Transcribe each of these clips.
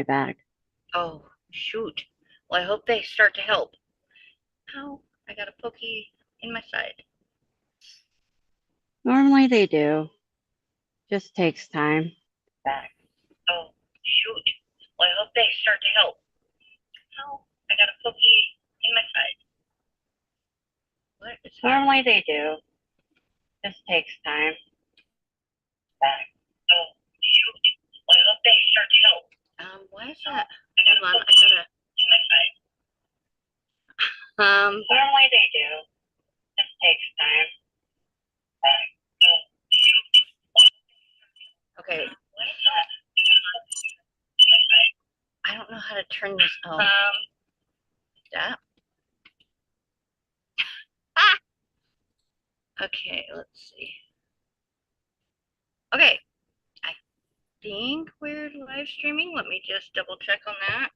my back. Oh, shoot. Well, I hope they start to help. Ow, I got a pokey in my side. Normally they do. Just takes time. Back. Oh, shoot. Well, I hope they start to help. Ow, I got a pokey in my side. What is happening? Normally they do. Just takes time. Back. Oh, shoot. Well, I hope they start to help. Why is that? Hold on, I gotta. In my side. Normally they do. Just takes time. Back. Oh, shoot. Okay. What is that? I don't know how to turn this. Oh. That. Ah. Okay, let's see. Okay, I think we're live streaming. Let me just double check on that.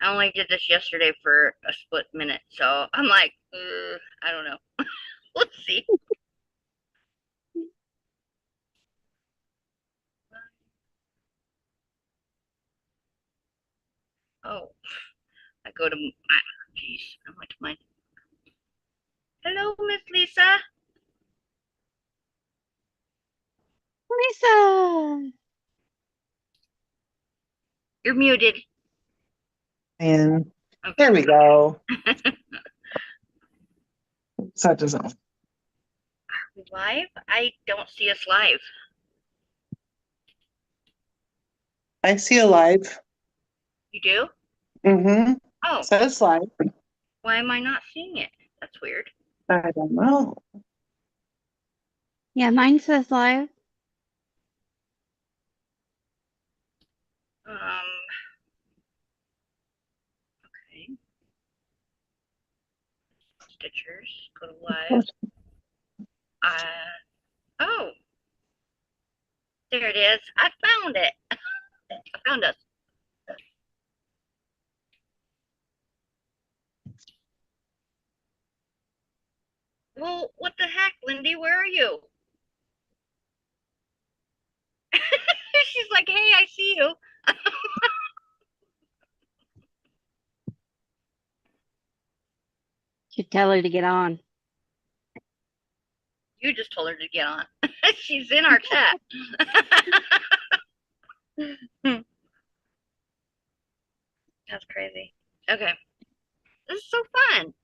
I only did this yesterday for a split minute, so I'm like, I don't know. Let's see. Oh, I go to my, geez, I went to my. Hello, Miss Lisa. Lisa! You're muted. And Okay. there we go. So that doesn't. Are we live? I don't see us live. I see a live. You do? Mm-hmm. Oh, Says live. why am I not seeing it? That's weird. I don't know. Yeah, mine says live. Okay. Stitchers, go to live. Oh, there it is. I found it. I found us. Well, what the heck, Lindy? Where are you? She's like, hey, I see you. Should tell her to get on. You just told her to get on. She's in our chat. That's crazy. Okay. This is so fun.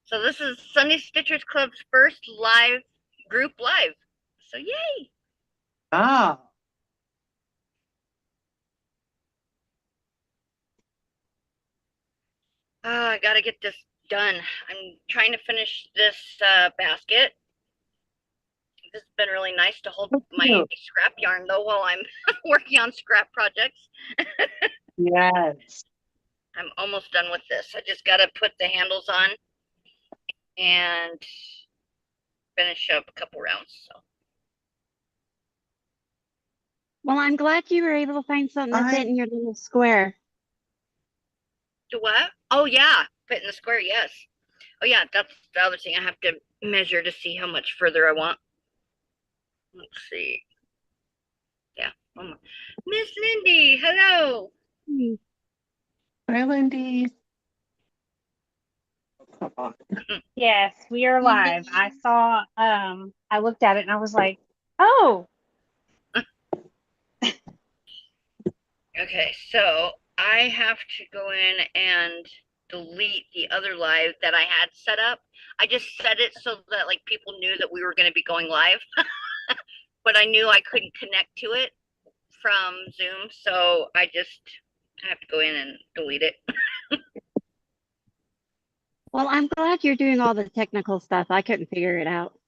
So this is Sunday Stitchers Club's first live group live. So yay. Ah. I gotta get this done. I'm trying to finish this basket. This has been really nice to hold my scrap yarn though while I'm working on scrap projects. Yes. I'm almost done with this. I just gotta put the handles on and finish up a couple rounds. So. Well, I'm glad you were able to find something to fit in your little square. Do what? Oh yeah, fit in the square, yes. Oh yeah, that's the other thing. I have to measure to see how much further I want. Let's see. Yeah. Miss Lindy, hello. Hi, Lindy. Yes, we are live. I saw, I looked at it and I was like, oh. Okay, so I have to go in and delete the other live that I had set up. I just set it so that like people knew that we were going to be going live, but I knew I couldn't connect to it from Zoom, so I have to go in and delete it. Well, I'm glad you're doing all the technical stuff. I couldn't figure it out.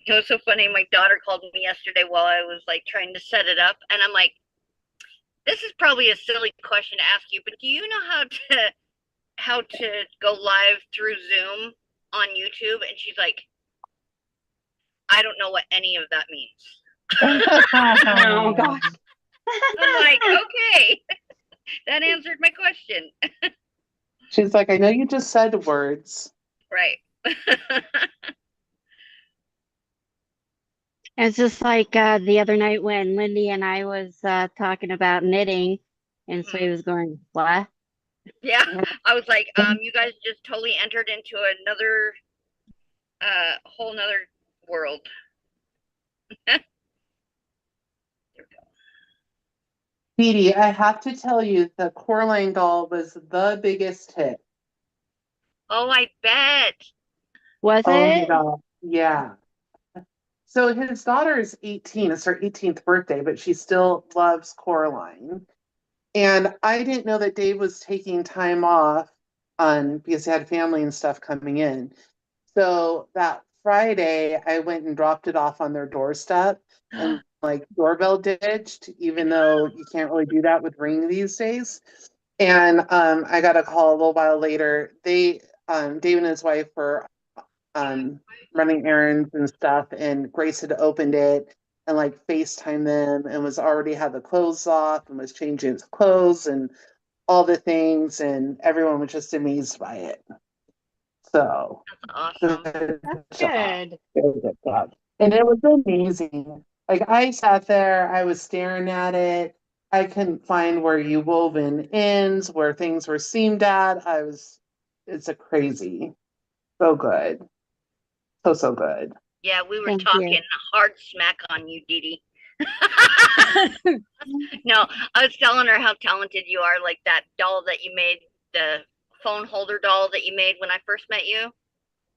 It was so funny. My daughter called me yesterday while I was like trying to set it up, and I'm like, this is probably a silly question to ask you, but do you know how to go live through Zoom on YouTube? And she's like, I don't know what any of that means. Oh gosh. I'm like, okay. That answered my question. She's like, I know you just said words. Right. It's just like the other night when Lindy and I was talking about knitting, and so he was going, "What?" Yeah. I was like, you guys just totally entered into another whole nother world. Dee Dee, I have to tell you, the Coraline doll was the biggest hit. Oh, I bet. Was Oh my it? God. Yeah. So his daughter is 18. It's her 18th birthday, but she still loves Coraline. And I didn't know that Dave was taking time off because he had family and stuff coming in. So that Friday, I went and dropped it off on their doorstep and like doorbell ditched, even though you can't really do that with Ring these days. And I got a call a little while later. Dave and his wife were running errands and stuff, and Grace had opened it and like FaceTime them and was already had the clothes off and was changing his clothes and all the things, and everyone was just amazed by it. So Awesome. good That's job. good. Good job. And it was amazing. Like I sat there, I was staring at it. I couldn't find where you wove in ends, where things were seamed at. It's a crazy. So good. So good. Yeah, we were Thank talking you. hard smack on you, Dee Dee. No, I was telling her how talented you are, like that doll that you made, the phone holder doll that you made when I first met you.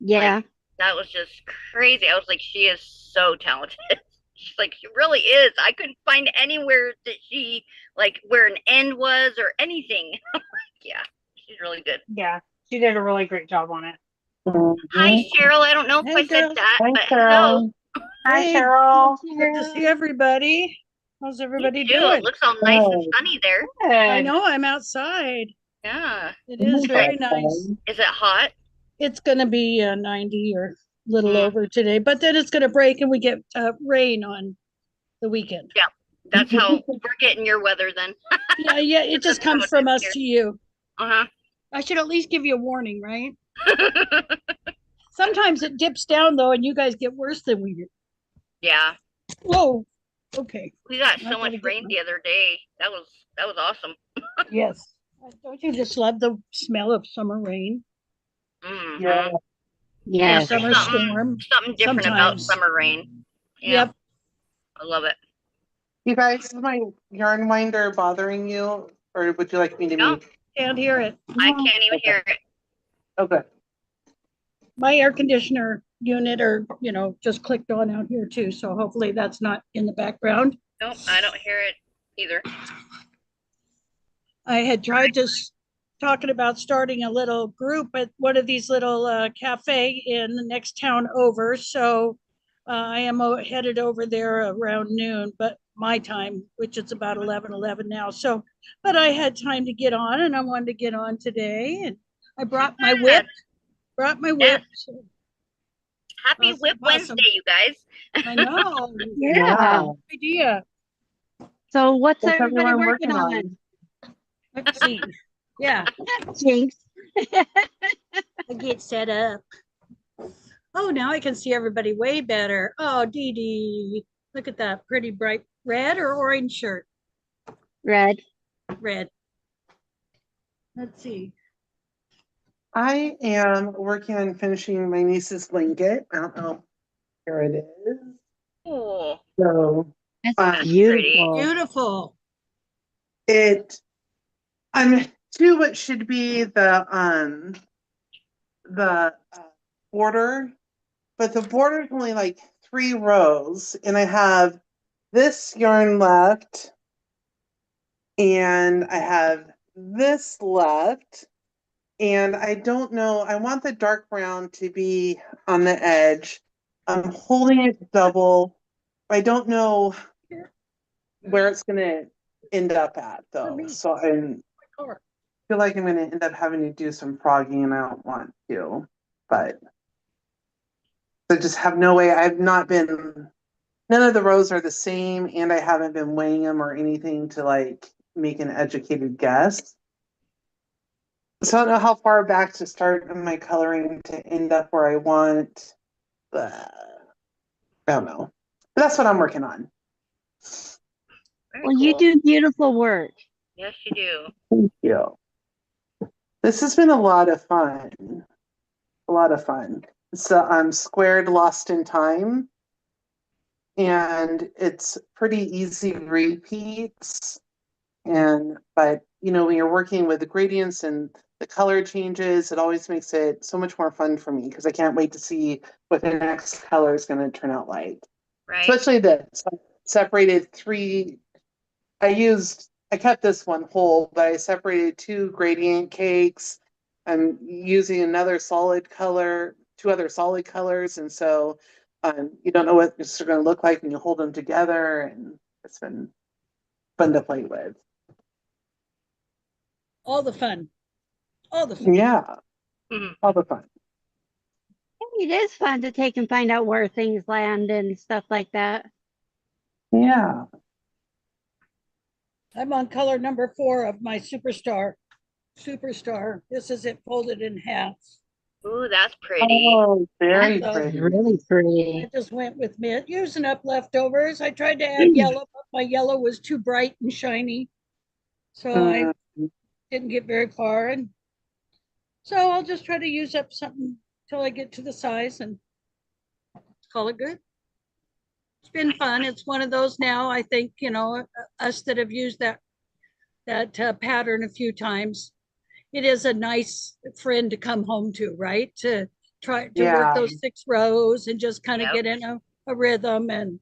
Yeah. That was just crazy. I was like, she is so talented. She's like, she really is. I couldn't find anywhere that she, like, where an end was or anything. Yeah, she's really good. Yeah, she did a really great job on it. Hi, Cheryl. I don't know if Hey, I said girls. that, Hi, but hello. Cheryl. Hi, Hey, Cheryl. good to see everybody. How's You everybody too. It doing? looks all nice and Good. sunny there. I Good. know I'm outside. Yeah. It Oh is my very God, nice. fun. Is it hot? It's going to be 90 or a little Mm. over today, but then it's going to break and we get rain on the weekend. Yeah. That's how we're getting your weather then. Yeah, it just comes from us to you. Uh I should at least give you a warning, right? huh. Sometimes it dips down though, and you guys get worse than we do. Yeah. Whoa. Okay. We got I so much gotta get rain my- the other day. That was awesome. Yes. Don't you just love the smell of summer rain Hmm. Yeah. or Yes. summer storm? Something different about Sometimes. summer rain. Yeah, Yep. I love it. You guys, is my yarn winder bothering you, or would you like me to No, mute? Can't hear it. I can't even hear it. Okay. My air conditioner unit just clicked on out here too. So hopefully that's not in the background. Nope, I don't hear it either. I had tried talking about starting a little group at one of these little cafe in the next town over. So I am headed over there around noon, but my time, which is about 11 now. So, but I had time to get on and I wanted to get on today and I brought my whip, Yes. So Happy awesome, Whip awesome. Wednesday, you guys. I know. Yeah. Idea. So what's What's everybody everyone working working on? on? Let's see. Yeah, Jinx. I get set up. Oh, now I can see everybody way better. Oh, Dee Dee, look at that pretty bright red or orange shirt. Red. Red. Let's see. I am working on finishing my niece's blanket. I don't know. Here it is. Oh, So That's um, beautiful. Beautiful. I'm to what should be the border, but the border is only like 3 rows, and I have this yarn left, and I have this left, and I don't know. I want the dark brown to be on the edge. I'm holding it double. I don't know where it's gonna end up at though. So I feel like I'm gonna end up having to do some frogging, and I don't want to, but I just have no way. None of the rows are the same, and I haven't been weighing them or anything to like make an educated guess. So I don't know how far back to start in my coloring to end up where I want. I don't know. But that's what I'm working on. Very Well, you cool. do beautiful work. Yes, you do. Thank you. This has been a lot of fun. A lot of fun. So I'm squared lost in time. And it's pretty easy repeats. But you know, when you're working with the gradients and the color changes, it always makes it so much more fun for me because I can't wait to see what the next color is going to turn out like. Right. Especially the separated three. I kept this one whole, but I separated two gradient cakes. I'm using another solid color, two other solid colors, and so you don't know what it's going to look like when you hold them together, and it's been fun to play with. All the fun. All the fun. Yeah, Mhm. all the fun. It is fun to take and find out where things land and stuff like that. Yeah. I'm on color number 4 of my Superstar. Superstar. This is it folded in half. Ooh, that's pretty. Oh, very That's pretty. Really pretty. I just went with mint, using up leftovers. I tried to add yellow, but my yellow was too bright and shiny. So I didn't get very far. And so I'll just try to use up something till I get to the size and call it good. It's been fun. It's one of those now, I think, you know, us that have used that pattern a few times. It is a nice friend to come home to, right? To try to work Yeah. those 6 rows and just kind of Yep. get in a rhythm. And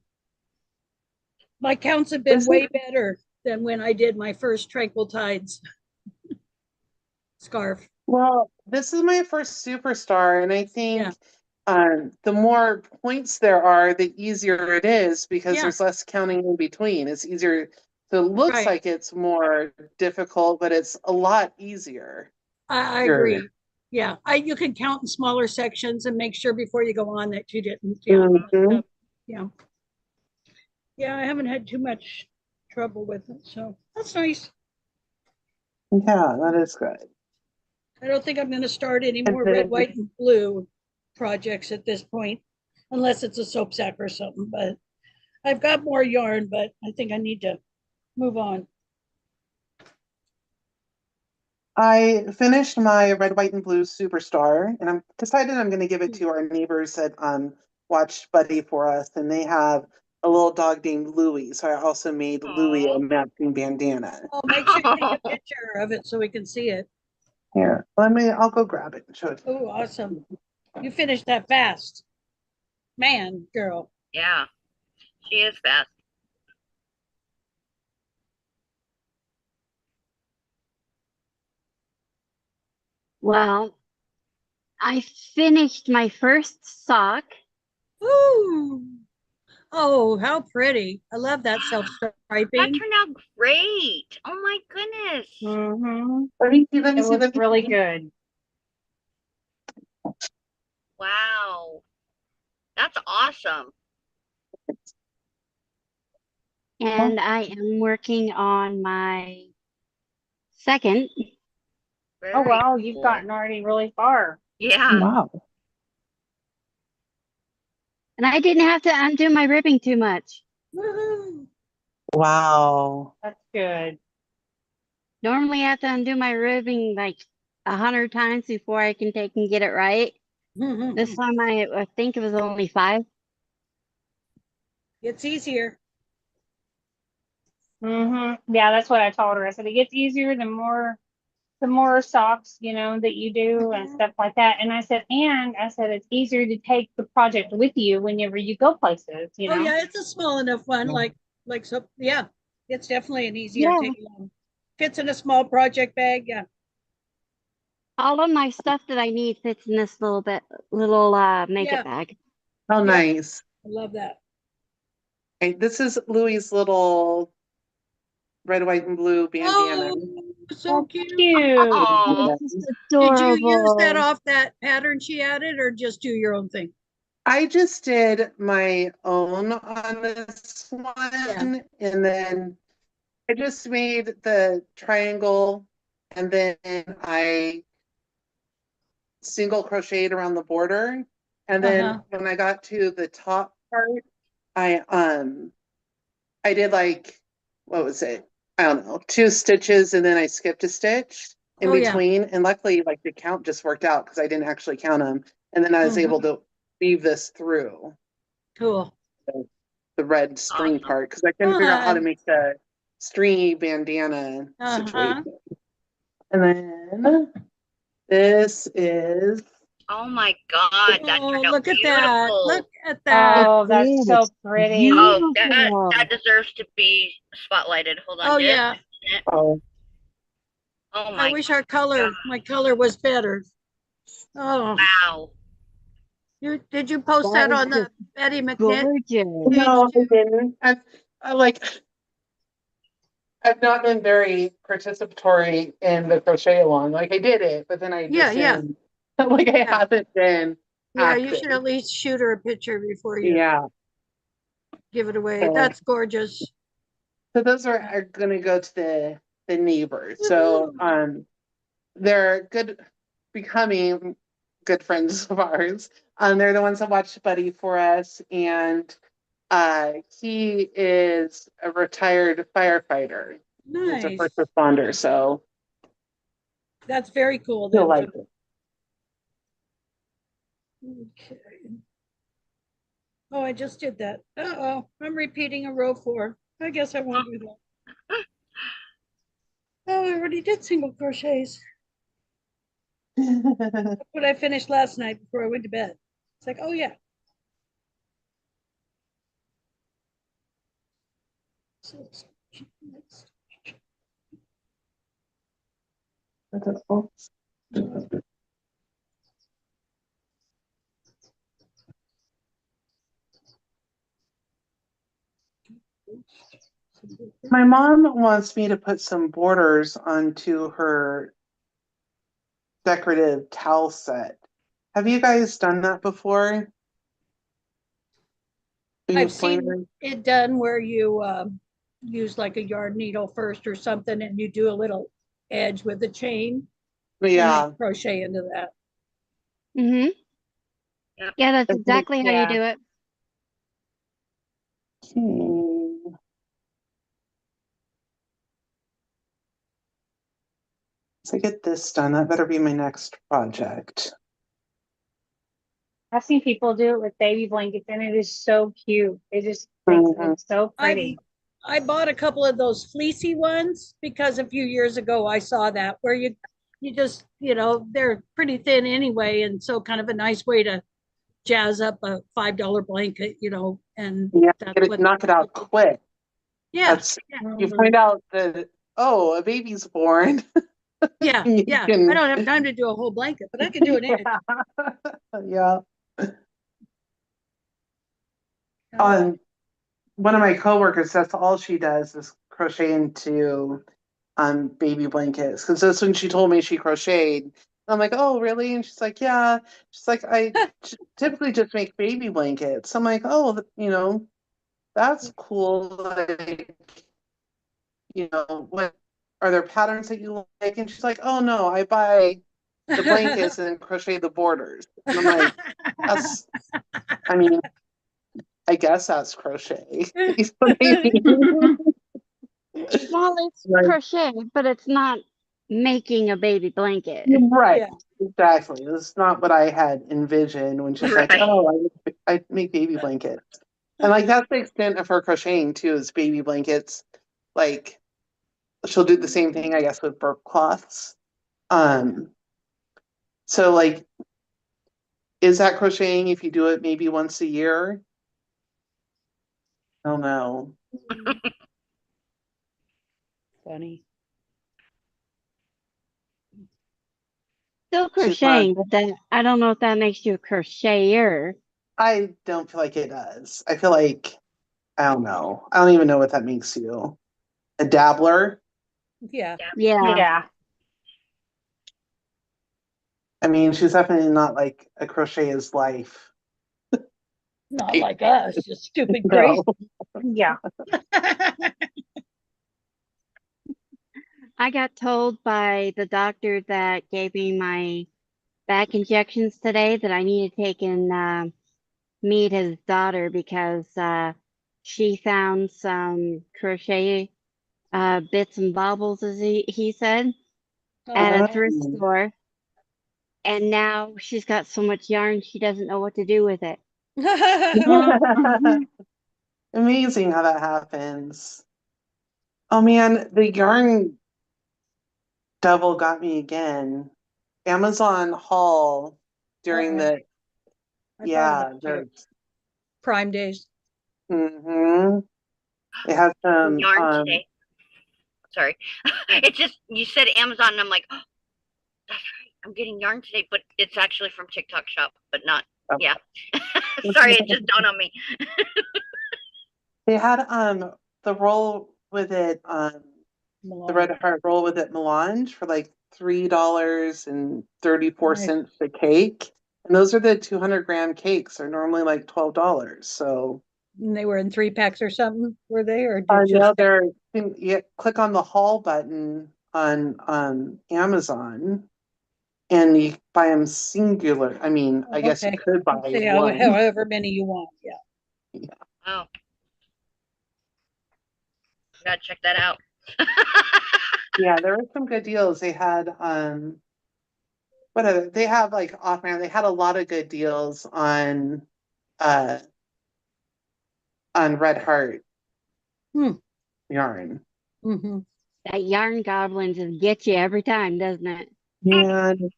my counts have been This way is- better than when I did my first Tranquil Tides scarf. Well, this is my first Superstar, and I think Yeah. the more points there are, the easier it is because Yeah. there's less counting in between. It's easier. So it looks Right. like it's more difficult, but it's a lot easier. I agree. Yeah, you can count in smaller sections and make sure before you go on that you didn't. Yeah, Mhm. yeah, yeah. I haven't had too much trouble with it, so that's nice. Yeah, that is good. I don't think I'm going to start any And more red, white, and blue projects at this point, unless it's a soap sack or something. But I've got more yarn, but I think I need to move on. I finished my red, white, and blue Superstar, and I'm decided I'm going to give it to our neighbors that watched Buddy for us, and they have a little dog named Louie. So I also made Louie a matching bandana. I'll make sure you take a picture of it so we can see it. Here, I'll go grab it and show it. Oh, awesome! You finished that fast, man, girl. Yeah, she is fast. Well, I finished my first sock. ooh. Oh, how pretty. I love that That self-striping. turned out great. Oh my goodness. Mm-hmm. Let me see, let me It see, looks let me really see. good. Wow. That's awesome. And I am working on my second. Oh, Very wow, you've cool. gotten already really far. Yeah. Wow. And I didn't have to undo my ribbing too much. Woohoo. Wow. That's good. Normally I have to undo my ribbing like 100 times before I can take and get it right. This time I think it was only 5. It's easier. Mm-hmm. Yeah, that's what I told her. I said it gets easier the more socks, you know, that you do and stuff like that. And I said it's easier to take the project with you whenever you go places, you Oh know. yeah, it's a small enough one. Like so. Yeah, it's definitely an easier Yeah. take along. Fits in a small project bag. Yeah. All of my stuff that I need fits in this little makeup Yeah. bag. How Yep. nice. I love that. Okay, this is Louie's little red, white, and blue bandana. Oh, so cute. Cute. Oh, It's just Did you use that adorable. off that pattern she added, or just do your own thing? I just did my own on this one, Yeah. and then I just made the triangle and then I single crocheted around the border. And then when I got to the top part, I did like, what was it? I don't know, 2 stitches and then I skipped a stitch in between. And luckily, like the count just worked out because I didn't actually count them. And then I was able to weave this through Cool. the red string Awesome. part because I couldn't figure out how to make the stringy bandana situation. And then this is Oh my God, that Oh, turned out look at beautiful. that. Look at that. Oh, that's so pretty. Oh, that Beautiful. deserves to be spotlighted. Hold on. Oh, just yeah. a minute. oh, Oh I my wish our color, my color was better. Oh, wow. did you post That that is on the Betty McKnitt? gorgeous. no, I didn't. I like I've not been very participatory in the crochet along. Like I did it, but then I Yeah, just yeah. didn't. Like I haven't been Yeah, you active. should at least shoot her a picture before you Yeah. give it away. So, That's gorgeous. so those are gonna go to the neighbors. So they're becoming good friends of ours. They're the ones that watch Buddy for us, and he is a retired firefighter. He's a Nice. first responder, so That's very cool. he'll Then. like it. Okay. Oh, I just did that. Uh-oh, I'm repeating a row 4. I guess I won't do that. Oh, I already did single crochets. That's what I finished last night before I went to bed. It's like, oh yeah. My mom wants me to put some borders onto her decorative towel set. Have you guys done that before? I've seen it done where you use like a yarn needle first or something and you do a little edge with the chain and Yeah. then crochet into that. Mm-hmm. Yep. Yeah, that's exactly how you do it. So I get this done. That better be my next project. I've seen people do it with baby blankets, and it is so cute. It just makes it look so pretty. I bought a couple of those fleecy ones because a few years ago I saw that where you just, they're pretty thin anyway, and so kind of a nice way to jazz up a $5 blanket, and Yeah, that's what knock it out quick. Yeah. You find out that a baby's born. Yeah. I don't have time to do a whole blanket, but I can do an edge. Yeah. One of my coworkers, that's all she does is crochet into baby blankets. Because that's when she told me she crocheted. I'm like, oh, really? And she's like, yeah. She's like, I typically just make baby blankets. I'm like, oh, that's cool. Like, what are there patterns that you like? And she's like, oh no, I buy the blankets and crochet the borders. And I'm like, I guess that's crochet. You know what I mean? Well, it's crochet, but it's not making a baby blanket. Right. Yeah. Exactly. This is not what I had envisioned when she's like, oh, I make baby blankets. And like that's the extent of her crocheting too, is baby blankets. Like she'll do the same thing, I guess, with burp cloths. So like, is that crocheting if you do it maybe once a year? I don't know. Funny. Still crocheting, but then I don't know if that makes you a crocheter. I don't feel like it does. I feel like, I don't know. I don't even know what that makes you. A dabbler? Yeah. I mean, she's definitely not like a crochet is life. Not like us, just stupid crazy. Yeah. I got told by the doctor that gave me my back injections today that I need to take and meet his daughter because she found some crochet bits and baubles, as he said, at a thrift Oh, store. And now she's got so much yarn, she doesn't know what to do with it. Mhm. amazing how that happens. Oh man, the yarn devil got me again. Amazon haul during Uh-oh. the I thought yeah, about you. the Prime days. mm-hmm. It has some Yarn today. Sorry. It's just you said Amazon and I'm like, oh, that's right. I'm getting yarn today, but it's actually from TikTok shop, but not yeah. Sorry, it just dawned on me. they had the roll with it the Milan. red heart roll with it melange for like $3.34 a cake. And those are the 200-gram cakes. They're normally like $12. So And they were in 3 packs or something, were they? Or did no, just you click on the haul button on Amazon and you buy them singular. I mean, I guess you okay. could buy Say one. however many you want. Yeah. Oh, gotta check that out. Yeah, there were some good deals. They had whatever they have like offhand. They had a lot of good deals uh on Red Heart Hmm. yarn. Mm-hmm. That yarn goblin just gets you every time, doesn't it? And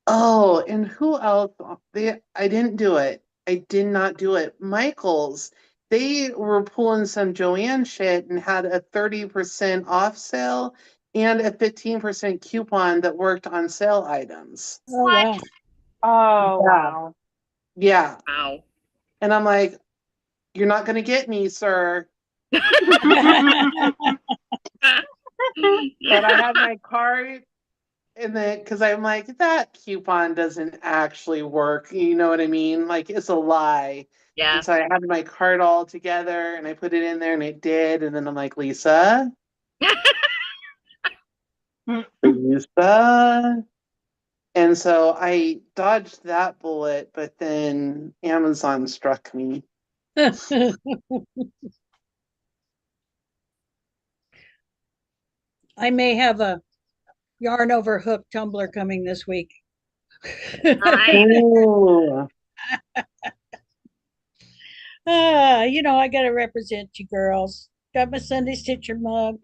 oh, and who else? I didn't do it. I did not do it. Michaels, they were pulling some Joanne shit and had a 30% off sale and a 15% coupon that worked on sale items. Oh What? wow. Oh, Yeah. wow. Yeah. Wow. And I'm like, you're not gonna get me, sir. But I had my card and then because I'm like, that coupon doesn't actually work. You know what I mean? Like it's a lie. Yeah. And so I had my card all together and I put it in there and it did. And then I'm like, Lisa. And so I dodged that bullet, but then Amazon struck me. I may have a yarn over hook tumbler coming this week. Nice. Ooh, I gotta represent you girls. Got my Sunday Stitcher mug.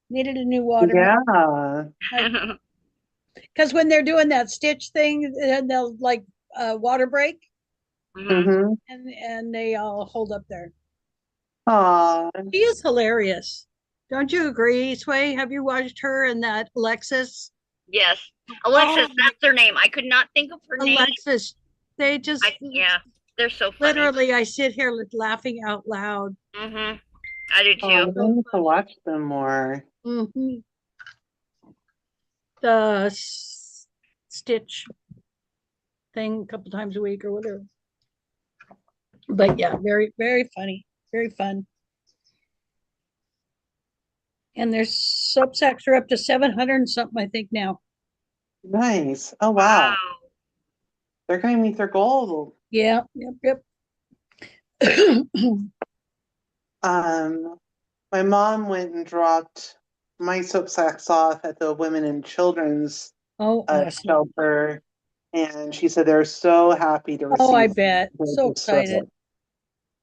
Needed a new watermelon. yeah. Because when they're doing that stitch thing, they'll like water break, Mhm. Mm-hmm. and they all hold up there. Aw, She is hilarious. Don't you agree, Sway? Have you watched her and that Alexis? Yes. Oh Alexis, my, that's her name. I could not think of her name. Alexis. They just Yeah, they're so funny. literally, I sit here laughing out loud. Mhm. I do oh, too. I need to watch them more. Mm-hmm. The stitch thing a couple times a week or whatever. But yeah, very, very funny, very fun. And their Substacks are up to 700 and something, I think now. Nice. Oh, Wow. wow. They're going to meet their goal. Yeah, yep. Um, my mom went and dropped my soap sacks off at the Women and Children's Oh, awesome. shelter, and she said they're so happy to Oh, I receive bet. So so excited. so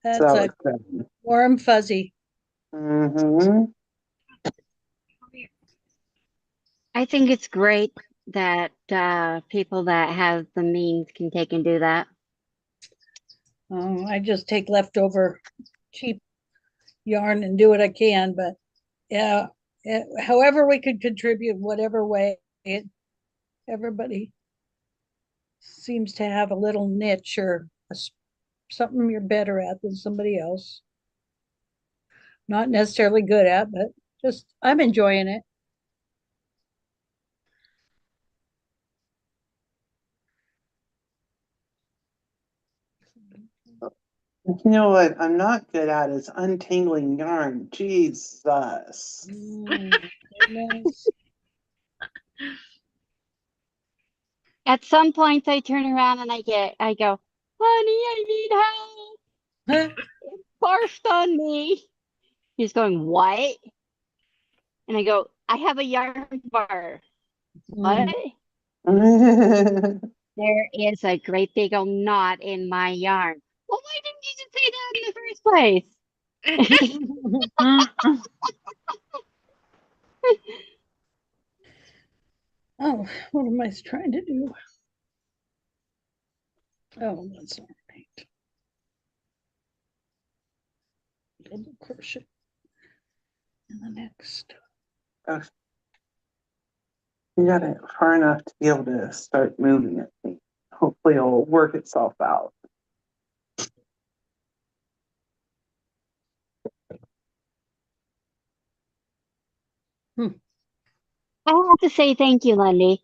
That's that a was good. warm fuzzy. Mm-hmm. I think it's great that people that have the means can take and do that. I just take leftover cheap yarn and do what I can, but yeah, however we could contribute, whatever way, everybody seems to have a little niche or something you're better at than somebody else. Not necessarily good at, but just I'm enjoying it. You know what I'm not good at is untangling yarn. Jesus. Goodness. At some points I turn around and I go, honey, I need help. Huh? Barfed on me. He's going, what? And I go, I have a yarn bar. What? There is a great big old knot in my yarn. Well, why didn't you just say that in the first place? Oh, what am I trying to do? Oh, that's not right. Double crochet in the next. You got it far enough to be able to start moving it. Hopefully it'll work itself out. I have to say thank you, Lundy.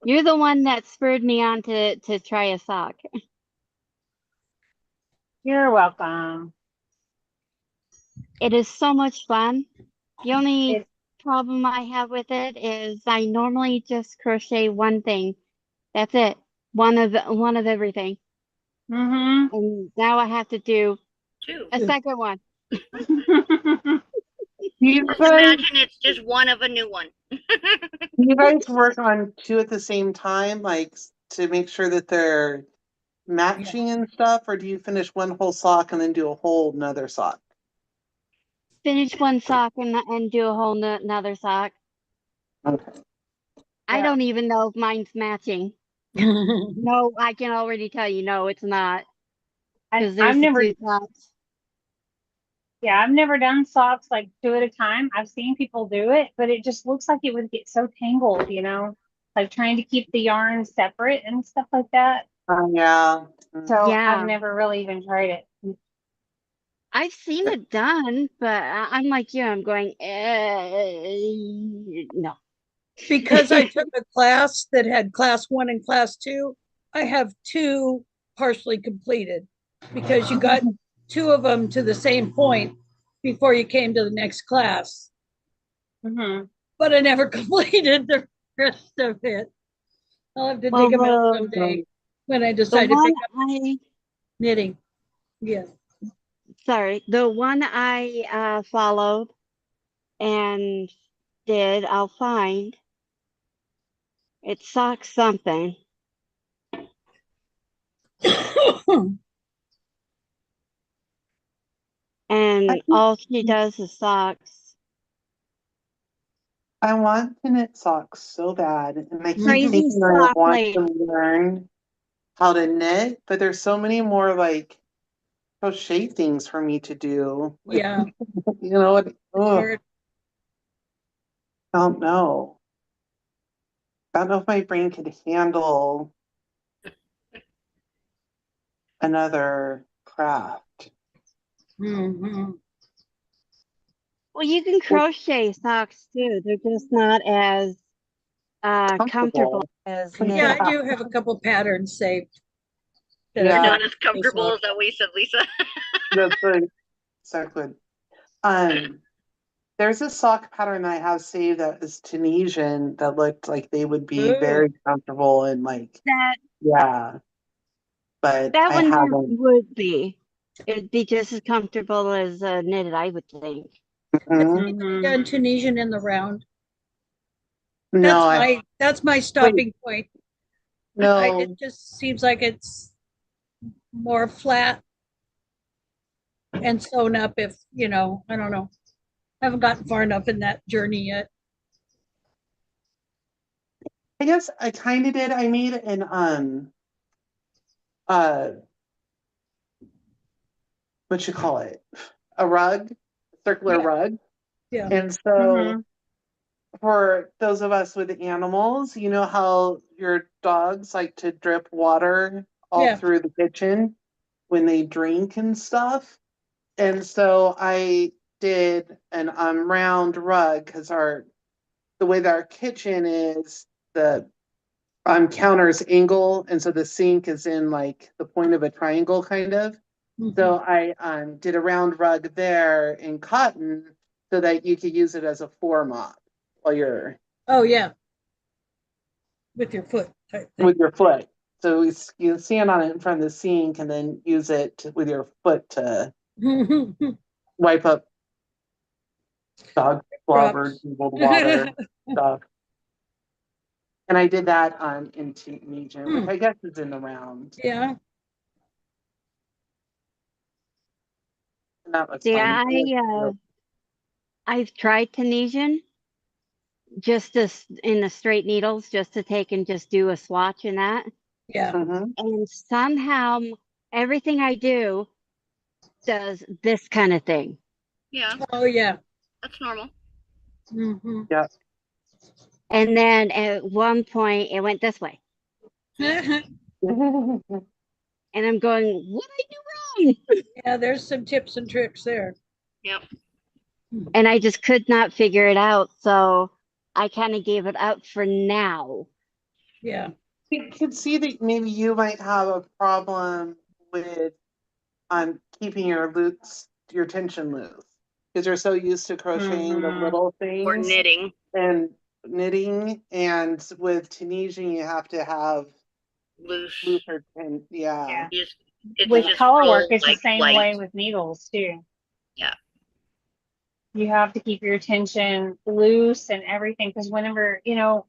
You're the one that spurred me on to try a sock. You're welcome. It is so much fun. The only It, problem I have with it is I normally just crochet one thing. That's it. One of everything. mm-hmm. And now I have to do Two. a second one. You Just guys, imagine it's just one of a new one. you guys work on two at the same time, like to make sure that they're matching and stuff, or do you finish one whole sock and then do a whole another sock? Finish one sock and do a whole another sock. Okay. I Yeah. don't even know if mine's matching. No, I can already tell you, no, it's not. Because I've there's the never, two socks. yeah, I've never done socks like two at a time. I've seen people do it, but it just looks like it would get so tangled, like trying to keep the yarn separate and stuff like that. Yeah. So I've Yeah, never really even tried it. I've seen it done, but I'm like you. I'm going, no. Because I took a class that had class 1 and class 2, I have 2 partially completed because you got 2 of them to the same point before you came to the next class. Mm-hmm. But I never completed the rest of it. I'll have to dig them out someday when I The decide to one pick up knitting. Yeah. the one I followed and did, I'll find. It socks something, and all she does is socks. I want to knit socks so bad, and I keep Crazy thinking I sock want to lady. learn how to knit, but there's so many more like crochet things for me to do. Yeah. You know what? Hard. I don't know. I don't know if my brain could handle another craft. Mm-hmm. Well, you can crochet socks too. They're just not as comfortable Comfortable. as Yeah, I knitting. do have a couple patterns saved. That They're I Yeah, not as comfortable as that way, said Lisa. that's like so good. There's a sock pattern I have saved that is Tunisian that looked like they would be Ooh. very comfortable and like, That yeah, but that I one haven't. would be. It'd be just as comfortable as knitted, I would think. Have Mhm. you Mm-hmm. done Tunisian in the round? No, I That's my wait, stopping point. It no. just seems like it's more flat and sewn up if, I don't know. I haven't gotten far enough in that journey yet. I guess I kind of did. I made an uh what you call it? A rug, circular Yeah, rug. yeah. And so Mm-hmm. for those of us with animals, you know how your dogs like to drip water all Yeah. through the kitchen when they drink and stuff. And so I did an round rug because the way that our kitchen is, the counter's angle, and so the sink is in like the point of a triangle kind of. So I did a round rug there in cotton so that you could use it as a floor mop while you're Oh, yeah. With your foot type thing. with your foot. So you stand on it in front of the sink and then use it with your foot to wipe up dog slobber, Drops. dribbled water, stuff. And I did that in Tunisia, which I guess is in the round. Yeah. And that was See, fun. I've tried Tunisian just in the straight needles, just to take and just do a swatch in that. Yeah. Mhm. And somehow everything I do does this kind of thing. Yeah, Oh, yeah. that's normal. Mm-hmm. Yeah. And then at one point it went this way. And I'm going, what did I do wrong? Yeah, there's some tips and tricks there. Yep. And I just could not figure it out. So I kind of gave it up for now. Yeah. You could see that maybe you might have a problem with keeping your tension loose because you're so used to crocheting the little Or things knitting. and knitting, and with Tunisian you have to have Loose. looser yeah. Just, it's With just color work, real, it's the like, same light. way with needles too. Yeah. You have to keep your tension loose and everything, because whenever, you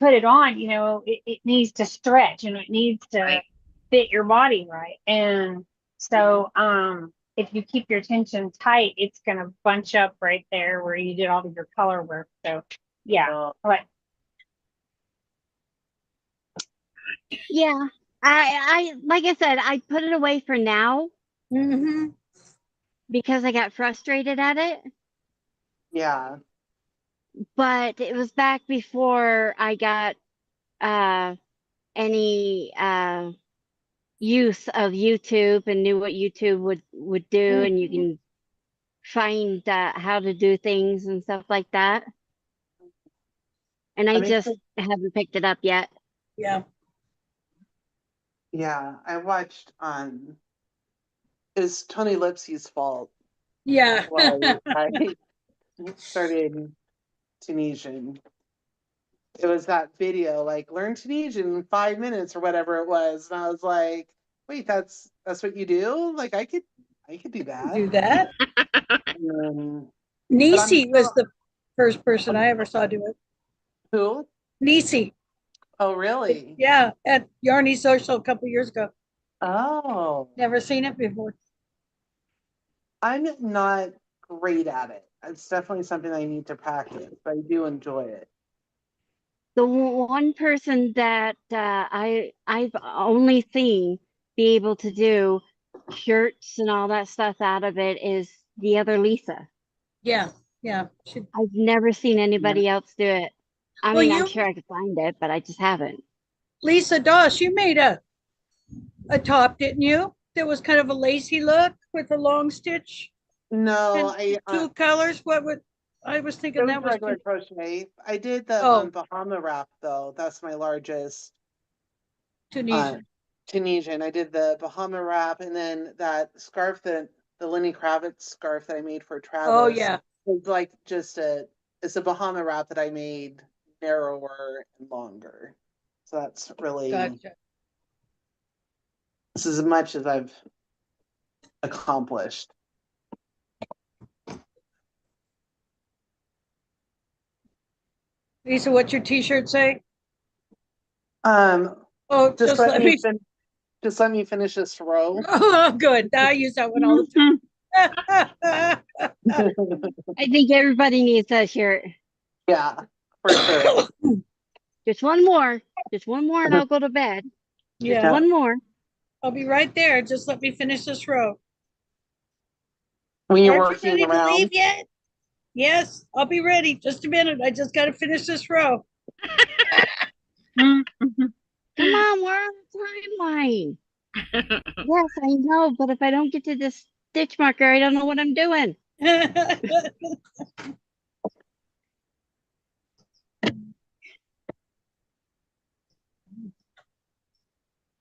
put it on, it needs to stretch, it needs to Right. fit your body right. And so if you keep your tension tight, it's gonna bunch up right there where you did all of your color work. So yeah. But Yeah. I like I said, I put it away for now Mm-hmm. because I got frustrated at it. Yeah. But it was back before I got any use of YouTube and knew what YouTube would do, and you can find how to do things and stuff like that. And I That makes just sense. haven't picked it up yet. Yeah. Yeah, I watched it's Tony Lipsy's fault Yeah. why I started Tunisian. It was that video, like learn Tunisian in 5 minutes or whatever it was. And I was like, wait, that's what you do? Like I could do that. Do that. But I'm Nisi was still the first person I ever saw do it. who? Nisi. Oh, really? Yeah, at Yarny Social a couple years ago. Oh, Never seen it before. I'm not great at it. It's definitely something I need to practice, but I do enjoy it. The one person that I've only seen be able to do shirts and all that stuff out of it is the other Lisa. Yeah. Yeah. I've never seen anybody else do it. I Well, mean, I'm sure I could find it, but I just haven't. Lisa Doss, you made a top, didn't you? That was kind of a lacy look with a long stitch No, and two colors. What would I was thinking it was that was regular crochet. I did the oh Bahama wrap though. That's my largest Tunisian. Tunisian. I did the Bahama wrap, and then that scarf that the Lenny Kravitz scarf that I made for Oh Travis yeah. was like it's a Bahama wrap that I made narrower and longer. So that's really Gotcha. this is as much as I've accomplished. Lisa, what's your t-shirt say? Um, Oh, just just let me finish this row. oh good. I use that one all the time. I think everybody needs that shirt. Yeah, for sure. Just one more. Just one more and I'll go to bed. Just Yeah. one more. I'll be right there. Just let me finish this row. When you're Aren't you working ready to around. leave yet? Yes, I'll be ready. Just a minute. I just got to finish this row. Come on, we're on the timeline. Yes, I know, but if I don't get to this stitch marker, I don't know what I'm doing.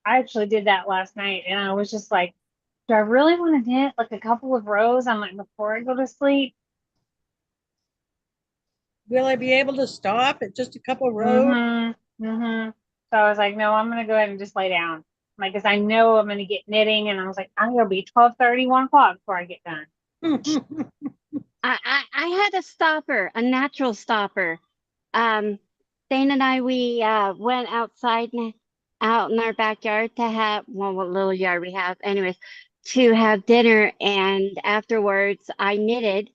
I actually did that last night, and I was just like, do I really want to knit like a couple of rows? I'm like, before I go to sleep. Will I be able to stop at just a couple rows? So I was like, no, I'm gonna go ahead and just lay down. Like, cause I know I'm gonna get knitting, and I was like, I'm gonna be 12:30, 1 o'clock before I get done. I had a stopper, a natural stopper. Um, Dane and I, we went outside out in our backyard to have, well, what little yard we have, anyways, to have dinner. And afterwards, I knitted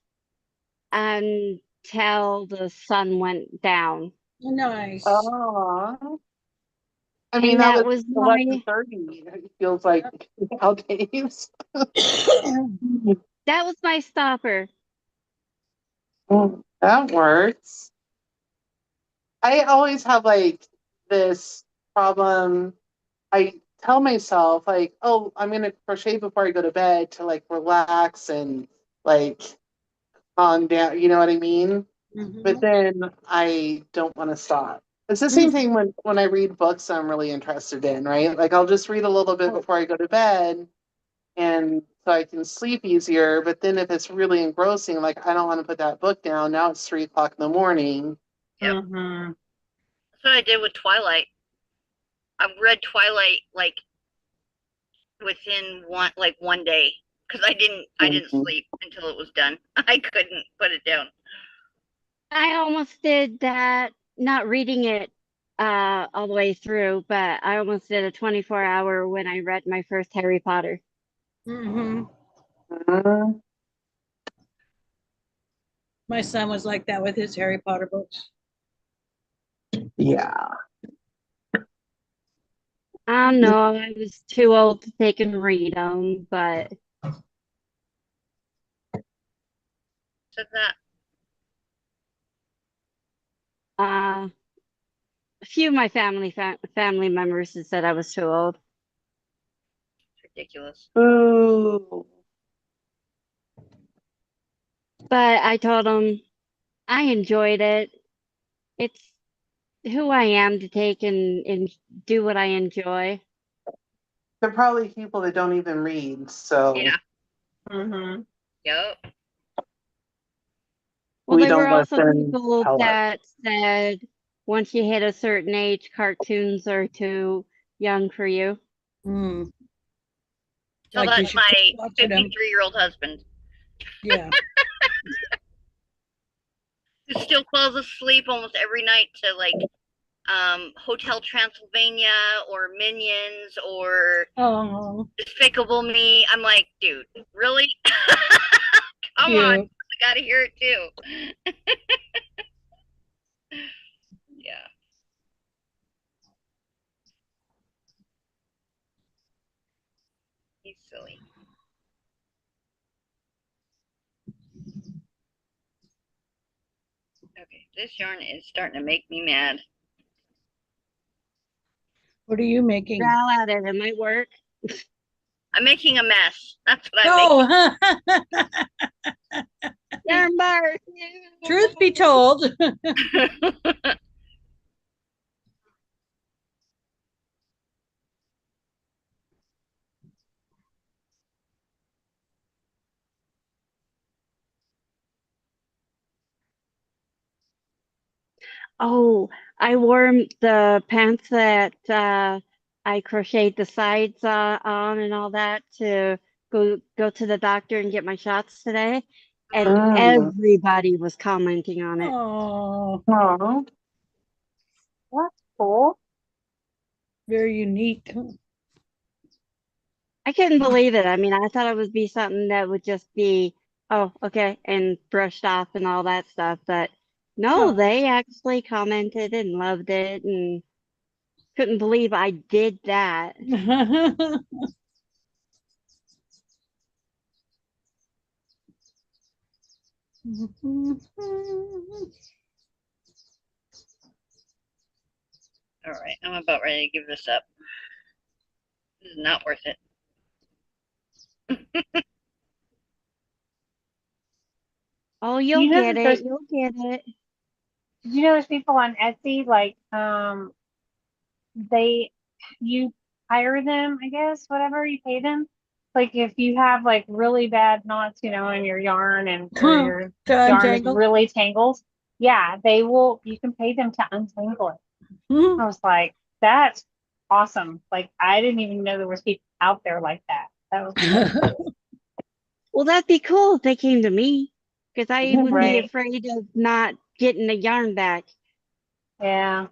until the sun went down. Nice. Oh, I mean, And that that was was my 11:30. It feels like nowadays. that was my stopper. That works. I always have like this problem. I tell myself like, oh, I'm gonna crochet before I go to bed to like relax and like calm down, you know what I mean? But Mhm. then I don't want to stop. It's the same thing when I read books I'm really interested in, right? Like I'll just read a little bit before I go to bed and so I can sleep easier. But then if it's really engrossing, like I don't want to put that book down. Now it's 3 o'clock in the morning. Yep. Mm-hmm. That's what I did with Twilight. I read Twilight like within one day because I didn't Mhm. sleep until it was done. I couldn't put it down. I almost did that, not reading it all the way through, but I almost did a 24-hour when I read my first Harry Potter. Mhm. Mhm. My son was like that with his Harry Potter books. Yeah. I don't know, I was too old to take and read them, but Said that. a few of my family members have said I was too old. It's ridiculous. Ooh. But I told them I enjoyed it. It's who I am to take and do what I enjoy. They're probably people that don't even read, so Yeah. Mm-hmm. Yep. Well, we there were don't also listen. people Tell us. that said once you hit a certain age, cartoons are too young for you. Mm. Tell Like that you to should quit my watching them. 53-year-old husband Yeah. who still falls asleep almost every night to like Hotel Transylvania or Minions or Oh, Despicable Me. I'm like, dude, really? Come on, cute. I gotta hear it too. Yeah. He's silly. Okay, this yarn is starting to make me mad. What are you making? Growl at it, it might work. I'm making a mess. That's what I'm Oh, Yarn bar. truth be told. making. Oh, I wore the pants that I crocheted the sides on and all that to go to the doctor and get my shots today, and Mm. everybody was commenting on it. Oh, Aw. That's cool. very unique. I couldn't believe it. I mean, I thought it would be something that would just be, oh, okay, and brushed off and all that stuff, but no, Oh. they actually commented and loved it and couldn't believe I did that. All right, I'm about ready to give this up. This is not worth it. Oh, Do you'll you know get that it. there's You'll get it. did you know there's people on Etsy like they you hire them, I guess, whatever, you pay them like if you have like really bad knots, you know, in your yarn and or Huh. your To yarn is untangle. really tangled, yeah, they will, you can pay them to untangle it. Mhm. I was like, that's awesome. Like I didn't even know there was people out there like that. That was so cool. Well, that'd be cool if they came to me, because I would be Right. afraid of not getting the yarn back. Yeah,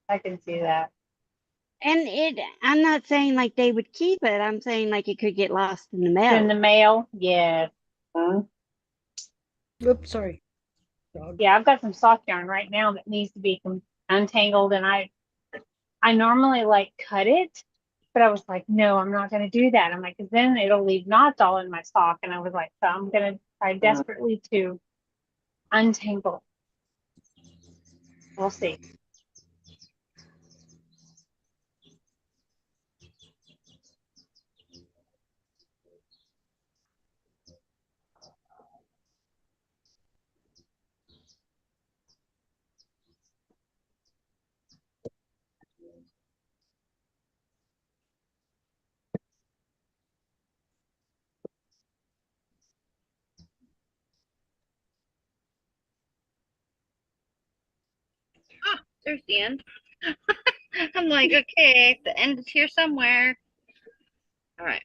I can see that. And I'm not saying like they would keep it. I'm saying like it could get lost in the In the mail. mail, yeah. Oops, sorry. Dog. Yeah, I've got some soft yarn right now that needs to be untangled, and I normally like cut it, but I was like, no, I'm not going to do that. I'm like, because then it'll leave knots all in my sock, and I was like, so I'm going to try desperately to untangle. We'll see. Oh, there's the end. I'm like, okay, the end is here somewhere. All right.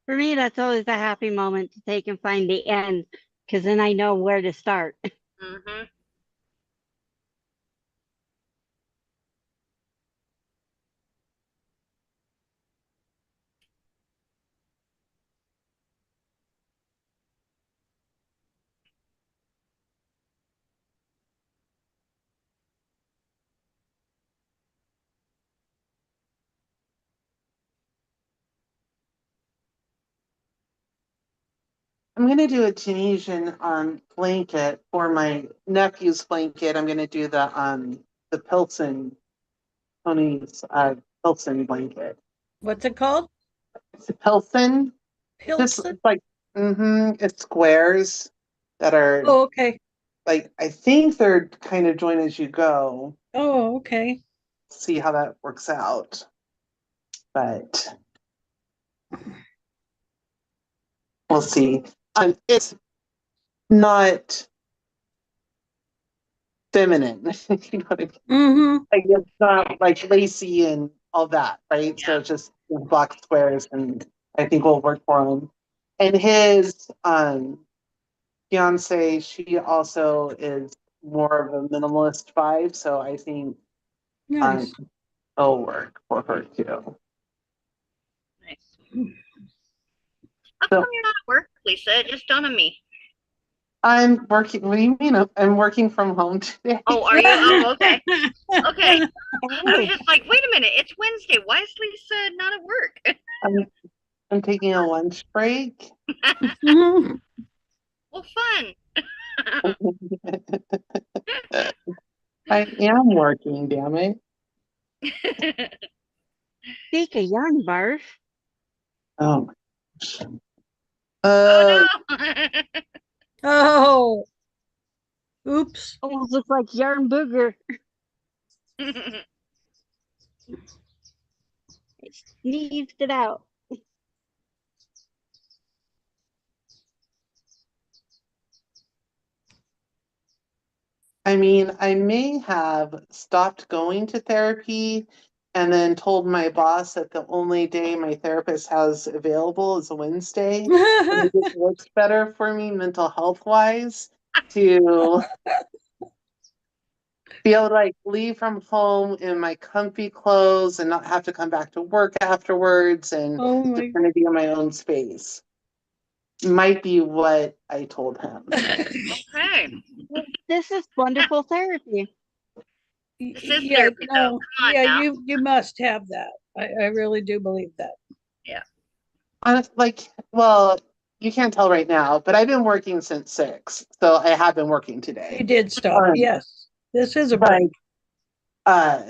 For me, that's always a happy moment to take and find the end, because then I know where to start. Mm-hmm. I'm gonna do a Tunisian blanket for my nephew's blanket. I'm gonna do the Pilsen Tony's Pilsen blanket. What's it called? It's a Pilsen. Just Pilsen? like it's squares that are Oh, okay. like I think they're kind of join as you go. Oh, okay. See how that works out. But we'll see. It's not feminine. You know what I mean? Mm-hmm. Like it's not like lacy and all that, right? So Yeah. it's just block squares, and I think will work for him. And his fiance, she also is more of a minimalist vibe, so I think Nice. it'll work for her too. Nice. How So come you're not at work, Lisa? It just dawned on me. I'm working. What do you mean? I'm working from home today. Oh, are you? Oh, okay. Okay. I was Oh, just like, wait a minute, it's Wednesday. Why is Lisa not at work? I'm, I'm taking a lunch break. Mhm. Well, fun. I am working, damn it. speak of yarn barf. Oh my gosh. Oh no. Oh, oops. Almost looks like yarn booger. I sneezed it out. I mean, I may have stopped going to therapy and then told my boss that the only day my therapist has available is a Wednesday. And it just works better for me mental health wise to be able to like leave from home in my comfy clothes and not have to come back to work afterwards and Oh just my. kind of be in my own space. Might be what I told him. Okay. This is wonderful therapy. This is Yeah, therapy, though. no, Come on yeah, now. you must have that. I really do believe that. Yeah. Like, well, you can't tell right now, but I've been working since 6, so I have been working You today. did stop. Yes, this is a But break. uh,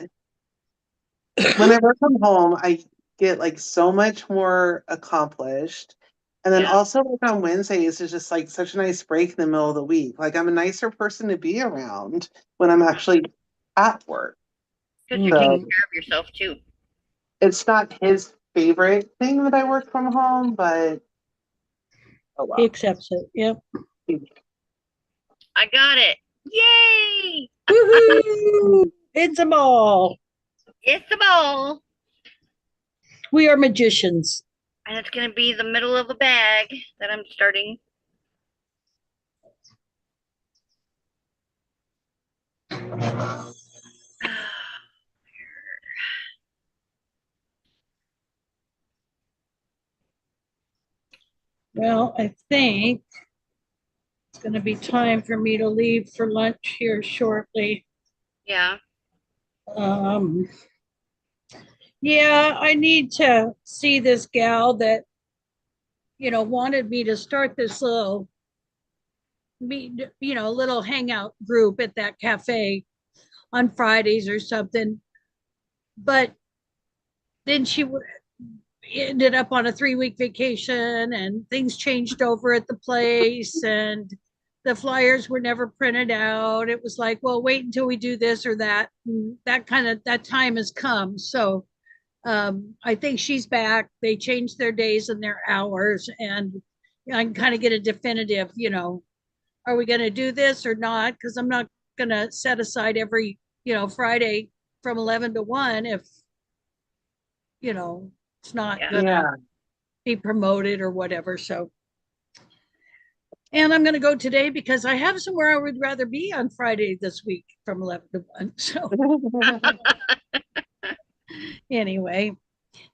when I work from home, I get like so much more accomplished. And then Yeah. also like on Wednesdays is just like such a nice break in the middle of the week. Like I'm a nicer person to be around when I'm actually at work. Because you're So taking care of yourself too. it's not his favorite thing that I work from home, but oh He well. accepts it. Yep. I got it. Yay! Woohoo! It's a ball. It's a ball. We are magicians. And it's going to be the middle of a bag that I'm starting. Well, I think it's going to be time for me to leave for lunch here shortly. Yeah. Um, yeah, I need to see this gal that, wanted me to start this little little hangout group at that cafe on Fridays or something. But then she ended up on a 3-week vacation and things changed over at the place and the flyers were never printed out. It was like, well, wait until we do this or that. And that time has come. So I think she's back. They changed their days and their hours, and I can kind of get a definitive, are we going to do this or not? Because I'm not going to set aside every, Friday from 11 to 1 if, it's not Yeah. going to be promoted or whatever. So, and I'm going to go today because I have somewhere I would rather be on Friday this week from 11 to 1. So, anyway,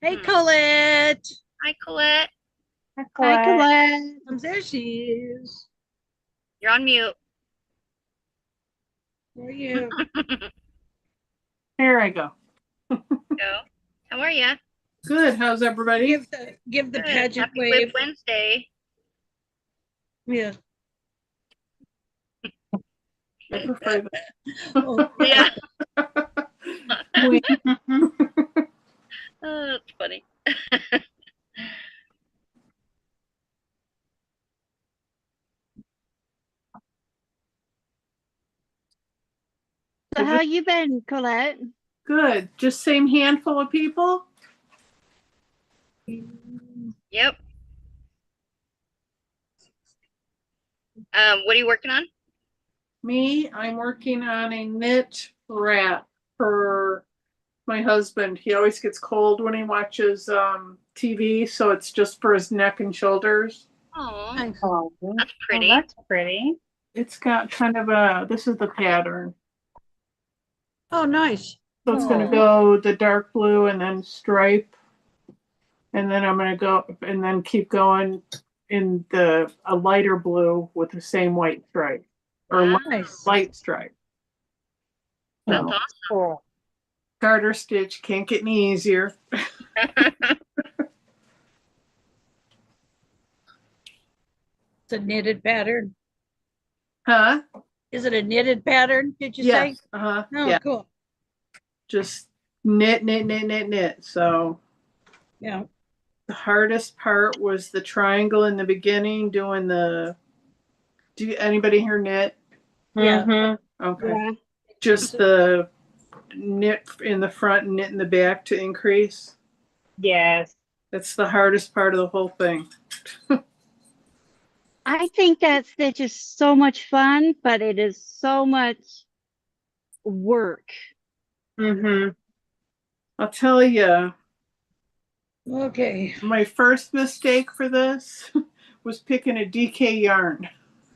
hey, Colette. Hi, Colette. Hi, Colette. There she is. You're on mute. Where are you? Here I go. So, how are you? Good. How's everybody? Give the Good. pageant Happy wave. WIP Wednesday. Yeah. I prefer Oh, Yeah. that. Oh, that's funny. So how you been, Colette? Good. Just same handful of people? Yep. What are you working on? Me, I'm working on a knit wrap for my husband. He always gets cold when he watches TV, so it's just for his neck and shoulders. Oh, nice. that's Oh, pretty. that's pretty. It's got kind of this is the pattern. Oh, nice. So it's going to go the dark blue and then stripe. And then I'm going to go and then keep going in a lighter blue with the same white stripe or Wow. Nice. light stripe. That's So, Cool. garter stitch can't get any easier. awesome. It's a knitted pattern. Huh? Is it a knitted pattern? Did you say? Yes. Uh-huh. Oh, Yeah. cool. Just knit. So Yeah. the hardest part was the triangle in the beginning, doing anybody here knit? Yeah. Mm-hmm. Okay. Yeah. Just the knit in the front and knit in the back to increase. Yes. That's the hardest part of the whole thing. I think that stitch is so much fun, but it is so much work. Mm-hmm. I'll tell you, Okay. my first mistake for this was picking a DK yarn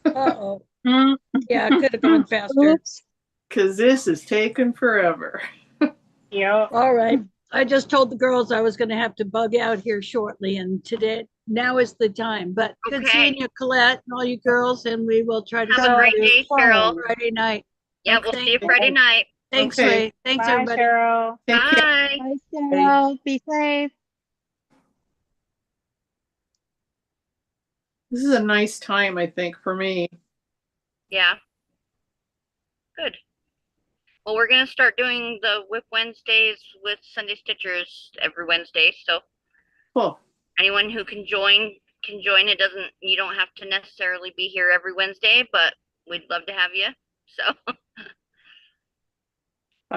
Uh-oh. Mm. Yeah, it could have gone faster. Oops. because this is taking forever. Yep. All right. I just told the girls I was going to have to bug out here shortly, and now is the time. But good Okay. seeing you, Colette, and all you girls, and we will try to Have see a great you day, Cheryl. Friday night. Yeah, we'll see you Okay. Friday night. Thanks, Okay. Ray. Thanks, Bye, everybody. Cheryl. Take care. Bye. Bye, Cheryl. Be safe. This is a nice time, I think, for me. Yeah. Good. Well, we're gonna start doing the WIP Wednesdays with Sunday Stitchers every Wednesday. So Cool. anyone who can join can join. You don't have to necessarily be here every Wednesday, but we'd love to have you. So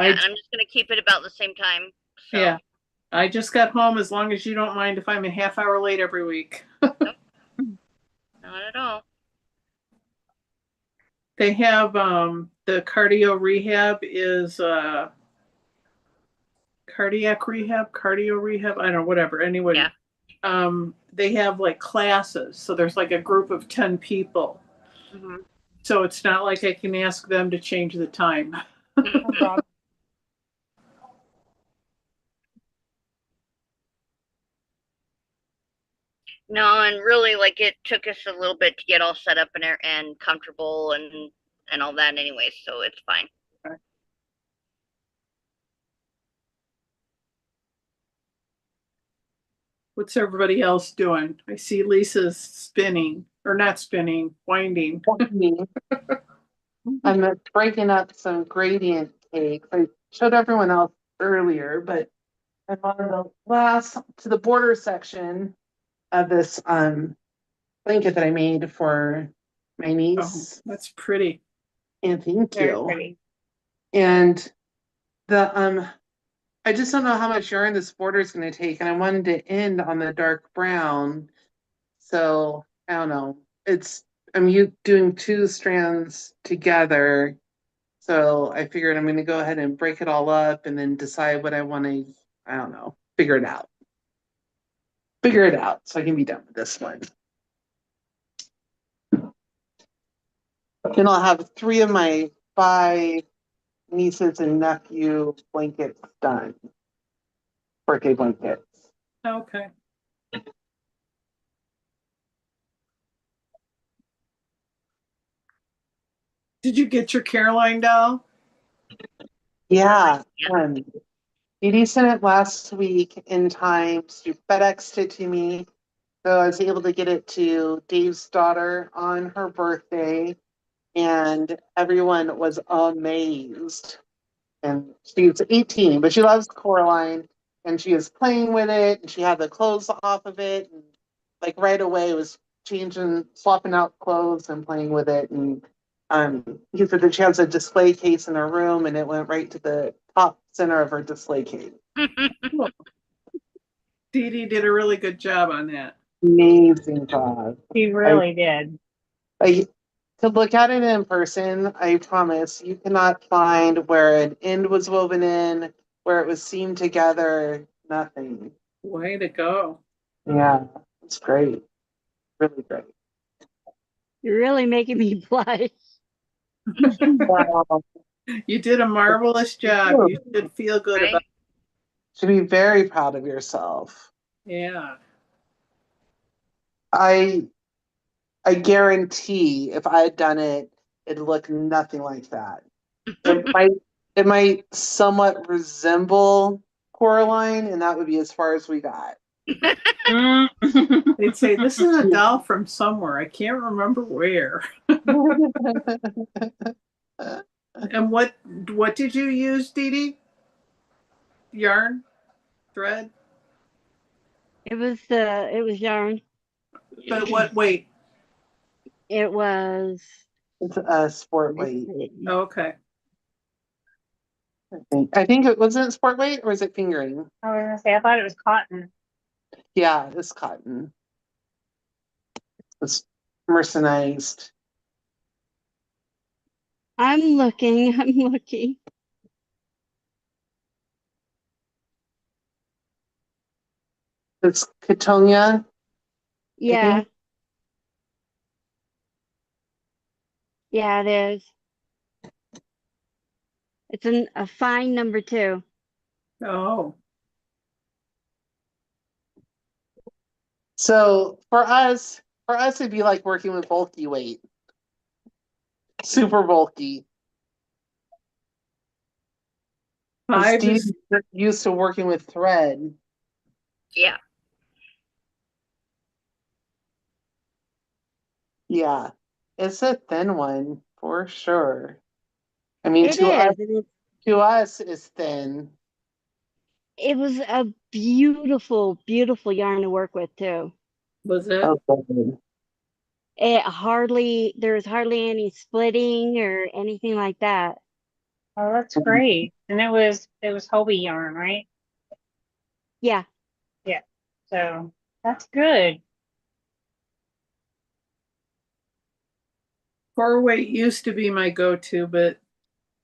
Yeah, and I'm just gonna keep it about the same time. So Yeah. I just got home, as long as you don't mind if I'm a half hour late every week. not at all. They have the cardio rehab is cardiac rehab, cardio rehab, I don't know, whatever. Anyway, Yeah. They have like classes. So there's like a group of 10 people. Mm-hmm. So it's not like I can ask them to change the time. No problem. No, and really, like it took us a little bit to get all set up and comfortable and all that, anyway. So it's fine. What's everybody else doing? I see Lisa's spinning, or not spinning, winding. I'm breaking up some gradient cakes. I showed everyone else earlier, but I'm on the last to the border section of this blanket that I made for my Oh, niece. that's pretty. And thank Very you. pretty. And the I just don't know how much yarn this border is going to take, and I wanted to end on the dark brown. So I don't know. I'm doing 2 strands together. So I figured I'm going to go ahead and break it all up and then decide what I want to, I don't know, figure it out. Figure it out so I can be done with this one. Then I'll have 3 of my 5 nieces and nephew blankets done. Birthday blankets. Okay. Did you get your Caroline doll? Yeah. Yeah. Dee Dee sent it last week in time. She FedExed it to me. So I was able to get it to Dave's daughter on her birthday. And everyone was amazed. And she's 18, but she loves Coraline, and she was playing with it, and she had the clothes off of it, and like right away was swapping out clothes and playing with it. And he said that she has a display case in her room, and it went right to the top center of her display case. Cool. Dee Dee did a really good job on that. Amazing job. She really did. To look at it in person, I promise you cannot find where an end was woven in, where it was seamed together, nothing. Way to go. Yeah, it's great. Really great. You're really making me blush. Wow. You did a marvelous job. You should feel good Right? about Should be very proud of yourself. it. Yeah. I guarantee if I had done it, it'd look nothing like that. It might somewhat resemble Coraline, and that would be as far as we got. They'd say, this is a doll from somewhere. I can't remember where. And what did you use, Dee Dee? Yarn? Thread? It was yarn. But what weight? It was It's a sport weight. Oh, okay. I think it wasn't sport weight, or was it fingering? I was gonna say, I thought it was cotton. Yeah, it's cotton. It's mercenarized. I'm looking. It's Katonia. Yeah. Yeah, it is. It's a fine number 2. Oh. So for us, it'd be like working with bulky weight. Super bulky. Five Steve is used to working with thread. Yeah. Yeah, it's a thin one for sure. I mean, It is. And to us, is thin. it was a beautiful, beautiful yarn to work with too. was it? Oh, good. There was hardly any splitting or anything like that. Oh, that's great. And it was Hobie yarn, right? Yeah. Yeah. So that's good. 4-weight used to be my go-to, but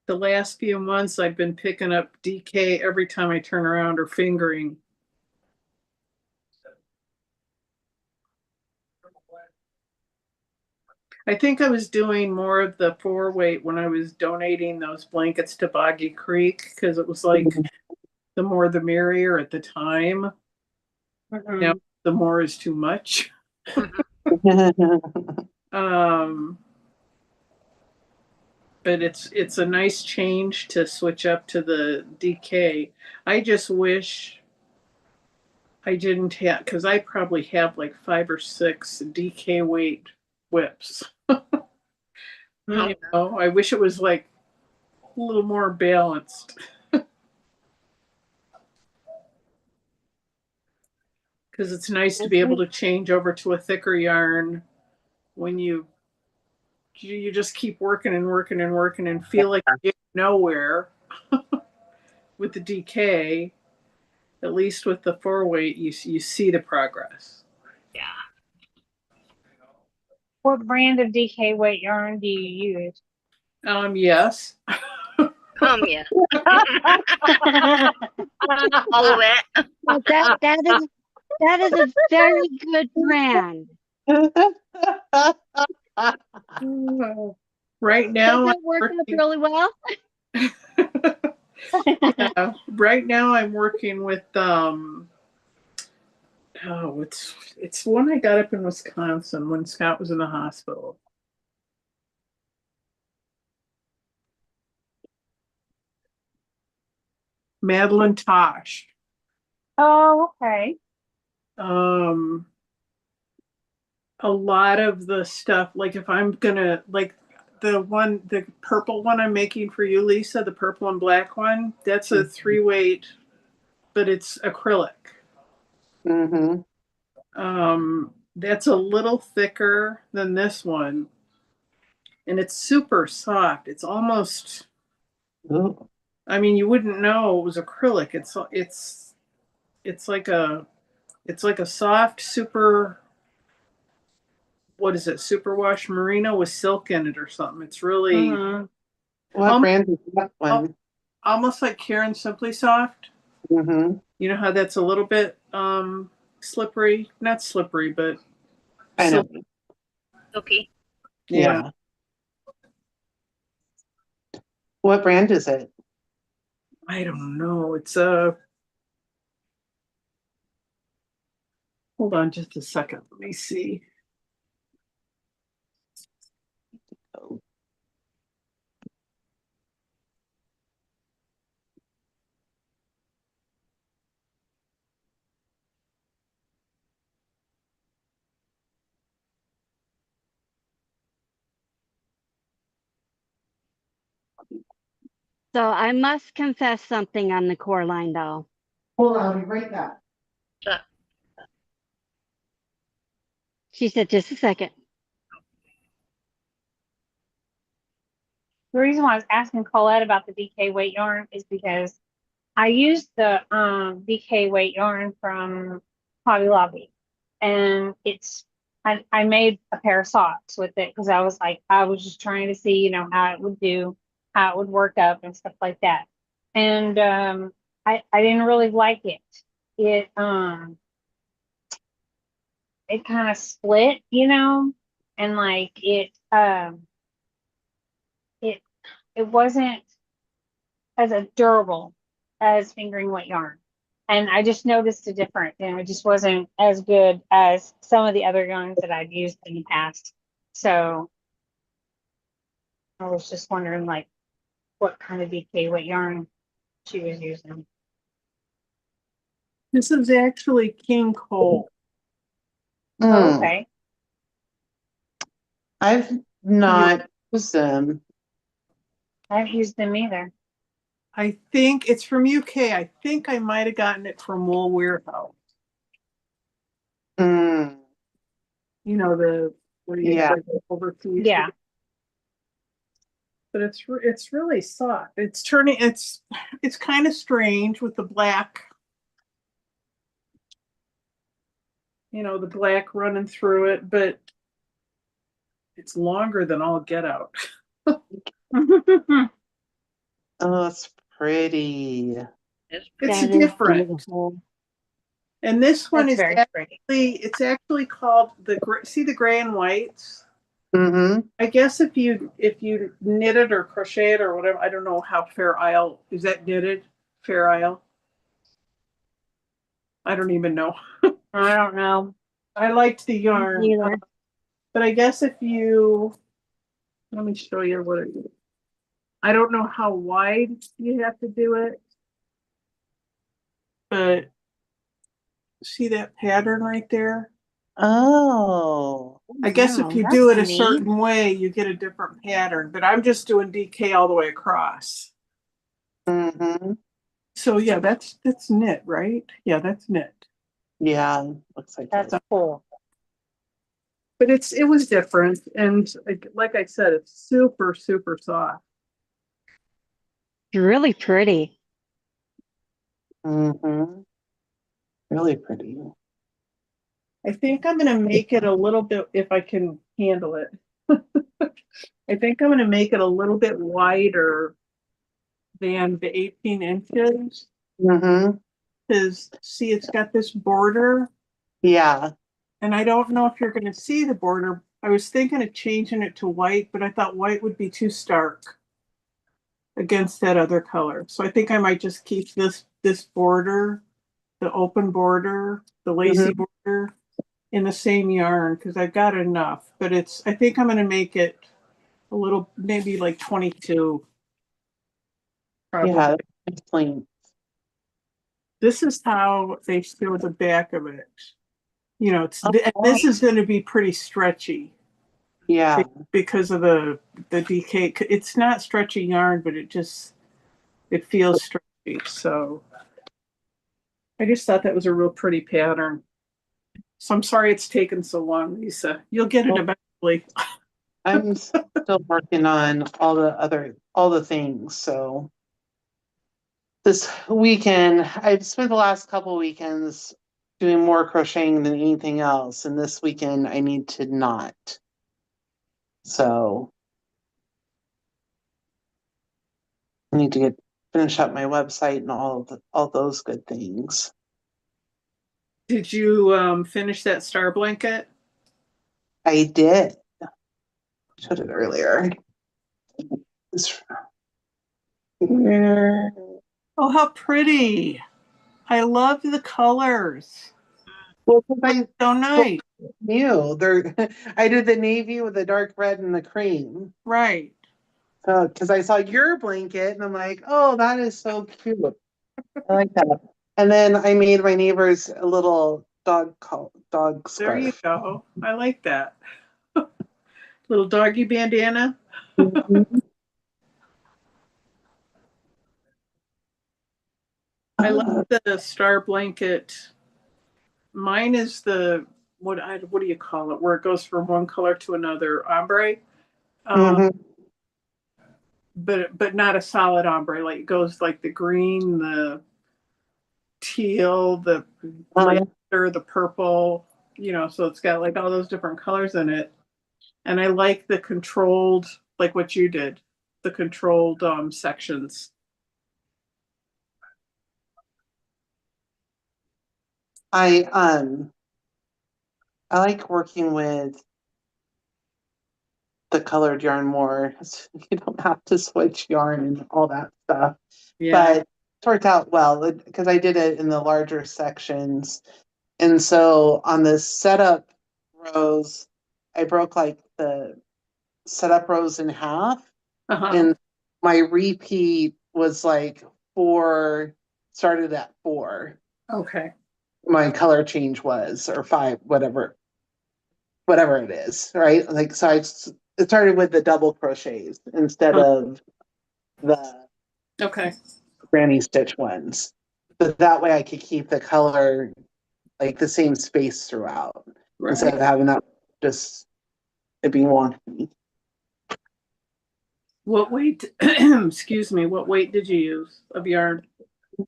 the last few months I've been picking up DK every time I turn around or fingering. I think I was doing more of the 4-weight when I was donating those blankets to Boggy Creek because it was like the more the merrier at the time. Now Mhm. the more is too much. Um, but it's a nice change to switch up to the DK. I just wish I didn't have because I probably have like 5 or 6 DK weight whips. Mhm. You know, I wish it was like a little more balanced because it's nice to be able to change over to a thicker yarn when you just keep working and working and working and feel like you get nowhere with the DK. At least with the 4-weight, you see the progress. Yeah. What brand of DK weight yarn do you use? Yes. Yeah. All of it. Well, that is a very good brand. Right Does now, I'm it work out working. really well? Yeah, right now I'm working with oh, it's one I got up in Wisconsin when Scott was in the hospital. Madeline Tosh. Oh, okay. Um, a lot of the stuff, like if I'm gonna like the purple one I'm making for you, Lisa, the purple and black one, that's a 3-weight, but it's acrylic. Mhm. That's a little thicker than this one, and it's super soft. It's almost, Ooh. I mean, you wouldn't know it was acrylic. It's like a soft super, what is it? Superwash merino with silk in it or something. It's really Mhm. What almost, brand is that one? almost like Karen Simply Soft. Mhm. You know how that's a little bit slippery, not slippery, but I know. silk. Okay. Yeah. Yeah. What brand is it? I don't know. It's a hold on just a second. Let me see. So I must confess something on the core line though. Hold on, I'll be right back. So, She said, just a second. The reason why I was asking Colette about the DK weight yarn is because I used the DK weight yarn from Hobby Lobby, and I made a pair of socks with it because I was just trying to see, how it would do, how it would work up and stuff like that. And I didn't really like it. It it kind of split, and like it it wasn't as a durable as fingering wet yarn. And I just noticed a difference, and it just wasn't as good as some of the other yarns that I've used in the past. So I was just wondering, like, what kind of DK wet yarn she was using. This is actually King Cole. Oh, Mm, okay. I've not used them. I haven't used them either. I think it's from UK. I think I might have gotten it from Wool Warehouse. Mm, You know, the where you yeah. get the overseas. Yeah. but it's really soft. It's turning. It's kind of strange with the black. The black running through it, but it's longer than all get out. Oh, it's pretty. It's It's That is different. beautiful. And this one That's is very pretty. actually called see the gray and whites. Mm-hmm. I guess if you knit it or crochet it or whatever, I don't know how Fair Isle is that knitted. Fair Isle. I don't even know. I don't know I liked the yarn, either. but I guess if you let me show you what it is. I don't know how wide you have to do it, but see that pattern right there? Oh. I guess if Wow, you do it that's a neat. certain way, you get a different pattern, but I'm just doing DK all the way across. Mm-hmm. So yeah, that's knit, right? Yeah, that's knit. Yeah, looks like That's it. cool. But it was different, and like I said, it's super super soft. It's really pretty. Mm-hmm. Really pretty. I think I'm gonna make it a little bit if I can handle it. I think I'm gonna make it a little bit wider than the 18 inches Mm-hmm. because see, it's got this border, Yeah. and I don't know if you're gonna see the border. I was thinking of changing it to white, but I thought white would be too stark against that other color. So I think I might just keep this border, the open border, the lacy Mm-hmm. border in the same yarn because I've got enough. But I think I'm going to make it a little, maybe like 22. Probably. Yeah. Explain. This is how they show the back of it. Oh, this is going to be pretty stretchy yeah. because of the DK. It's not stretchy yarn, but it feels stretchy. So I just thought that was a real pretty pattern. So I'm sorry it's taken so long, Lisa. You'll get it Well, eventually. I'm still working on all the things. So this weekend, I've spent the last couple weekends doing more crocheting than anything else, and this weekend I need to not. So I need to finish up my website and all those good things. Did you finish that star blanket? I did. Showed it earlier. Oh, how pretty. I love the colors. Well, 'cause I So nice. knew I did the navy with the dark red and the cream. Right. So, because I saw your blanket and I'm like, oh, that is so cute. I like that. And then I made my neighbors a little dog There you scarf. go. I like that. Little doggy bandana. Mhm. I love the star blanket. Mine is the what do you call it? Where it goes from one color to another, ombre. Mhm. But not a solid ombre. Like it goes like the green, the teal, the lavender, the purple. So it's got like all those different colors in it. And I like the controlled, like what you did, the controlled sections. I I like working with the colored yarn more. You don't have to switch yarn and all that stuff. Yeah. But it worked out well because I did it in the larger sections. And so on the setup rows, I broke like the setup rows in half. Uh-huh. And my repeat was like started at 4. Okay. My color change was, or 5, whatever it is, right? Like, so it started with the double crochets instead of the Okay. granny stitch ones. But that way I could keep the color like the same space throughout instead Right. of having that just it being wonky. What weight, excuse me, what weight did you use of yarn?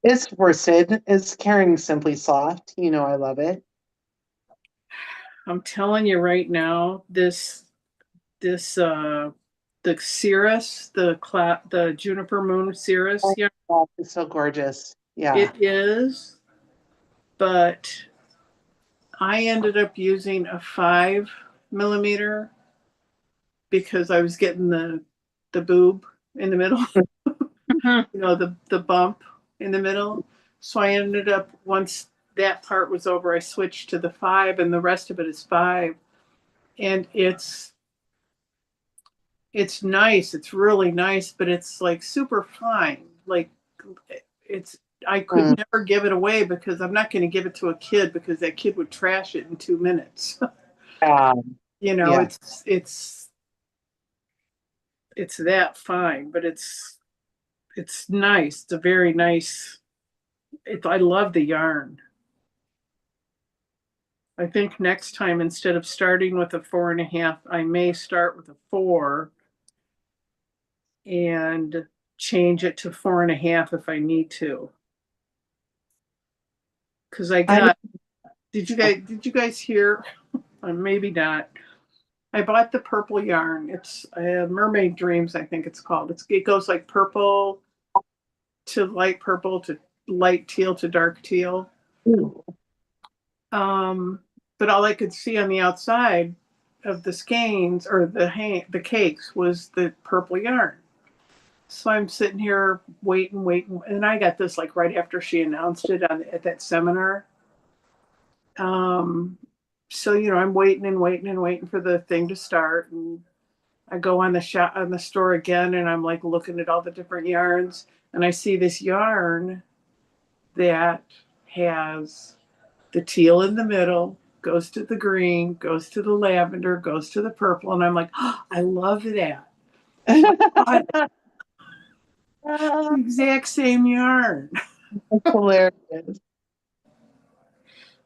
It's worsted. It's Caring Simply Soft. You know I love it. I'm telling you right now, the cirrus, the juniper moon cirrus Oh, yarn, God, it's so gorgeous. Yeah. it is, but I ended up using a 5 millimeter because I was getting the boob in the middle, the bump in the middle. So I ended up, once that part was over, I switched to the 5, and the rest of it is 5. And it's nice. It's really nice, but it's like super fine. Like it's I could Mm, never give it away because I'm not going to give it to a kid because that kid would trash it in 2 minutes. yeah. Yeah. It's that fine, but it's nice. It's a very nice. I love the yarn. I think next time, instead of starting with a 4.5, I may start with a 4 and change it to 4.5 if I need to. Because I I got, did you guys hear? Maybe not. I bought the purple yarn. It's Mermaid Dreams, I think it's called. It goes like purple to light teal to dark teal. do. But all I could see on the outside of the skeins or the cakes was the purple yarn. So I'm sitting here waiting, and I got this like right after she announced it at that seminar. Um, so I'm waiting for the thing to start, and I go on the store again, and I'm like looking at all the different yarns, and I see this yarn that has the teal in the middle, goes to the green, goes to the lavender, goes to the purple, and I'm like, oh, I love that. So I bought the exact same yarn. That's hilarious.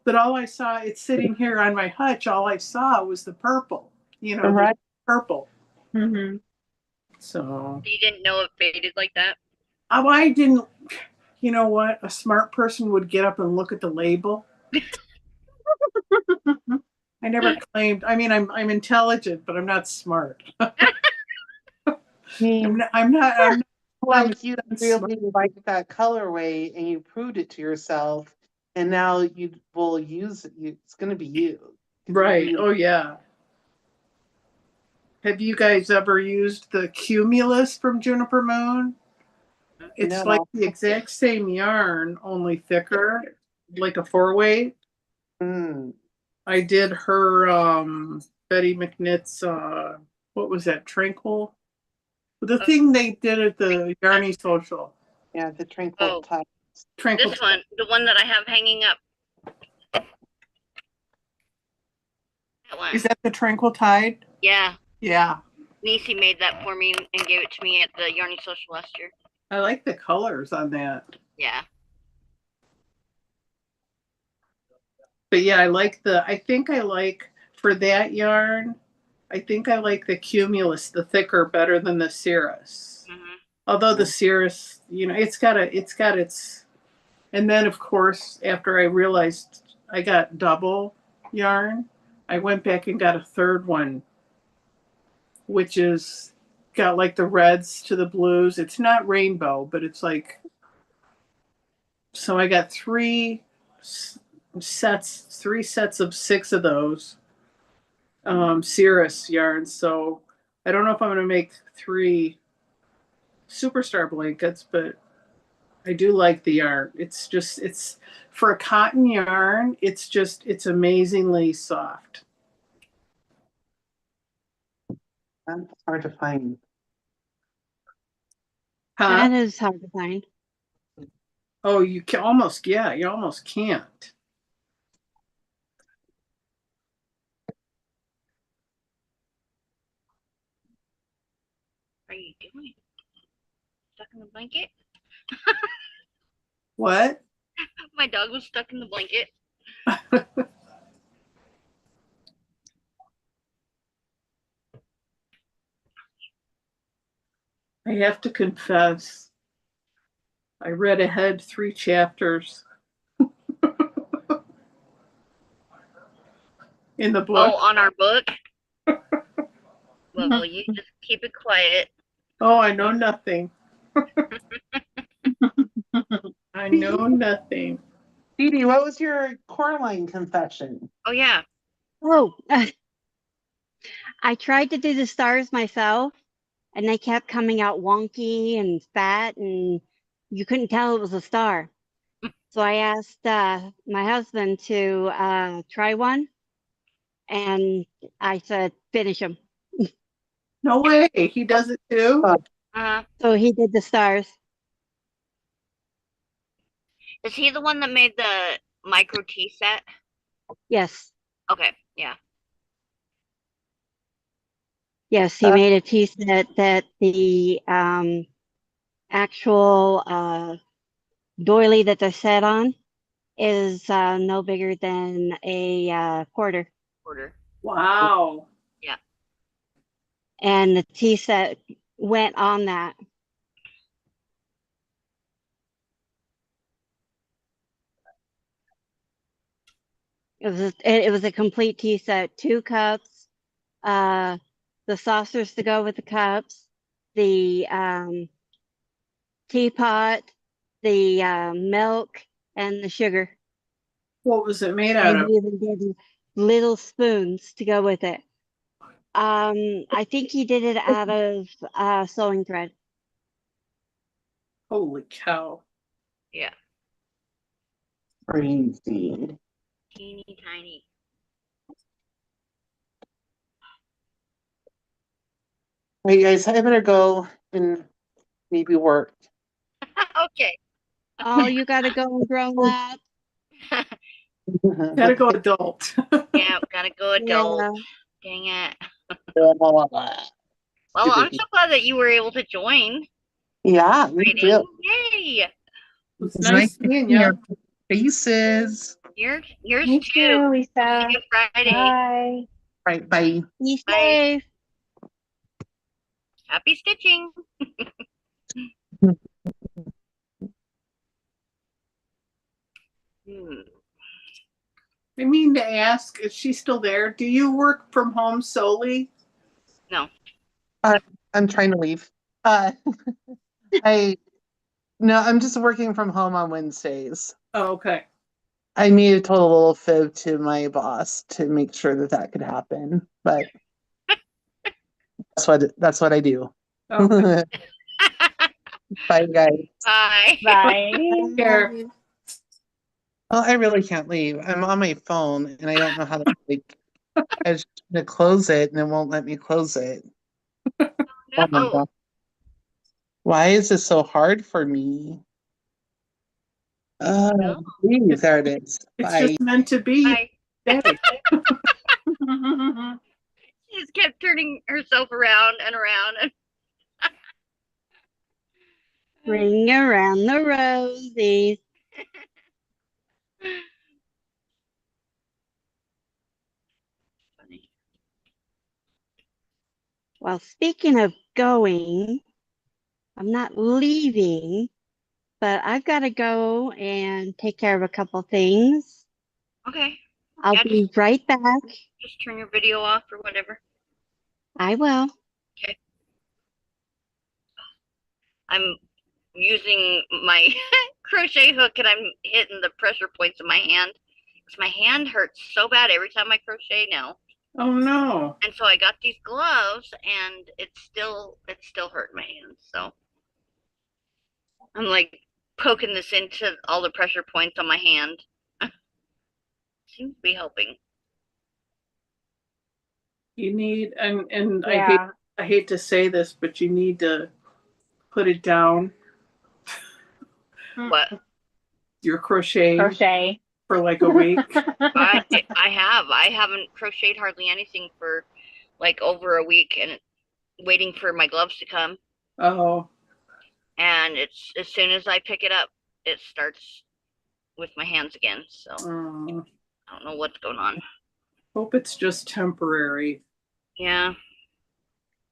But all I saw, it's sitting here on my hutch, all I saw was the purple, the Right. purple. Mm-hmm. So You didn't know it faded like that? I didn't, you know what? A smart person would get up and look at the label. I never claimed, I mean, I'm intelligent, but I'm not smart. I mean, I'm not like you smart. really like that colorway and you proved it to yourself, and now you will use it. It's going to be you. Right. Oh, yeah. Have you guys ever used the Cumulus from Juniper Moon? It's like No. the exact same yarn, only thicker, like a 4-weight. Mm. I did her Betty McNitt's what was that, Tranquil? The thing they did at the Yarny Social. Yeah, the tranquil Oh, tide. Tranquil. this one, the one that I have hanging up. That one. Is that the Tranquil Tide? Yeah. Yeah. Nisi made that for me and gave it to me at the Yarny Social last year. I like the colors on that. Yeah. But yeah, I think I like for that yarn, I think I like the Cumulus, the thicker, better than the Cirrus. Mm-hmm. Although the Cirrus, it's got its, and then of course, after I realized I got double yarn, I went back and got a third one, which is got like the reds to the blues. It's not rainbow, but it's like, so I got three sets of 6 of those Cirrus yarns. So I don't know if I'm going to make 3 superstar blankets, but I do like the yarn. It's for a cotton yarn, it's amazingly soft. That's hard to find. Huh? That is hard to find. Oh, you can almost, yeah, you almost can't. What are you doing? Stuck in the blanket? What? My dog was stuck in the blanket. I have to confess, I read ahead 3 chapters in the Oh, book. on our book? Well, you just keep it quiet. Oh, I know nothing. I know nothing. Dee Dee, what was your Coraline confession? Oh, yeah. Oh, I tried to do the stars myself, and they kept coming out wonky and fat, and you couldn't tell it was a star. So I asked my husband to try one, and I said, finish them. No way. He does it too? Uh, So he did the stars. is he the one that made the micro tea set? Yes. Okay, yeah. Yes, he made a tea set that the actual doily that they're set on is no bigger than a quarter. Order. Wow. Yeah. And the tea set went on that. It was a complete tea set, 2 cups, uh, the saucers to go with the cups, the teapot, the milk, and the sugar. What was it made out And of? he even did little spoons to go with it. I think he did it out of sewing thread. Holy cow. Yeah. Crazy. Teeny tiny. All right, guys, I better go and maybe work. Okay. Oh, you got to go and grow that. Gotta go adult. Yeah, gotta go adult. Yeah. Dang it. Well, I'm Stupid. so glad that you were able to join Yeah, me reading. too. Yay. It's It's nice nice to seeing see your you. faces. Yours Me too. too, We'll see Lisa. you Friday. Bye. Right, bye. Be Bye. safe. Happy stitching. Hmm. I mean to ask, is she still there? Do you work from home solely? No. I'm trying to leave. Uh, I no, I'm just working from home on Wednesdays. Oh, okay. I made a total little fib to my boss to make sure that that could happen, but that's what I do. Okay. Bye, guys. Bye. Bye. Care. Well, I really can't leave. I'm on my phone and I don't know how to like. I was trying to close it and it won't let me close it. Oh my No. God. Why is this so hard for me? No. Please, there it is. It's Bye. just meant to be. Bye. Day. She just kept turning herself around and around. Ring around the rosies. Funny. Well, speaking of going, I'm not leaving, but I've got to go and take care of a couple things. Okay. I'll Yeah, be right back. just turn your video off or whatever. I will. Okay. I'm using my crochet hook and I'm hitting the pressure points of my hand because my hand hurts so bad every time I crochet now. Oh no. And so I got these gloves and it's still hurt my hand. So I'm like poking this into all the pressure points on my hand. Seems to be helping. You need and Yeah. I hate to say this, but you need to put it down. What? Your crochet Crochet. for like a week. I haven't crocheted hardly anything for like over a week and waiting for my gloves to come. Oh, And it's as soon as I pick it up, it starts with my hands again. So I don't know what's going on. hope it's just temporary. Yeah.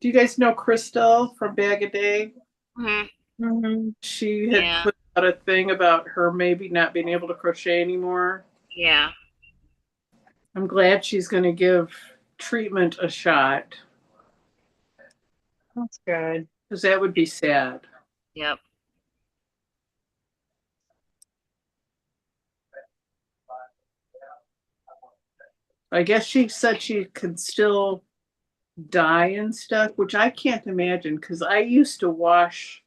Do you guys know Crystal from Bag a Day? Mhm. Mm-hmm. She had Yeah. put out a thing about her maybe not being able to crochet anymore. Yeah. I'm glad she's going to give treatment a shot That's good. because that would be sad. Yep. I guess she said she could still dye and stuff, which I can't imagine because I used to wash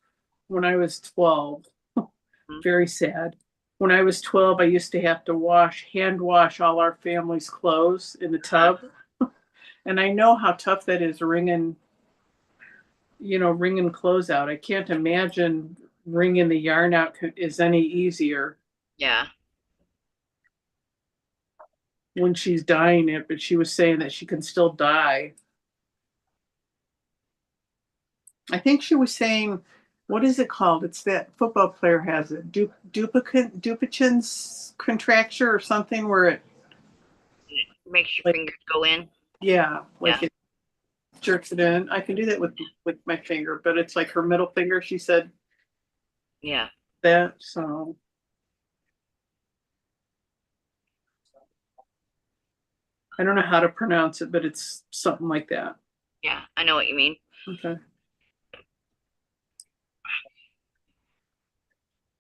when I was 12. Very sad. When I was 12, I used to have to hand wash all our family's clothes in the tub. And I know how tough that is wringing clothes out. I can't imagine wringing the yarn out is any easier Yeah. when she's dyeing it, but she was saying that she can still dye. I think she was saying, what is it called? It's that football player has it. Dupuytren's contracture or something where it Makes your like, fingers go in. yeah, like Yeah. it jerks it in. I can do that with my finger, but it's like her middle finger. She said Yeah. that, so I don't know how to pronounce it, but it's something like that. Yeah. I know what you mean. Okay.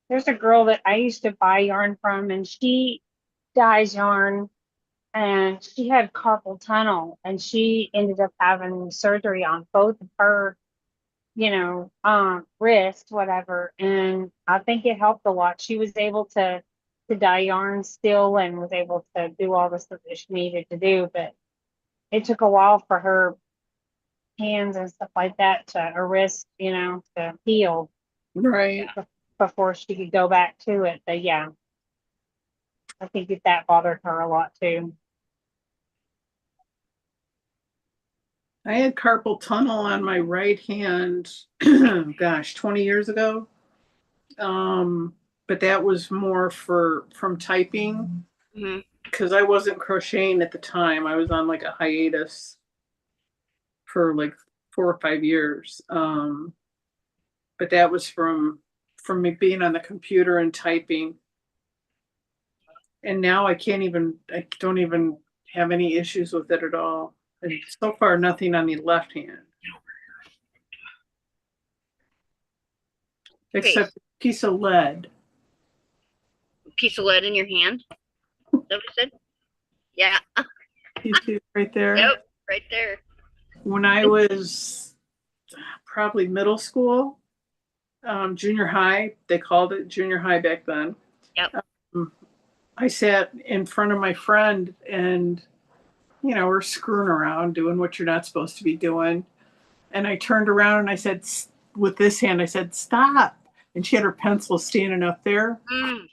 There's a girl that I used to buy yarn from, and she dyes yarn, and she had carpal tunnel, and she ended up having surgery on both of her, wrist, whatever. And I think it helped a lot. She was able to dye yarn still and was able to do all the stuff that she needed to do, but it took a while for her hands and stuff like that her wrist, to heal Right. before she could go back to it. But yeah, I think that bothered her a lot too. I had carpal tunnel on my right hand, gosh, 20 years ago. But that was more from typing Hmm. because I wasn't crocheting at the time. I was on like a hiatus for like 4 or 5 years. But that was from me being on the computer and typing. And now I don't even have any issues with it at all. And so far, nothing on the left hand, except a piece of lead. Piece of lead in your hand. Is that what you said? Yeah. You see it right there? Yep. Right there. When I was probably middle school, junior high, they called it junior high back then. Yep. I sat in front of my friend and, we're screwing around doing what you're not supposed to be doing. And I turned around and I said, with this hand, I said, stop. And she had her pencil standing up there. Mm.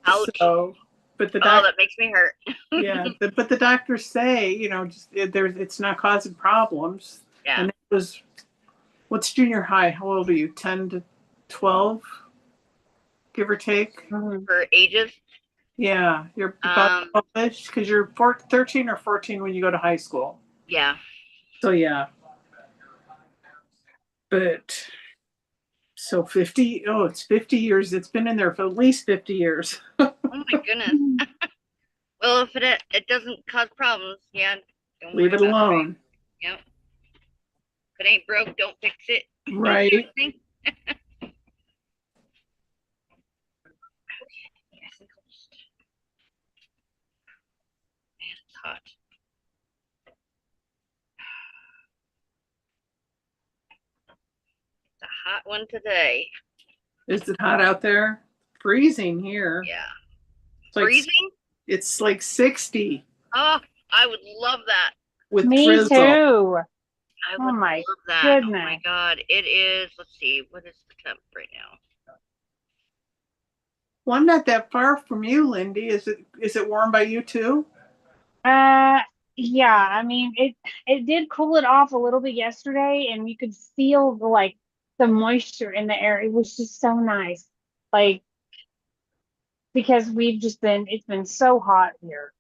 Ouch. So, but the Oh, doctor, that makes me hurt. yeah, but the doctors say, it's not causing problems. Yeah. And it was, what's junior high? How old are you? 10 to 12, give or take? Mhm. For ages. Yeah, you're about 12-ish because you're 13 or 14 when you go to high school. Yeah. So yeah, but so 50. Oh, it's 50 years. It's been in there for at least 50 years. Oh my goodness. Well, if it doesn't cause problems, yeah, don't Leave worry it about alone. it. Yep. If it ain't broke, don't fix it. Right. Yeah, it's hot. It's a hot one today. Is it hot out there? Freezing here. Yeah. It's like, Freezing? it's like 60 Oh, I would love that. with Me drizzle. too. I Oh would my love that. Oh goodness. my God. It is, let's see, what is the temp right now? Well, I'm not that far from you, Lindy. Is it warm by you too? Uh, yeah, I mean it did cool it off a little bit yesterday, and you could feel the moisture in the air. It was just so nice. Like, because it's been so hot here.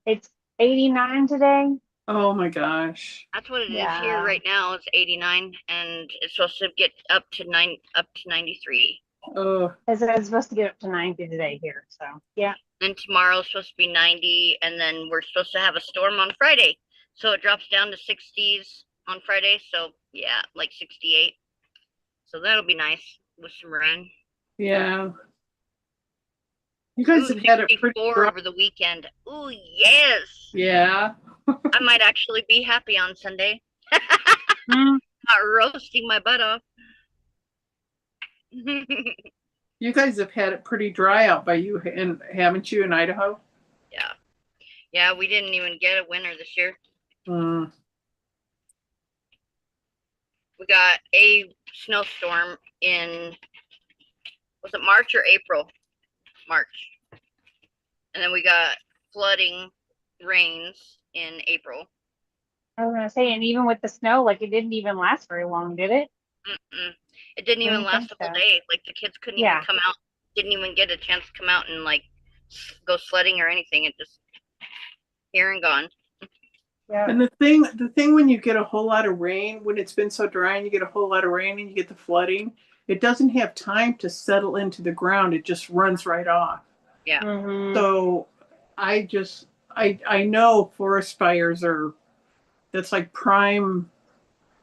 It's 89 today. Oh my gosh. That's what it is here Yeah. right now. It's 89, and it's supposed to get up to 93. Oh, It's supposed to get up to 90 today here. So yeah. And tomorrow's supposed to be 90, and then we're supposed to have a storm on Friday. So it drops down to 60s on Friday. So yeah, like 68. So that'll be nice with some rain. yeah. You guys Ooh, have had it pretty 64 dry. over the weekend. Ooh, yes. Yeah. I might actually be happy on Sunday. Mm. Not roasting my butt off. You guys have had it pretty dry out by you, and haven't you in Idaho? Yeah. Yeah, we didn't even get a winter this year. Mm, We got a snowstorm in, was it March or April? March. And then we got flooding rains in April. I was gonna say, and even with the snow, like it didn't even last very long, did it? Mm-mm. It didn't I even didn't think last a whole so. day. Like the kids couldn't even Yeah. come out, didn't even get a chance to come out and like go sledding or anything. It just here and gone. Yeah. and the thing when you get a whole lot of rain, when it's been so dry and you get a whole lot of rain and you get the flooding, it doesn't have time to settle into the ground. It just runs right off. Yeah. Mm-hmm. So I know forest fires are that's like prime.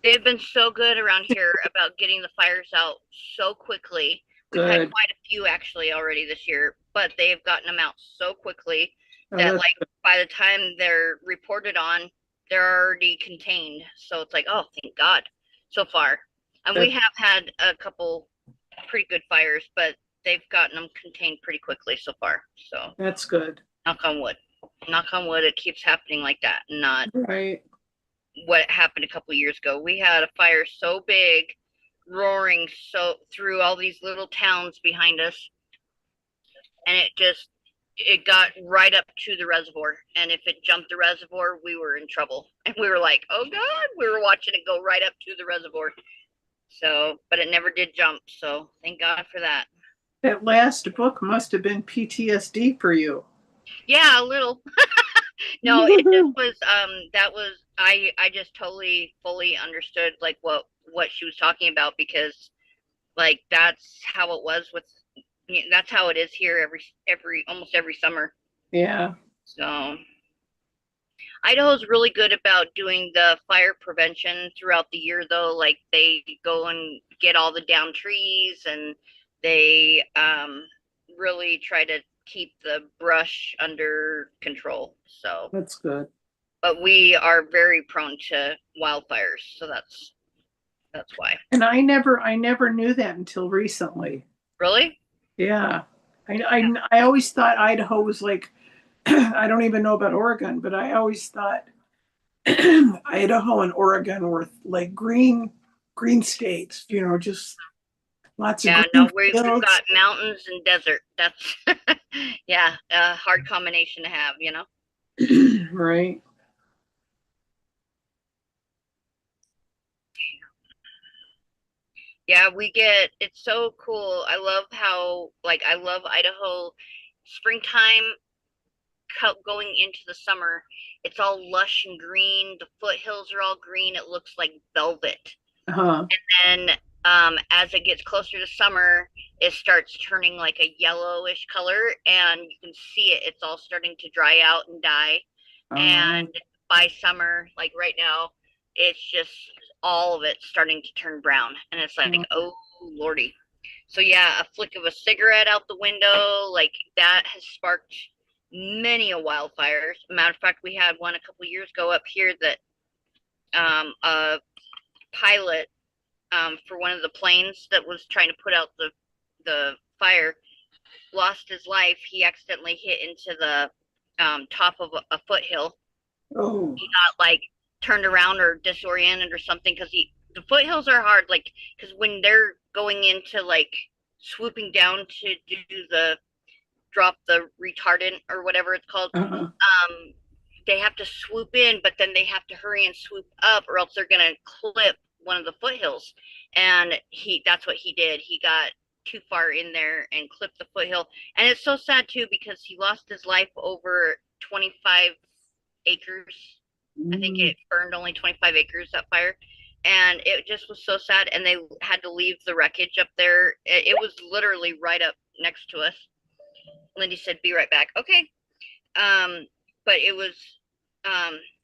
They've been so good around here about getting the fires out so quickly. We've had Good. quite a few actually already this year, but they've gotten them out so quickly Oh, that that's like by the time they're reported on, they're already contained. So it's like, oh, thank God so far. And we good. have had a couple pretty good fires, but they've gotten them contained pretty quickly so far. So That's good. knock on wood. Knock on wood, it keeps happening like that, not Right. what happened a couple years ago. We had a fire so big, roaring so through all these little towns behind us, and it got right up to the reservoir. And if it jumped the reservoir, we were in trouble. And we were like, oh God, we were watching it go right up to the reservoir. So, but it never did jump. So thank God for that. That last book must have been PTSD for you. Yeah, a little. No, it just was that was I just totally fully understood like what she was talking about, because like that's how it was with, that's how it is here every almost every summer. Yeah. So Idaho's really good about doing the fire prevention throughout the year though. Like they go and get all the down trees, and they really try to keep the brush under control. So, That's good. but we are very prone to wildfires, so that's why. And I never knew that until recently. Really? Yeah. I always thought Idaho was like, I don't even know about Oregon, but I always thought Idaho and Oregon were like green states, just lots of Yeah, no, green we've fields. got mountains and desert. That's yeah, a hard combination to have, you know? Right. Yeah, it's so cool. I love how, like, I love Idaho springtime going into the summer. It's all lush and green. The foothills are all green. It looks like velvet. Uh-huh. And as it gets closer to summer, it starts turning like a yellowish color, and you can see it. It's all starting to dry out and die. And by summer, like right now, it's just all of it starting to turn brown, and it's like, oh lordy. So yeah, a flick of a cigarette out the window, like that has sparked many a wildfires. Matter of fact, we had one a couple years ago up here that a pilot for one of the planes that was trying to put out the fire lost his life. He accidentally hit into the top of a foothill. Oh. He got like turned around or disoriented or something, because the foothills are hard, like because when they're going into like swooping down to do the drop the retardant or whatever it's called, Uh-huh. they have to swoop in, but then they have to hurry and swoop up, or else they're gonna clip one of the foothills. And that's what he did. He got too far in there and clipped the foothill. And it's so sad too, because he lost his life over 25 acres I think it burned only 25 acres, that fire. And it just was so sad. And they had to leave the wreckage up there. It was literally right up next to us. Lindy said, "Be right back." Okay. But it was,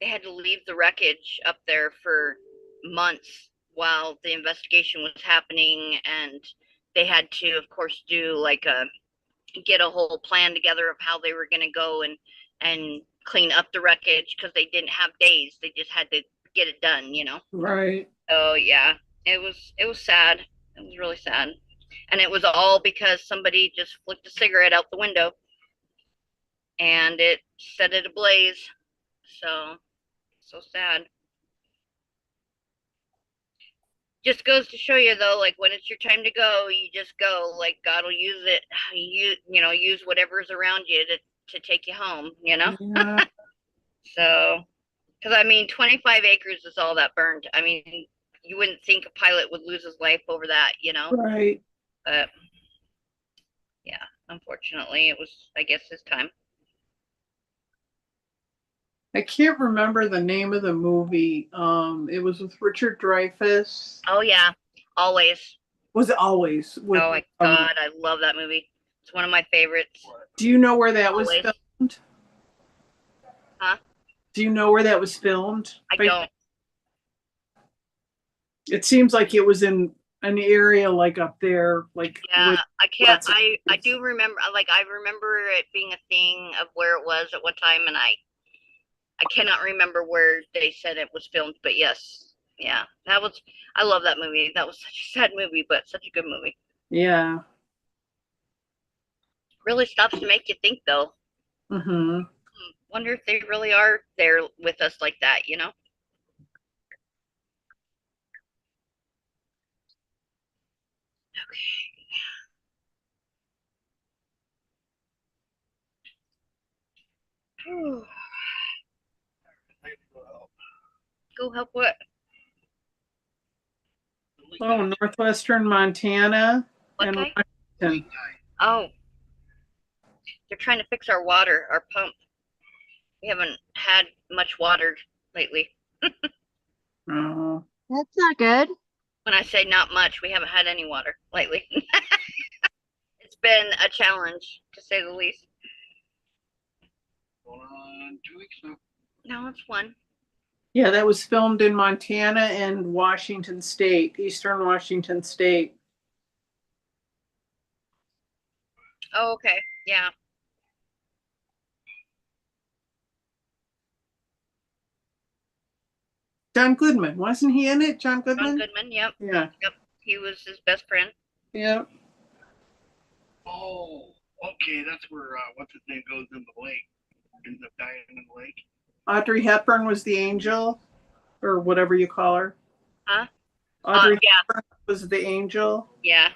they had to leave the wreckage up there for months while the investigation was happening. And they had to, of course, do like get a whole plan together of how they were going to go and clean up the wreckage because they didn't have days. They just had to get it done, you know. Right. So yeah, it was sad. It was really sad, and it was all because somebody just flicked a cigarette out the window, and it set it ablaze. So sad. Just goes to show you though, like when it's your time to go, you just go. Like God will use it. Use whatever's around you to take you home. Yeah. So, because I mean, 25 acres is all that burned. I mean, you wouldn't think a pilot would lose his life over that. Right. But yeah, unfortunately, it was, I guess, his time. I can't remember the name of the movie. It was with Richard Dreyfuss. Oh yeah, always. Was it always with? Oh my God, I love that movie. It's one of my favorites. Do you know where that was Always. filmed? Huh? Do you know where that was filmed? I don't. It seems like it was in an area like up there, like Yeah, I can't. lots of I do remember. Like I remember it being a thing of where it was at what time, and I cannot remember where they said it was filmed. But yes, yeah, that was. I love that movie. That was such a sad movie, but such a good movie. Yeah. Really stops to make you think, though. Mm-hmm. Wonder if they really are there with us like that. Okay. Go help what? Oh, northwestern Montana What and guy? Washington. Oh, they're trying to fix our water, our pump. We haven't had much water lately. Oh. That's not good. When I say not much, we haven't had any water lately. It's been a challenge, to say the least. Going on 2 weeks now. No, it's one. Yeah, that was filmed in Montana and Washington State, Eastern Washington State. Oh, okay. Yeah. John Goodman, wasn't he in it? John John Goodman? Goodman. Yep. Yeah. Yep. He was his best friend. Yeah. Oh, okay. That's where what's his name goes in the lake. Ends up dying in the lake. Audrey Hepburn was the angel, or whatever you call her. Huh? Audrey Yeah. Hepburn was the angel. Yeah.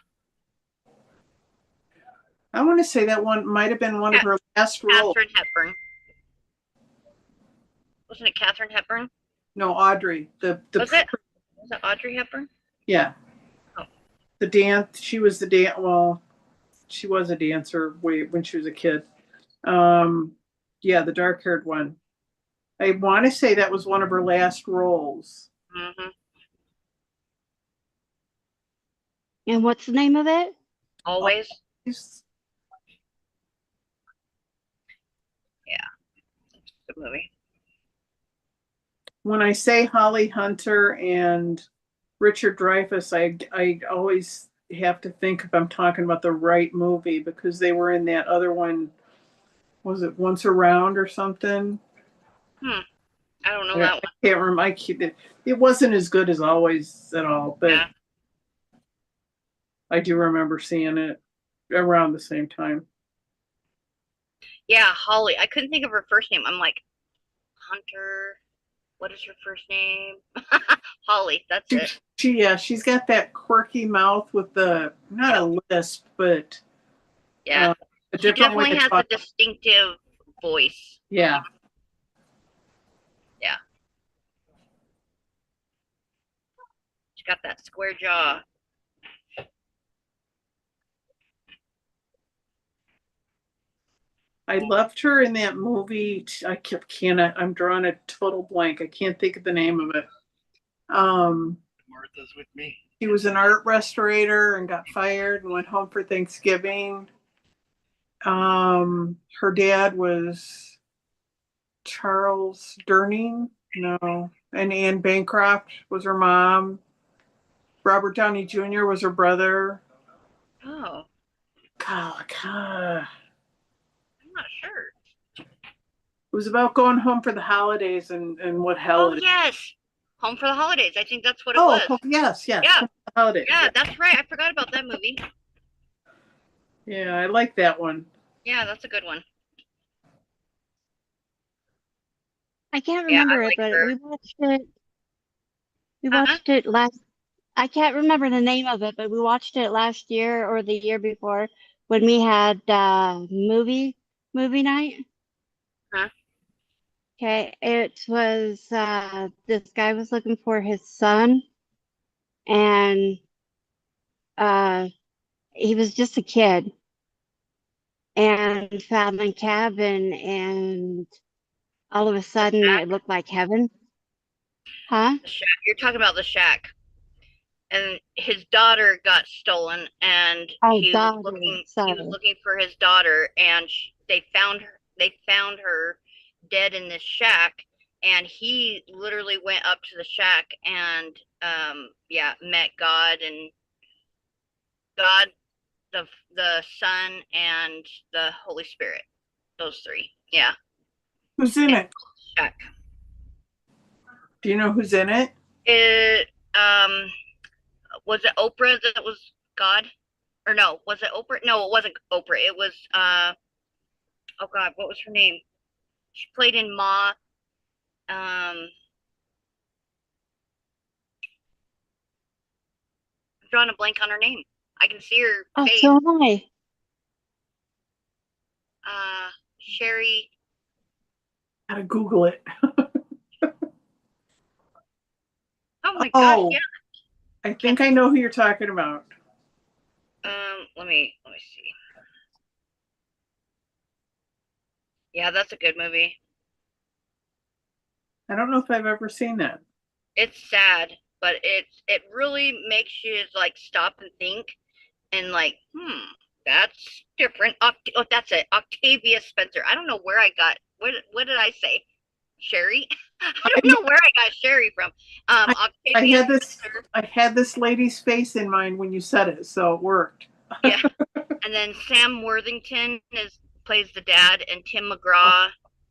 I want to say that one might have been one of her last roles. Katharine Hepburn. Wasn't it Katharine Hepburn? No, Audrey. Was it? Was it Audrey Hepburn? Yeah. Oh. The dance. She was the dance. Well, she was a dancer when she was a kid. Yeah, the dark-haired one. I want to say that was one of her last roles. Mm-hmm. And what's the name of it? Always. Yeah. It's a good movie. When I say Holly Hunter and Richard Dreyfuss, I always have to think if I'm talking about the right movie because they were in that other one. Was it Once Around or something? I don't know Yeah, that one. I can't remember. It wasn't as good as Always at all, but Yeah. I do remember seeing it around the same time. Yeah, Holly. I couldn't think of her first name. I'm like, Hunter. What is her first name? Holly. That's it. She's got that quirky mouth with not a lisp, but Yeah. a She different way definitely to has talk. a distinctive voice. Yeah. Yeah. She's got that square jaw. I loved her in that movie. I'm drawing a total blank. I can't think of the name of it. Martha's with me. She was an art restorator and got fired and went home for Thanksgiving. Her dad was Charles Durning. No. And Anne Bancroft was her mom. Robert Downey Jr. was her brother. Oh, God. I'm not sure. It was about going home for the holidays and what hell Oh it is. yes, Home for the Holidays. I think that's what it Oh, was. yes. Yeah. Home for the holidays. Yeah, that's right. I forgot about that movie. Yeah, I like that one. Yeah, that's a good one. I can't Yeah, I remember it, like but her. we watched it. We Uh-huh. watched it last. I can't remember the name of it, but we watched it last year or the year before when we had movie night. Huh? Okay, it was this guy was looking for his son, and he was just a kid, and found a cabin, and all of a The sudden Shack. it looked like heaven. Huh? The Shack. You're talking about the Shack. And his daughter got stolen, and Oh, he was daughter. looking. He was Sorry. looking for his daughter, and they found her. They found her dead in this shack, and he literally went up to the shack and yeah, met God and God, the Son, and the Holy Spirit. Those three. Yeah. Who's in it? Shack. Do you know who's in it? It was it Oprah that was God? Or no, was it Oprah? No, it wasn't Oprah. It was oh God, what was her name? She played in Ma. I'm drawing a blank on her name. I can see her Oh, face. so am I. Sherry. Gotta Google it. Oh my gosh, Oh, yeah. I think I know who you're talking about. Let me see. Yeah, that's a good movie. I don't know if I've ever seen that. It's sad, but it really makes you like stop and think and like, that's different. Oh, that's it. Octavia Spencer. I don't know where I got what did I say? Sherry? I don't know where I got Sherry from. Octavia Spencer. I had this lady's face in mind when you said it, so it worked. Yeah. And then Sam Worthington plays the dad, and Tim McGraw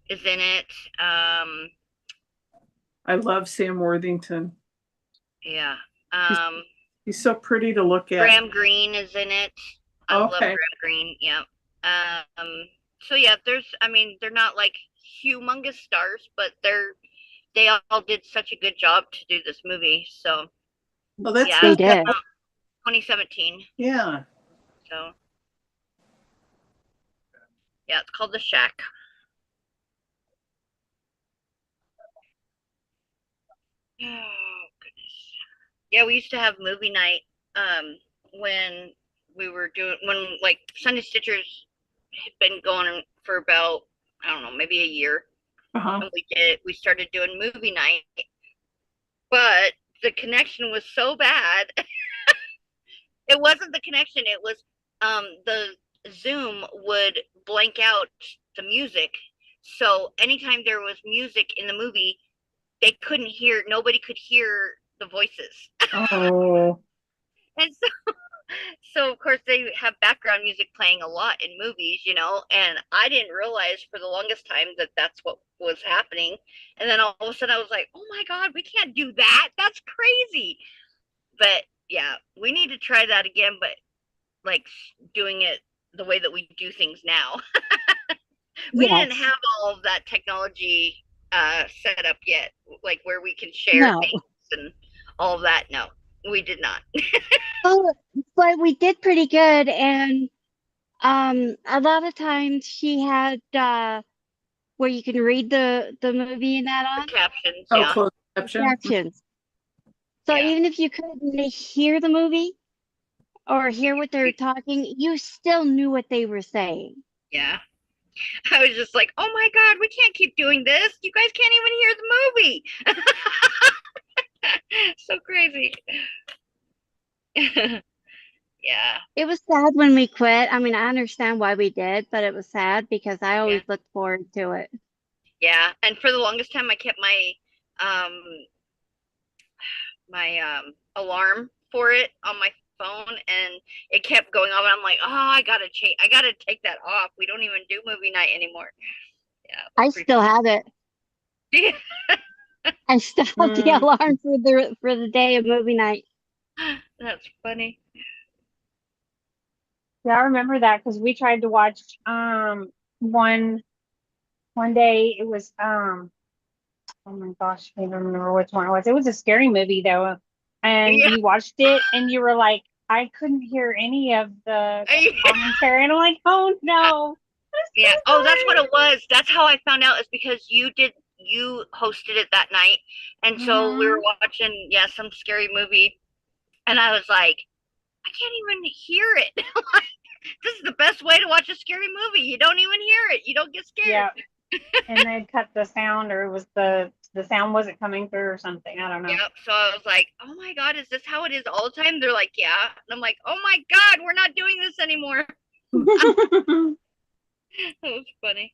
is in it. I love Sam Worthington. Yeah. He's so pretty to look at. Graham Greene is in it. I love Graham Greene. Yeah. So yeah, they're not like humongous stars, but they all did such a good job to do this movie. So well, that's yeah, They did. 2017. Yeah. So yeah, it's called The Shack. Oh goodness. Yeah, we used to have movie night when when like Sunday Stitchers had been going for about, I don't know, maybe a year. Uh-huh. And we started doing movie night. But the connection was so bad. It wasn't the connection, it was the Zoom would blank out the music. So anytime there was music in the movie, nobody could hear the voices. Oh. And so of course they have background music playing a lot in movies, and I didn't realize for the longest time that that's what was happening. And then all of a sudden I was like, oh my God, we can't do that. That's crazy. But yeah, we need to try that again, but like doing it the way that we do things now. We Yes. didn't have all of that technology set up yet, like where we can share No. things and all of that. No, we did not. Oh, but we did pretty good, and a lot of times she had where you can read the movie and that The on captions, Oh, yeah. closed caption. captions. So Yeah. even if you couldn't hear the movie or hear what they were talking, you still knew what they were saying. Yeah. I was just like, oh my God, we can't keep doing this. You guys can't even hear the movie. So crazy. Yeah, It was sad when we quit. I mean, I understand why we did, but it was sad because I yeah, always looked forward to it. yeah. And for the longest time, I kept um my alarm for it on my phone, and it kept going off. And I'm like, oh, I gotta change. I gotta take that off. We don't even do movie night anymore. Yeah, it was I pretty still have it. funny. I still have the Mm. alarm for the day of movie night. That's funny. Yeah, I remember that because we tried to watch one one day. It was oh my gosh, I can't even remember which one it was. It was a scary movie though, and Yeah. you watched it and you were like, I couldn't hear any of the commentary, and I'm like, oh no, I'm Yeah. so Oh, that's what sorry. it was. That's how I found out is because you hosted it that night. And so we were Mm-hmm. watching, yeah, some scary movie. And I was like, I can't even hear it. This is the best way to watch a scary movie. You don't even hear it. You don't get scared. Yeah, and they cut the sound, or it was the sound wasn't coming through or something. I don't know. Yep. So I was like, oh my God, is this how it is all the time? They're like, yeah. And I'm like, oh my God, we're not doing this anymore. That was funny.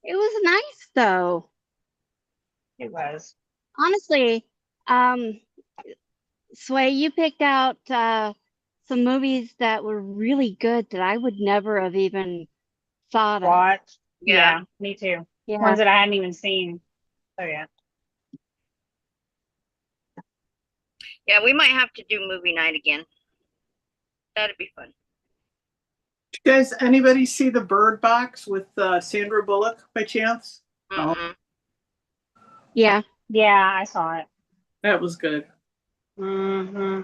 It was nice though. It was. Honestly, um, Sway, you picked out some movies that were really good that I would never have even thought of. Watch. Yeah. Yeah, me too. Yeah. Ones that I hadn't even seen. Oh yeah. Yeah, we might have to do movie night again. That'd be fun. Does anybody see the Bird Box with Sandra Bullock by chance? Oh, Mm-mm. Yeah. Yeah, I saw it. that was good. Mm-hmm.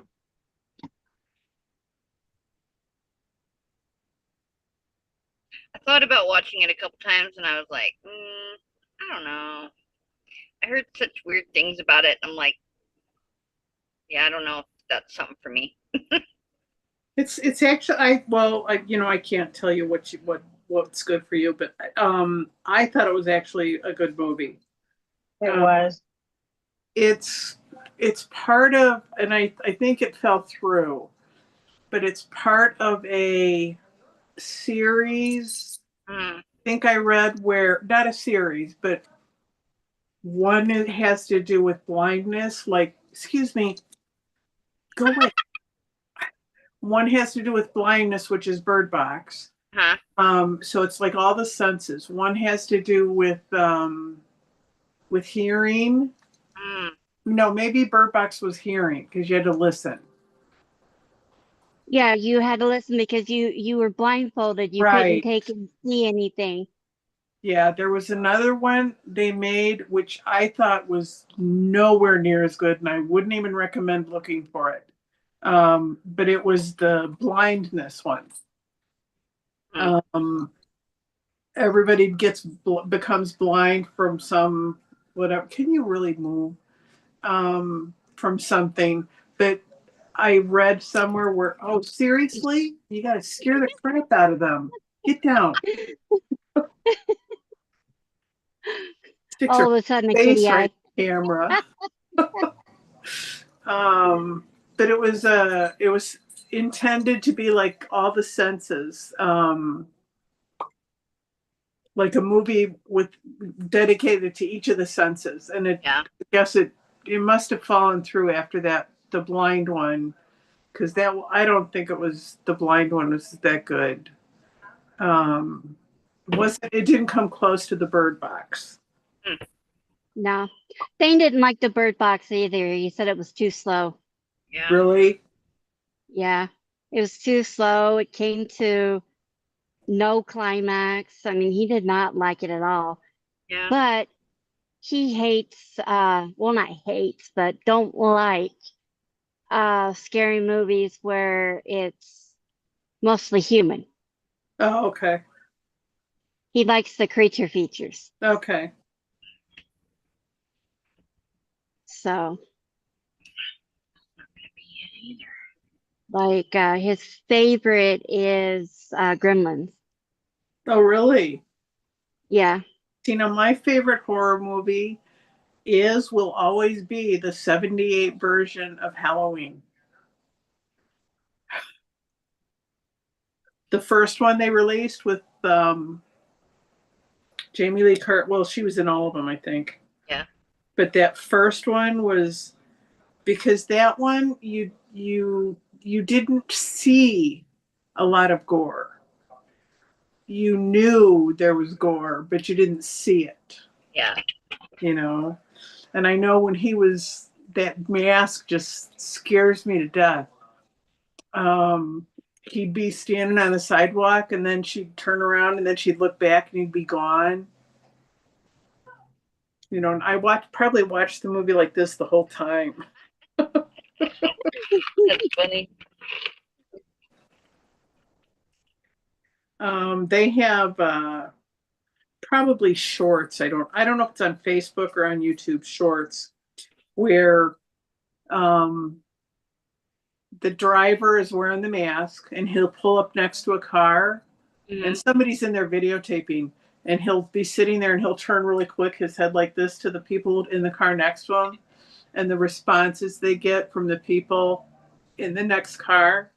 I thought about watching it a couple times and I was like, I don't know. I heard such weird things about it. I'm like, yeah, I don't know if that's something for me. It's actually I can't tell you what's good for you, but I thought it was actually a good movie. It Um, was. it's it's part of, and I think it fell through, but it's part of a series. Mm. I think I read where, not a series, but one that has to do with blindness. Like, excuse me, go away. One has to do with blindness, which is Bird Box. Huh? So it's like all the senses. One has to do with hearing. Mm. No, maybe Bird Box was hearing because you had to listen. Yeah, you had to listen because you were blindfolded. You couldn't Right. take and see anything. Yeah, there was another one they made which I thought was nowhere near as good, and I wouldn't even recommend looking for it. But it was the blindness one. Mm. Everybody becomes blind from some whatever. Can you really move? From something that I read somewhere where, oh, seriously? You got to scare the crap out of them. Get down. Sticks her All of a sudden, a face kitty right eye. in the camera. But it was intended to be like all the senses, like a movie with dedicated to each of the senses. And Yeah. I guess it must have fallen through after that, the blind one, because that I don't think it was the blind one was that good. It didn't come close to the Bird Box. Mm. No. Thane didn't like the Bird Box either. He said it was too slow. Yeah. Really? Yeah. It was too slow. It came to no climax. I mean, he did not like it at all. Yeah. But he hates, well, not hates, but don't like scary movies where it's mostly human. Oh, okay. He likes the creature features. Okay. So, Like his favorite is Gremlins. Oh, really? Yeah. You know, my favorite horror movie will always be the 78 version of Halloween. The first one they released with Jamie Lee Curtis. Well, she was in all of them, I think. Yeah. But that first one was because that one you didn't see a lot of gore. You knew there was gore, but you didn't see it. Yeah. You know, and I know when he was that mask just scares me to death. He'd be standing on the sidewalk and then she'd turn around and then she'd look back and he'd be gone. You know, and I probably watched the movie like this the whole time. That's funny. They have probably shorts. I don't know if it's on Facebook or on YouTube shorts where um, the driver is wearing the mask and he'll pull up next to a car and somebody's in there videotaping and he'll be sitting there and he'll turn really quick his head like this to the people in the car next to him, and the responses they get from the people in the next car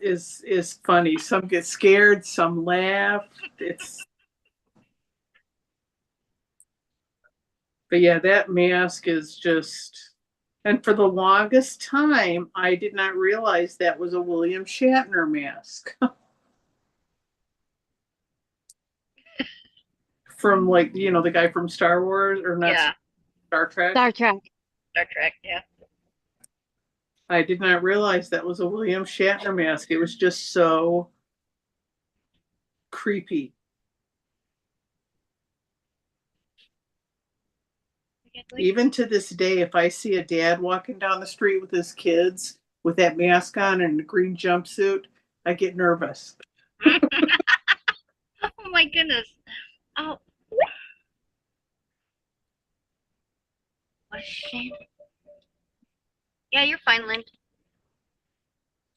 is funny. Some get scared, some laugh. But yeah, that mask is just, and for the longest time I did not realize that was a William Shatner mask. From, like, you know, the guy from Star Wars, or not, Yeah. Star Trek. Star Trek. Star Trek, yeah. I did not realize that was a William Shatner mask. It was just so creepy. Even to this day, if I see a dad walking down the street with his kids with that mask on and a green jumpsuit, I get nervous. Oh my goodness. Oh. What a shame. Yeah, you're fine, Lynn.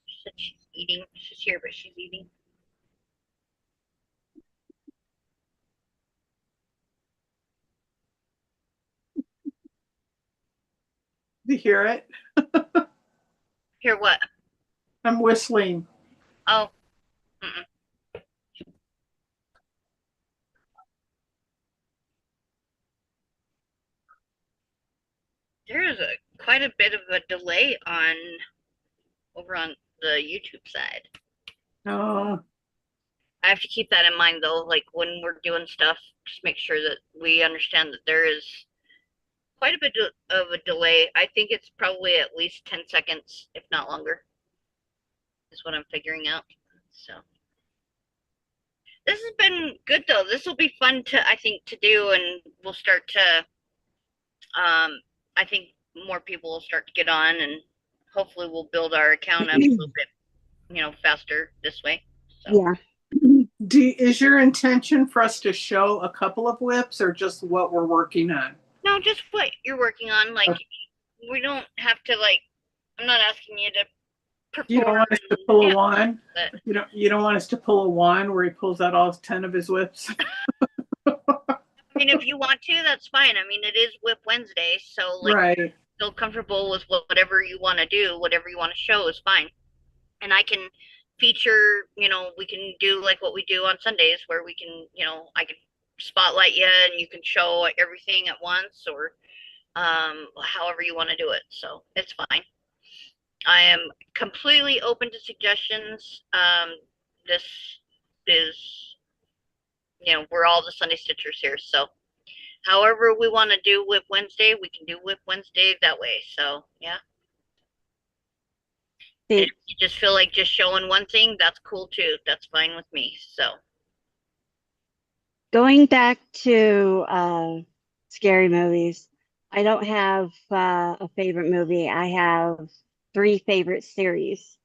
She said she's eating. She's here, but she's eating. You hear it? Hear what? I'm whistling. Oh. Mm-mm. There is quite a bit of a delay over on the YouTube side. Oh, I have to keep that in mind though, like when we're doing stuff, just make sure that we understand that there is quite a bit of a delay. I think it's probably at least 10 seconds, if not longer, is what I'm figuring out. So this has been good though. This will be fun I think, to do, and we'll start to, I think more people will start to get on, and hopefully we'll build our account up a little bit, faster this way. So. Yeah. is your intention for us to show a couple of WIPs or just what we're working on? No, just what you're working on. Like, we don't have to, like, I'm not asking you to perform. You don't want us to pull a wand? You don't want us to pull a wand where he pulls out all 10 of his WIPs? I mean, if you want to, that's fine. I mean, it is WIP Wednesday, so, like, right. feel comfortable with whatever you want to do, whatever you want to show is fine. And I can feature, we can do like what we do on Sundays where we can, I can spotlight you and you can show everything at once, or however you want to do it. So it's fine. I am completely open to suggestions. This is, we're all the Sunday Stitchers here. So however we want to do WIP Wednesday, we can do WIP Wednesday that way. So yeah. If you just feel like just showing one thing, that's cool too. That's fine with me. So Going back to scary movies, I don't have a favorite movie. I have 3 favorite series.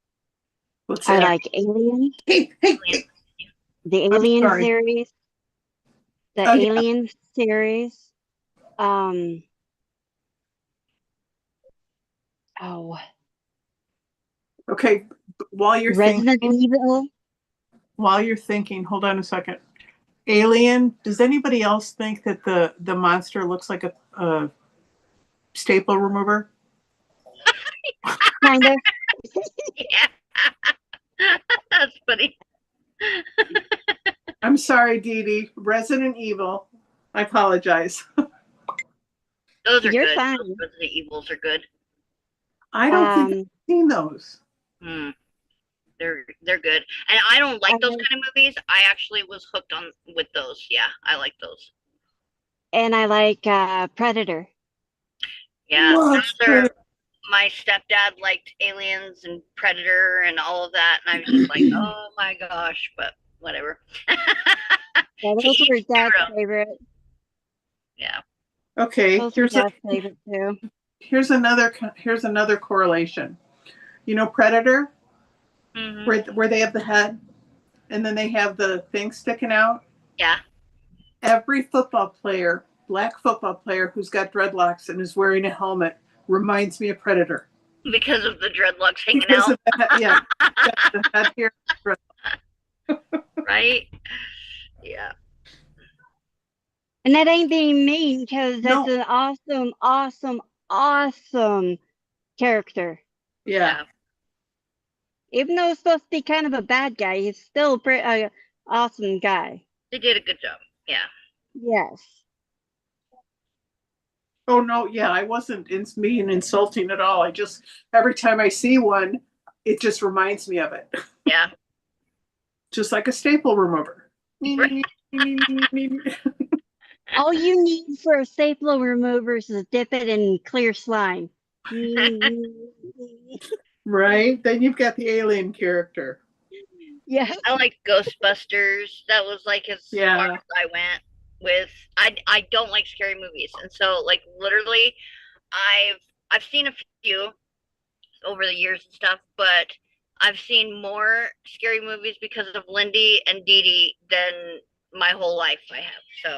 What's I that? like Alien, Hey. the Alien sorry. series, the Oh, yeah. Alien series. Oh, Okay, while you're Resident thinking, Evil. hold on a second. Alien, does anybody else think that the monster looks like a staple remover? Kind of. Yeah. That's funny. I'm sorry, Dee Dee. Resident Evil. I apologize. Those are You're good. fine. Those Resident Evils are good. I don't think I've seen those. Hmm. They're good. And I don't like those kind of movies. I actually was hooked on with those. Yeah, I like those. And I like Predator. Yeah, Love those are my stepdad liked Aliens and Predator and all of that, and I was just like, oh my gosh, but whatever. Yeah, To those were each Dad's their own. favorite. Yeah. Okay, Those were Dad's favorite too. here's another correlation. You know Predator, Mm-hmm. where they have the head and then they have the thing sticking out. Yeah. Every football player, black football player who's got dreadlocks and is wearing a helmet reminds me of Predator. Because of the dreadlocks hanging Because out. of that, yeah. The head here. Right? Yeah. And that ain't being mean because that's No. an awesome, awesome, awesome character. Yeah. Even though he's supposed to be kind of a bad guy, he's still a pretty awesome guy. They did a good job. Yeah. Yes. Oh no, yeah, I wasn't being insulting at all. I just every time I see one, it just reminds me of it. Yeah. Just like a staple remover. All you need for a staple remover is to dip it in clear slime. Right? Then you've got the alien character. Yeah. I like Ghostbusters. That was like as far as I went with. I don't like scary movies, and so like literally, I've seen a few over the years and stuff, but I've seen more scary movies because of Lindy and Dee Dee than my whole life I have. So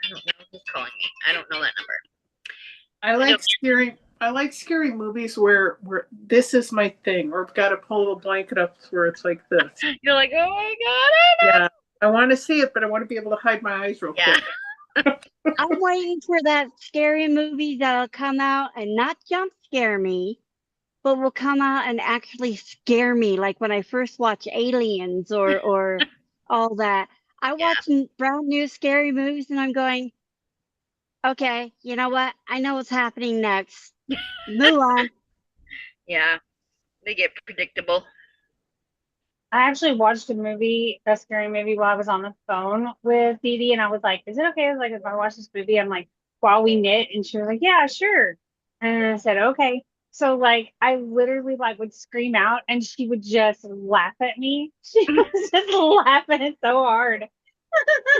I don't know who's calling me. I don't know that number. I like scary movies where this is my thing, or I've got to pull a blanket up where it's like this. You're like, oh my god, I know. Yeah. I want to see it, but I want to be able to hide my eyes real quick. I'm waiting for that scary movie that'll come out and not jump scare me, but will come out and actually scare me, like when I first watch Aliens or all that. I watch brand new scary movies and I'm going, okay, you know what? I know what's happening next. Move on. Yeah, they get predictable. I actually watched a scary movie while I was on the phone with Dee Dee, and I was like, "Is it okay? I was like, if I watch this movie, I'm like, while we knit," and she was like, "Yeah, sure." And I said, "Okay." So like, I literally like would scream out, and she would just laugh at me. She was just laughing so hard,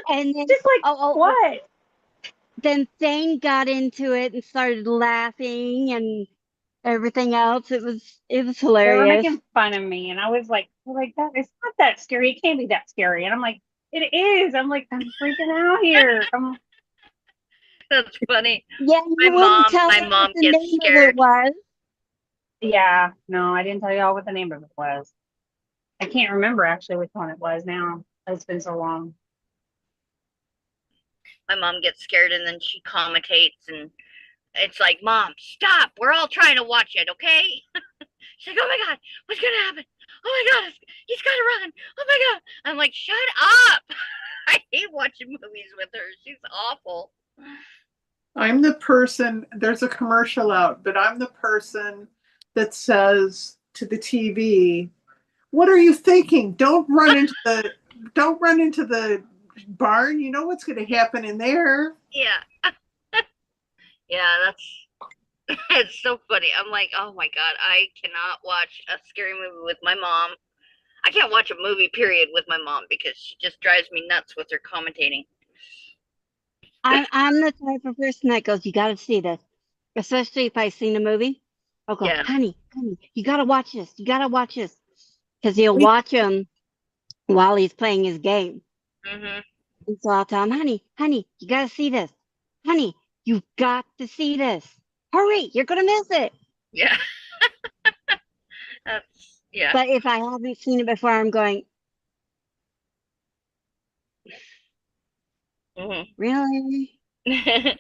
And then just like, what? Then Thane got into it and started laughing and everything else. It was They were hilarious. making fun of me, and I was like, that it's not that scary. It can't be that scary. And I'm like, it is. I'm like, I'm freaking out here. That's funny. Yeah, you wouldn't tell my me mom what the gets name scared. of it was. Yeah, no, I didn't tell y'all what the name of it was. I can't remember actually which one it was now. It's been so long. My mom gets scared and then she commentates and it's like, Mom, stop. We're all trying to watch it, okay? She's like, oh my God, what's going to happen? Oh my God, he's got to run. Oh my God. I'm like, shut up. I hate watching movies with her. She's awful. I'm the person, there's a commercial out, but I'm the person that says to the TV, what are you thinking? Don't run into the barn. You know what's going to happen in there. Yeah. Yeah, it's so funny. I'm like, oh my God, I cannot watch a scary movie with my mom. I can't watch a movie, period, with my mom because she just drives me nuts with her commentating. I'm the type of person that goes, you got to see this, especially if I've seen a movie. I'll go, honey, you got to watch this. You got to watch this. Because he'll watch him while he's playing his game. Mm-hmm. And so I'll tell him, honey, you got to see this. Honey, you've got to see this. Hurry, you're going to miss it. Yeah. Yeah. But if I haven't seen it before, I'm going, really? Mhm.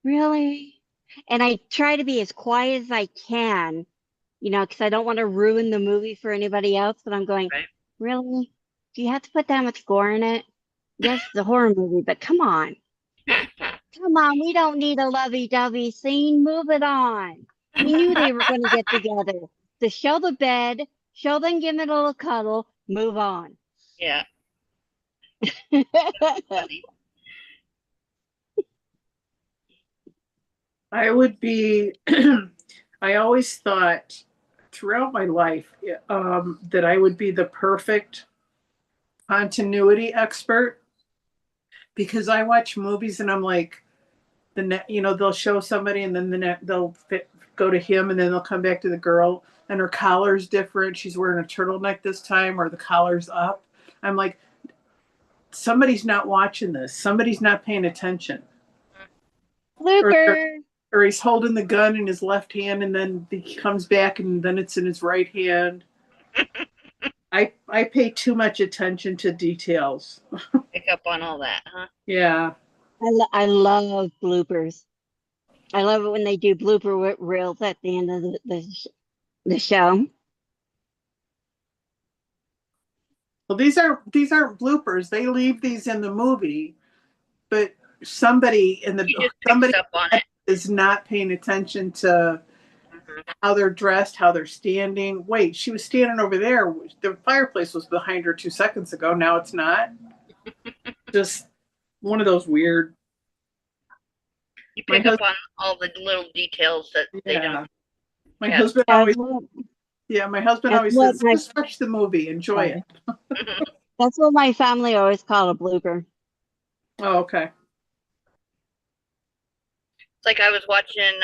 Really? And I try to be as quiet as I can, because I don't want to ruin the movie for anybody else. But I'm going, Right. really? Do you have to put that much gore in it? Yes, it's a horror movie, but come on. Come on, we don't need a lovey-dovey scene. Move it on. We knew they were going to get together. To show the bed, show them giving it a little cuddle, move on. Yeah. Funny. I would be, I always thought throughout my life that I would be the perfect continuity expert because I watch movies and I'm like, they'll show somebody and then go to him and then they'll come back to the girl and her collar's different. She's wearing a turtleneck this time or the collar's up. I'm like, somebody's not watching this. Somebody's not paying attention. Or Blooper. or he's holding the gun in his left hand and then he comes back and then it's in his right hand. I pay too much attention to details. Pick up on all that, huh? Yeah. I love bloopers. I love it when they do blooper reels at the end of the show. Well, these aren't bloopers. They leave these in the movie, but somebody He just picks up on it. is not paying attention to how they're dressed, how they're standing. Wait, she was standing over there. The fireplace was behind her 2 seconds ago. Now it's not. Just one of those weird. You pick up on all the little details that they don't. My husband always. My husband always says, "Just watch the movie, enjoy it." That's what my family always call a blooper. Oh, okay. It's like I was watching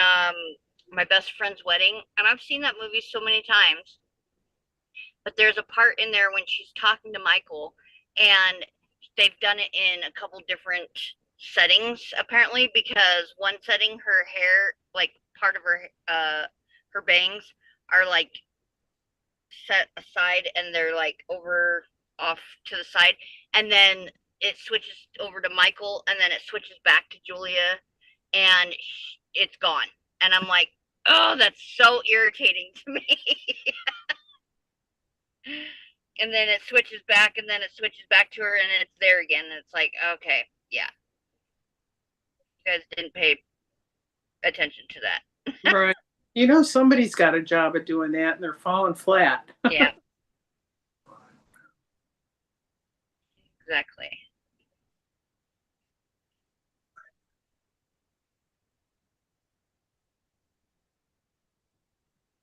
my best friend's wedding, and I've seen that movie so many times. But there's a part in there when she's talking to Michael, and they've done it in a couple different settings apparently, because one setting her hair, like part of her bangs are like set aside and they're like over off to the side, and then it switches over to Michael and then it switches back to Julia and it's gone, and I'm like, oh, that's so irritating to me. And then it switches back and then it switches back to her and it's there again, and it's like, okay, yeah, you guys didn't pay attention to that. Right. Somebody's got a job at doing that and they're falling flat. Yeah. Exactly.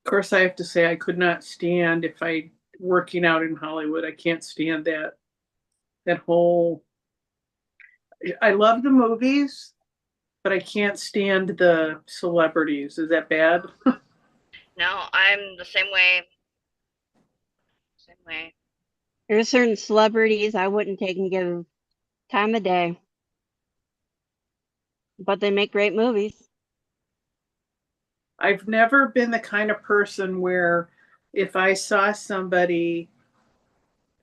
Of course, I have to say I could not stand if I working out in Hollywood. I can't stand that whole. I love the movies, but I can't stand the celebrities. Is that bad? No, I'm the same way. Same way. There's certain celebrities I wouldn't take and give time of day, but they make great movies. I've never been the kind of person where if I saw somebody,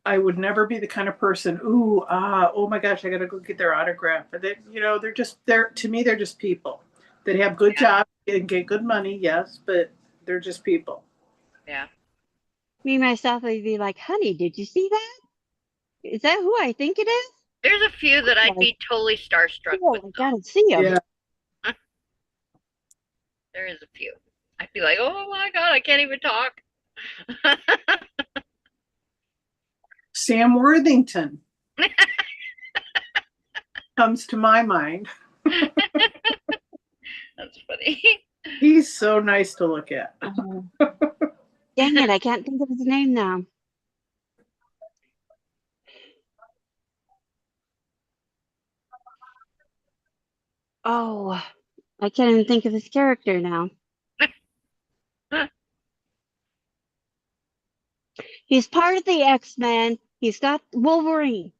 I would never be the kind of person, oh my gosh, I gotta go get their autograph. But to me, they're just people that have good jobs and get good money, yes, but they're just people. Yeah. Me, myself, I'd be like, honey, did you see that? Is that who I think it is? There's a few that I'd be totally starstruck with. I gotta see them. Yeah. There is a few. I'd be like, oh my God, I can't even talk. Sam Worthington comes to my mind. That's funny. He's so nice to look at. Dang it, I can't think of his name now. Oh, I can't even think of his character now. He's part of the X-Men. He's got Wolverine.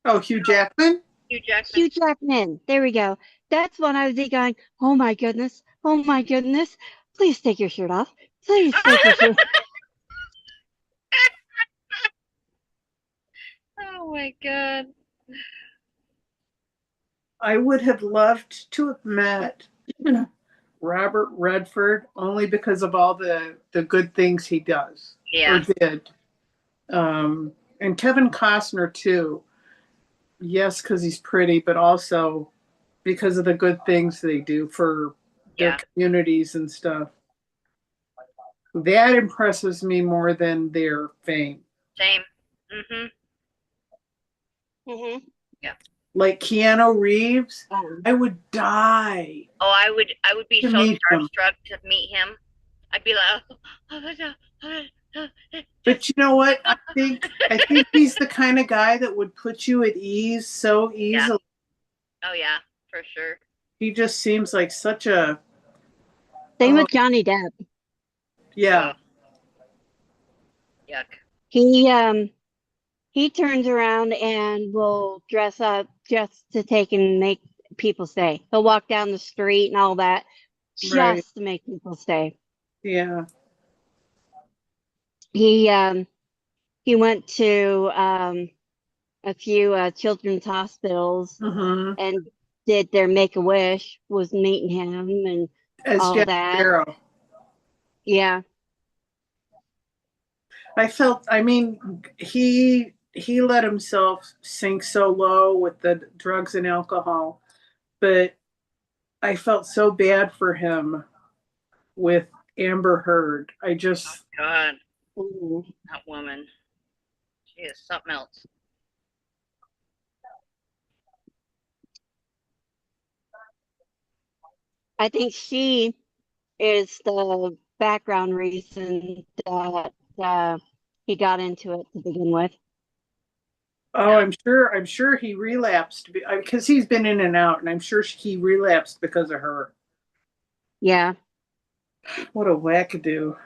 Oh, Hugh Jackman? Hugh Jackman. Hugh Jackman. There we go. That's when I was going, oh my goodness. Oh my goodness. Please take your shirt off. Please take your shoes. Oh my god. I would have loved to have met Robert Redford only because of all the good things he does or Yeah. did. And Kevin Costner too. Yes, because he's pretty, but also because of the good things they do for their Yeah. communities and stuff. That impresses me more than their fame. Same. Mm-hmm. Mm-hmm. Yeah. Like Keanu Reeves, I would die Oh, I would be to so meet him. starstruck to meet him. I'd be like, But you know what? I think he's the kind of guy that would put you at ease so yeah. easily. Oh yeah, for sure. He just seems like such a Same oh with Johnny Depp. yeah. Ugh. Yuck. He turns around and will dress up just to take and make people stay. He'll walk down the street and all that Right. just to make people stay. Yeah. He went to a few children's hospitals Mm-hmm. and did their Make-A-Wish, was meeting him and As all Jack that. Sparrow. Yeah. I mean, he let himself sink so low with the drugs and alcohol, but I felt so bad for him with Amber Heard. I just God, Mhm. that woman. She is something else. I think she is the background reason that he got into it to begin with. oh, I'm sure he relapsed because he's been in and out, and I'm sure he relapsed because of her. Yeah. What a wackadoo!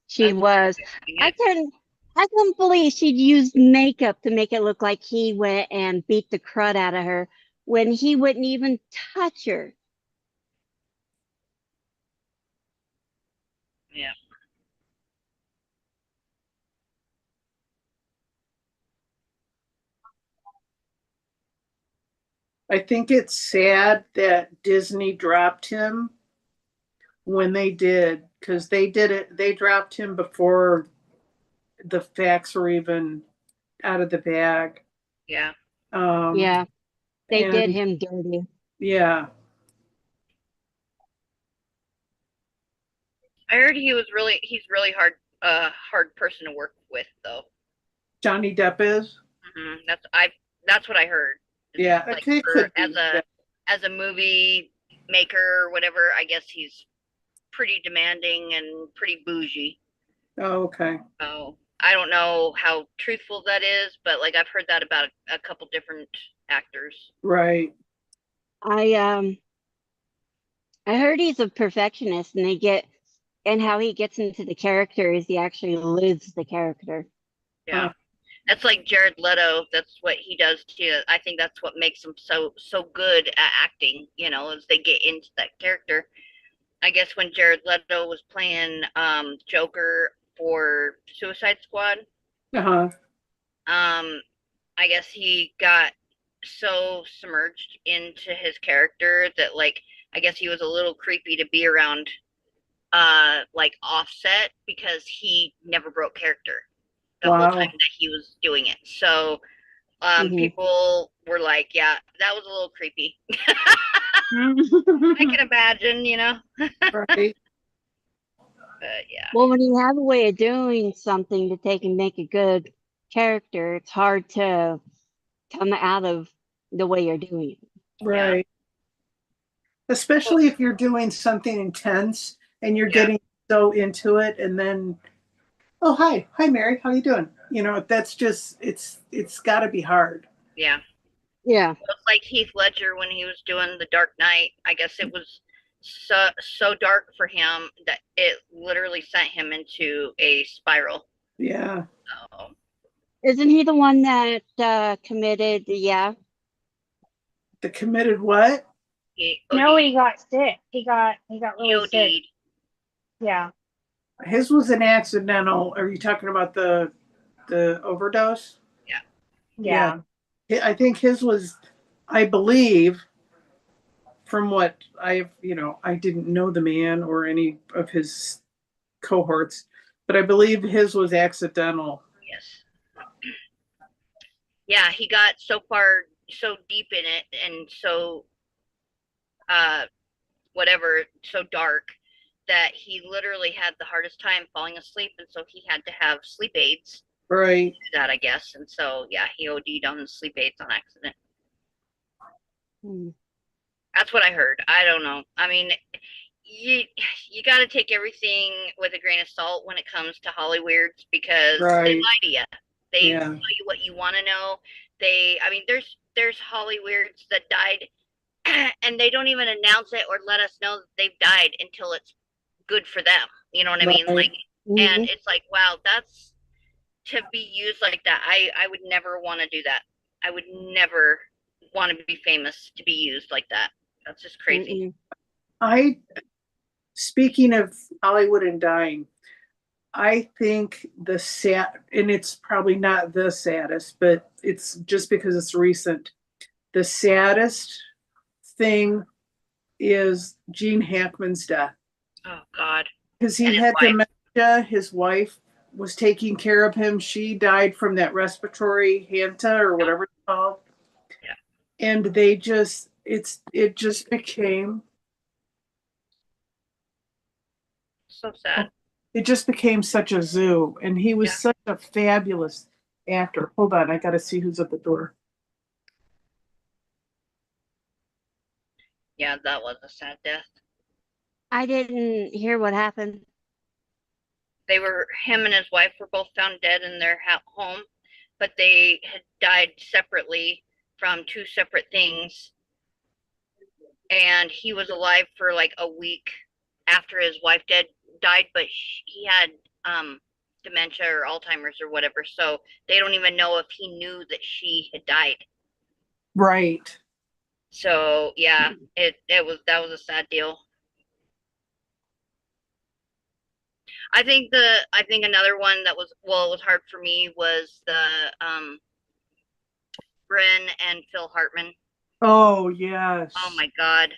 She That's was. I it. couldn't I couldn't believe she'd used makeup to make it look like he went and beat the crud out of her when he wouldn't even touch her. Yeah. I think it's sad that Disney dropped him when they did because they did it. They dropped him before the facts were even out of the bag. Yeah. Um, Yeah, they did and him dirty. yeah, I heard he's really hard person to work with though. Johnny Depp is. That's what I heard. Yeah, Like it for could be. Yeah. as a movie maker or whatever, I guess he's pretty demanding and pretty bougie. Oh, okay. So I don't know how truthful that is, but like I've heard that about a couple different actors. Right. I I heard he's a perfectionist and how he gets into the character is he actually lives the character. Yeah. That's like Jared Leto. That's what he does too. I think that's what makes him so good at acting, as they get into that character. I guess when Jared Leto was playing Joker for Suicide Squad, Uh-huh. um I guess he got so submerged into his character that like I guess he was a little creepy to be around like Offset because he never broke character the whole time Wow. that he was doing it. So Mhm. people were like, yeah, that was a little creepy. I can imagine. Right. But yeah. Well, when you have a way of doing something to take and make a good character, it's hard to come out of the way you're doing it. Yeah. Right. Especially if you're doing something intense and you're Yeah. getting so into it and then oh hi Mary, how you doing? That's just it's got to be hard. Yeah. Yeah. It's like Heath Ledger when he was doing The Dark Knight. I guess it was so dark for him that it literally sent him into a spiral. Yeah. So, Isn't he the one that committed? Yeah. The committed what? He No, OD'd. he got sick. He got really sick. OD'd. Yeah. His was an accidental. Are you talking about the overdose? Yeah. I think his was, I believe, from what I didn't know the man or any of his cohorts, but I believe his was accidental. Yes. Yeah, he got so far, so deep in it, and so uh whatever, so dark that he literally had the hardest time falling asleep, and so he had to have sleep aids Right. to do that, I guess. And so yeah, he OD'd on the sleep aids on accident. Hmm. That's what I heard. I don't know. I mean, you you got to take everything with a grain of salt when it comes to Hollyweirds, because they Right. lie to you. They Yeah. tell you what you want to know. I mean, there's Hollyweirds that died, and they don't even announce it or let us know that they've died until it's good for them. You know what I mean? Like, Right. and Mhm. it's like, wow, that's to be used like that. I would never want to do that. I would never want to be famous to be used like that. That's just crazy. Mm-mm. I Speaking of Hollywood and dying, I think the sad, and it's probably not the saddest, but it's just because it's recent. The saddest thing is Gene Hackman's death, Oh God. because he And his had wife. dementia. His wife was taking care of him. She died from that respiratory hanta or whatever it's called. Yeah. And it just became So sad. such a zoo. And he was Yeah. such a fabulous actor. Hold on, I gotta see who's at the door. Yeah, that was a sad death. I didn't hear what happened. Him and his wife were both found dead in their home, but they had died separately from two separate things. And he was alive for like a week after his wife died, but he had dementia or Alzheimer's or whatever. So they don't even know if he knew that she had died. Right. So yeah, that was a sad deal. I think another one that was, well, it was hard for me was the Bryn and Phil Hartman. Oh, Oh yes. my God.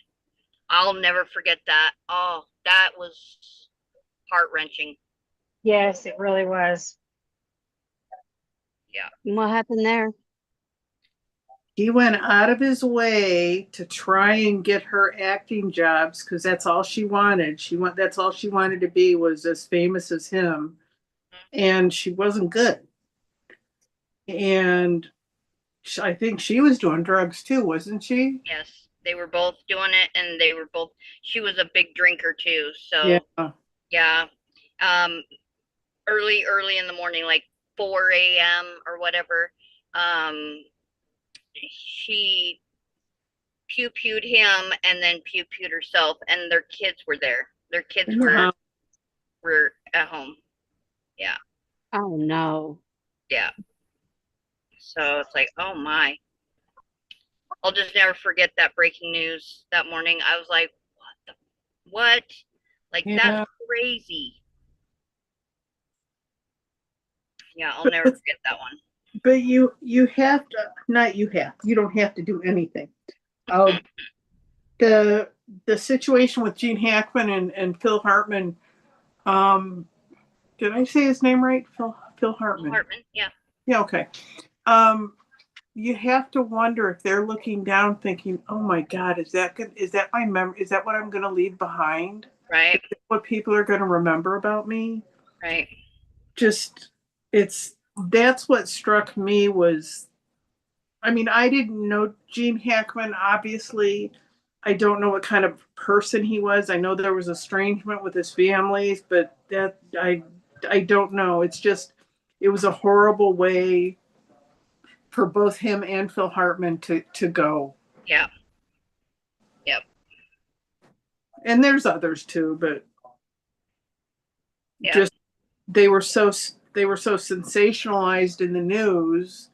I'll never forget that. Oh, that was heart wrenching. Yes, it really was. Yeah. What happened there? He went out of his way to try and get her acting jobs because that's all she wanted. That's all she wanted to be, was as famous as him. And she wasn't good. And I think she was doing drugs too, wasn't she? Yes. They were both doing it, and she was a big drinker too. Yeah. So yeah. Um, early in the morning, like 4 a.m. or whatever. Um, she pew-pewed him and then pew-pewed herself, and their kids were there. Their kids Yeah. were at home. Yeah. Oh no. Yeah. So it's like, oh my. I'll just never forget that breaking news that morning. I was like, what? Like, that's Yeah. crazy. Yeah, I'll never forget that one. But you have to, not you have, you don't have to do anything. Uh, the situation with Gene Hackman and Phil Hartman, um, did I say his name right? Phil Hartman. Hartman, yeah. Yeah, okay. Um, you have to wonder if they're looking down thinking, oh my God, is that good? Is that my memory? Is that what I'm going to leave behind? Right. Is that what people are going to remember about me? Right. Just, that's what struck me was, I mean, I didn't know Gene Hackman, obviously. I don't know what kind of person he was. I know there was estrangement with his families, but I don't know. It's just, it was a horrible way for both him and Phil Hartman to go. Yeah. Yep. And there's others too, but Yeah. just they were so sensationalized in the news.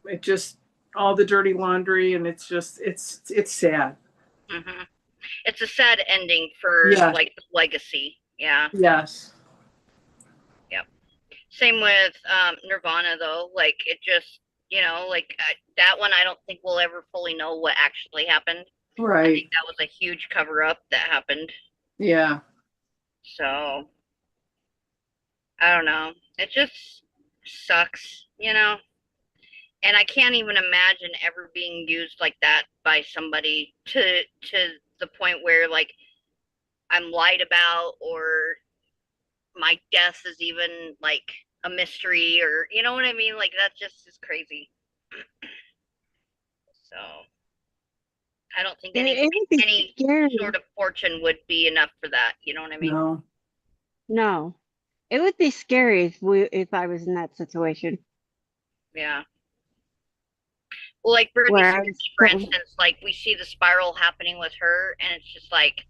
It just all the dirty laundry, and it's just it's sad. Mm-hmm. It's a sad ending for Yeah. like the legacy. Yeah. Yes. Yep. Same with Nirvana though. Like it just, like that one I don't think we'll ever fully know what actually happened. I Right. think that was a huge cover up that happened. Yeah. So I don't know. It just sucks, And I can't even imagine ever being used like that by somebody to the point where like I'm lied about or my death is even like a mystery or you know what I mean? Like that just is crazy. So I don't think It would be any scary. sort of fortune would be enough for that. You know what I mean? No. No, it would be scary if I was in that situation Yeah. Well, like Britney where I Spears, was for instance, like we see the spiral happening with her, and it's just like,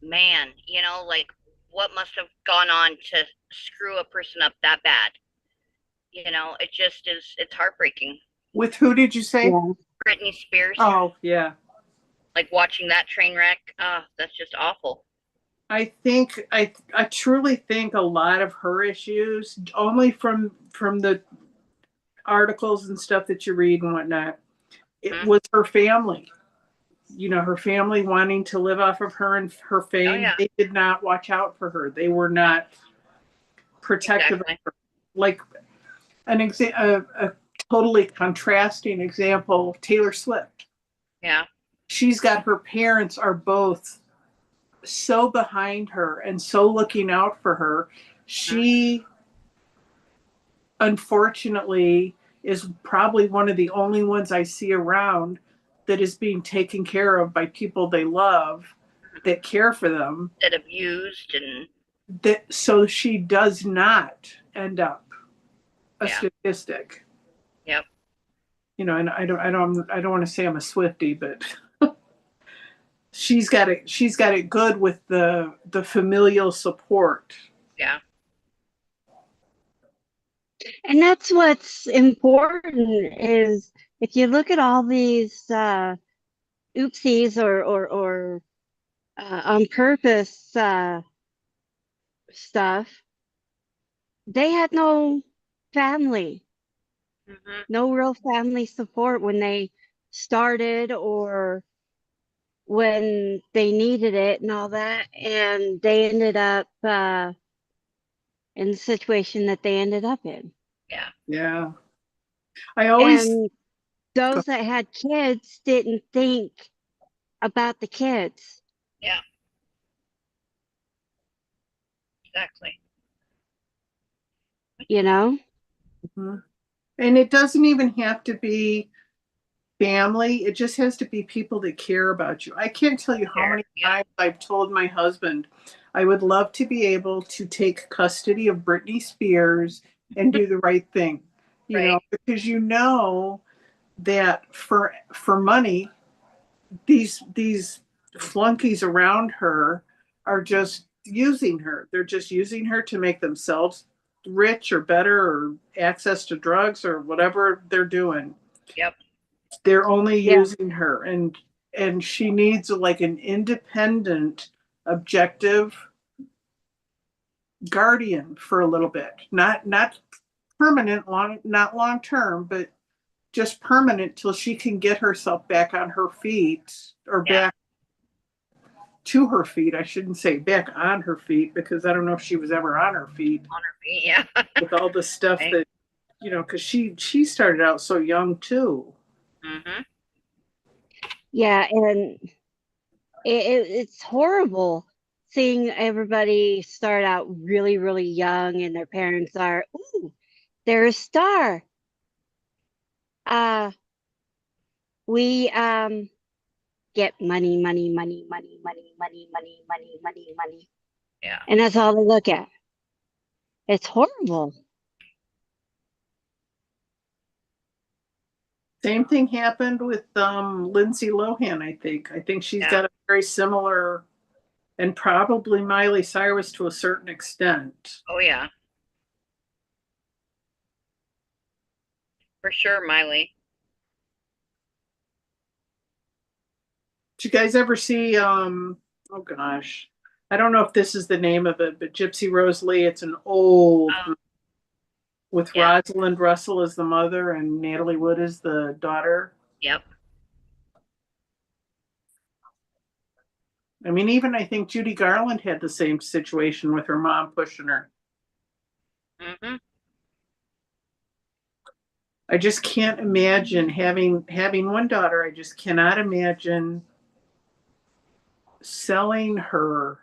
man, like what must have gone on to screw a person up that bad? It just is, it's heartbreaking. With who did you say? yeah. Britney Spears, Oh, yeah. like watching that train wreck, that's just awful. I truly think a lot of her issues, only from the articles and stuff that you read and whatnot, it Mhm. was her family. Her family wanting to live off of her and her Oh, fame. yeah, They did not watch out for her. They were not protective of exactly. her. Like a totally contrasting example, Taylor Swift. Yeah, She's got her parents are both so behind her and so looking out for her. Mhm. She unfortunately is probably one of the only ones I see around that is being taken care of by people they love that care for them, That abused and that so she does not end up a yeah, statistic. yep, And I don't want to say I'm a Swiftie, but she's got it good with the familial support. yeah, And that's what's important is if you look at all these oopsies or on purpose stuff, they had no family, hmm no real family support when they started or when they needed it and all that, and they ended up in the situation that they ended up in. yeah, Yeah. I always And those that had kids didn't think about the kids, yeah, exactly. you know? Mhm. And it doesn't even have to be family. It just has to be people that care about you. I can't tell you how There, many yeah, times I've told my husband I would love to be able to take custody of Britney Spears and do the right thing. right, Because that for money, these flunkies around her are just using her. They're just using her to make themselves rich or better or access to drugs or whatever they're doing. yep, They're only Yeah. using her, and she needs like an independent, objective guardian for a little bit. Not permanent, not long term, but just permanent till she can get herself back on her feet or yeah, back to her feet. I shouldn't say back on her feet because I don't know if she was ever on her feet on her feet, yeah, with all the stuff right, that because she started out so young too. hmm Yeah, and it's horrible seeing everybody start out really, really young and their parents are, ooh, they're a star. Uh, we get money, money, money, money, money, money, money, money, money, money. yeah, And that's all they look at. It's horrible. Same thing happened with Lindsay Lohan, I think she's yeah, got a very similar, and probably Miley Cyrus to a certain extent. oh yeah, for sure, Miley. Did you guys ever see oh gosh. I don't know if this is the name of it, but Gypsy Rose Lee. It's an old Oh, with yeah. Rosalind Russell as the mother and Natalie Wood as the daughter. Yep. I mean, even I think Judy Garland had the same situation with her mom pushing her. Mm-hmm. I just can't imagine having one daughter. I just cannot imagine selling her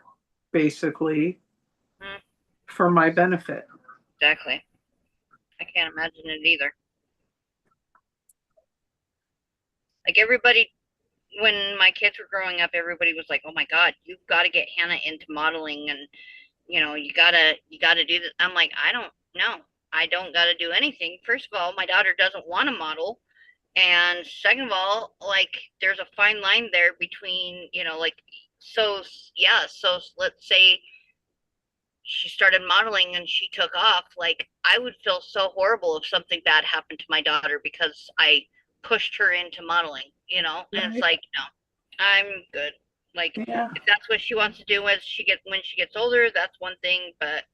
basically Mm, for my benefit. exactly. I can't imagine it either. Like everybody, when my kids were growing up, everybody was like, "Oh my God, you've got to get Hannah into modeling, and you gotta do this." I'm like, I don't know. I don't gotta do anything. First of all, my daughter doesn't want to model, and second of all, like there's a fine line there between, like, so yeah. So let's say she started modeling and she took off. Like I would feel so horrible if something bad happened to my daughter because I pushed her into modeling. And it's Right? like, no, I'm good. Like Yeah. if that's what she wants to do when she gets older, that's one thing. But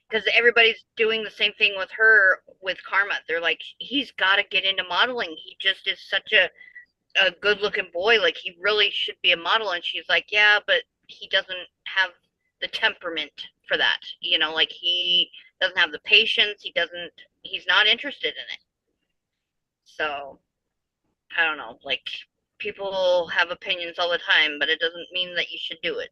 because everybody's doing the same thing with her with Karma, they're like, he's got to get into modeling. He just is such a good looking boy. Like he really should be a model. And she's like, yeah, but he doesn't have the temperament for that. Like he doesn't have the patience. He's not interested in it. So I don't know. Like people have opinions all the time, but it doesn't mean that you should do it.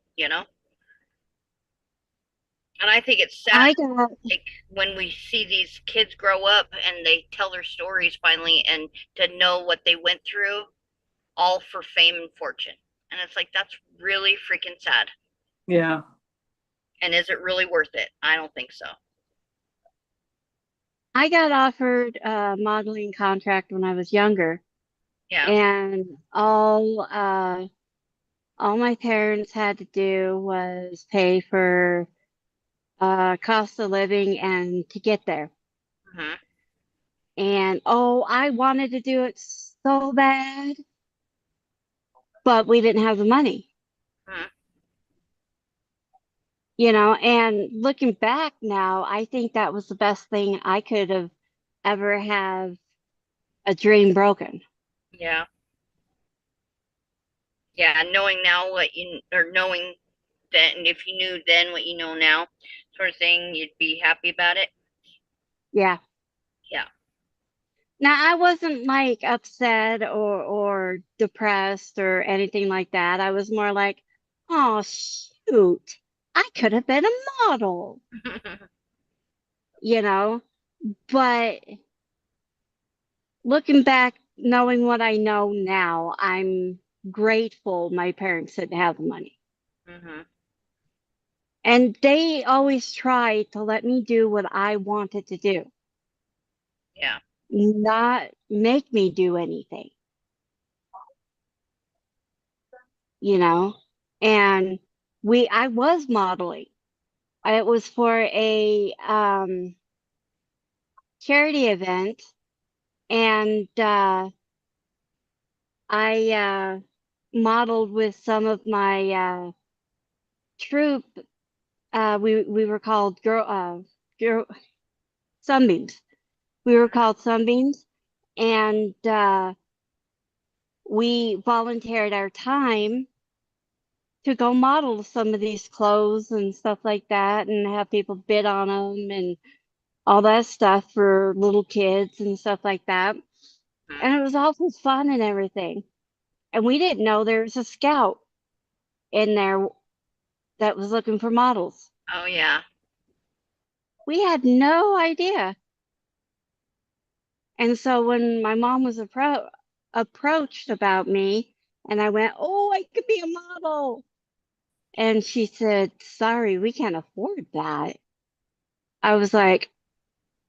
And I think it's sad, I got like when we see these kids grow up and they tell their stories finally and to know what they went through all for fame and fortune. And it's like, that's really freaking sad. Yeah. And is it really worth it? I don't think so. I got offered a modeling contract when I was younger, Yeah. and all my parents had to do was pay for cost of living and to get there. Hmm. And oh, I wanted to do it so bad, but we didn't have the money, Hmm. and looking back now, I think that was the best thing I could have ever have a dream broken. Yeah. Yeah. Knowing now or knowing then, and if you knew then what you know now, sort of thing, you'd be happy about it. Yeah. Yeah. Now I wasn't like upset or depressed or anything like that. I was more like, oh shoot, I could have been a model, you know. But looking back, knowing what I know now, I'm grateful my parents didn't have the money. Hmm. And they always tried to let me do what I wanted to do, Yeah. not make me do anything, you know? And I was modeling. It was for a charity event, and I modeled with some of my troop. We were called girl sunbeams. We were called sunbeams, and we volunteered our time to go model some of these clothes and stuff like that, and have people bid on them and all that stuff for little kids and stuff like that. Hmm. And it was awful fun and everything. And we didn't know there was a scout in there that was looking for models. Oh yeah. We had no idea. And so when my mom was approached about me, and I went, "Oh, I could be a model." And she said, "Sorry, we can't afford that." I was like,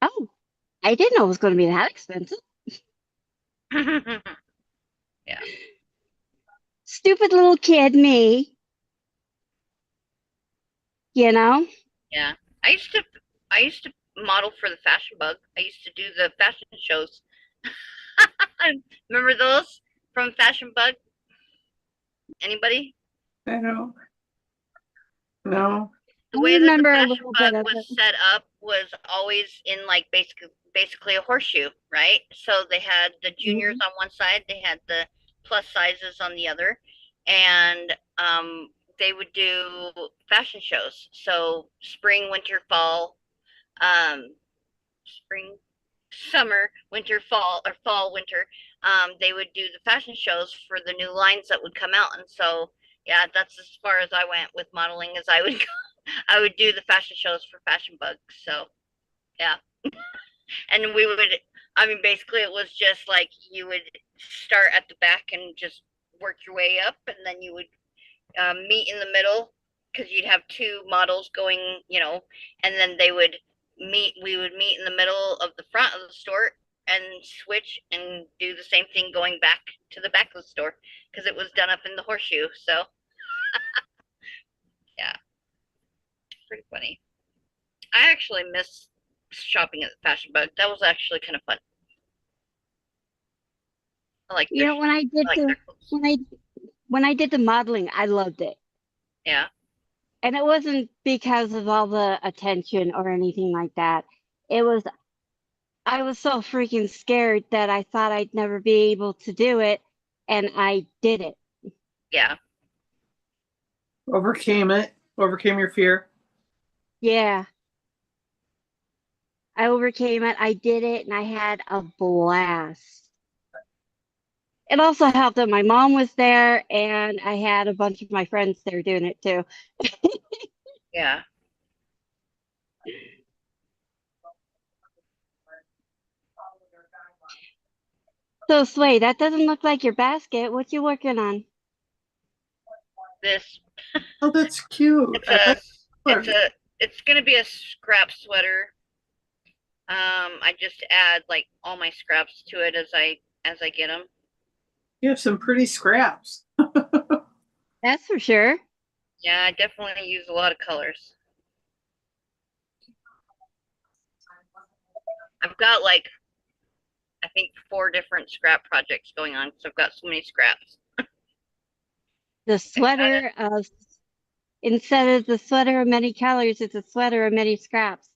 "Oh, I didn't know it was going to be that expensive." Yeah. Stupid little kid me, you know? Yeah. I used to I used to model for the Fashion Bug. I used to do the fashion shows. Remember those from Fashion Bug? Anybody? I don't know. The I way that the remember a fashion little bit bug of was it. set up was always in like basically a horseshoe, right? So they had the juniors Mhm. on one side, they had the plus sizes on the other, and they would do fashion shows. So spring, winter, fall, spring, summer, winter, fall, or fall, winter. They would do the fashion shows for the new lines that would come out, and so yeah, that's as far as I went with modeling as I would I would do the fashion shows for Fashion Bug. So yeah, and we would. I mean, basically, it was just like you would start at the back and just work your way up, and then you would meet in the middle because you'd have two models going, and then they would meet. We would meet in the middle of the front of the store and switch and do the same thing going back to the back of the store because it was done up in the horseshoe. So yeah, pretty funny. I actually miss shopping at the Fashion Bug. That was actually kind of fun. I like You their know, when I did I like the their clothes. when I did the modeling, I loved it. Yeah, And it wasn't because of all the attention or anything like that. It was, I was so freaking scared that I thought I'd never be able to do it. And I did it. yeah, Overcame it. Overcame your fear. Yeah, I overcame it. I did it and I had a blast. It also helped that my mom was there and I had a bunch of my friends there doing it too. yeah. So, Sway, that doesn't look like your basket. What you working on? This Oh, that's cute. it's I a like it's it. a it's gonna be a scrap sweater. I just add like all my scraps to it as I get them. You have some pretty scraps. That's for sure. Yeah, I definitely use a lot of colors. I've got like I think 4 different scrap projects going on because I've got so many scraps. The I kind of sweater of Instead of the sweater of many colors, it's a sweater of many scraps.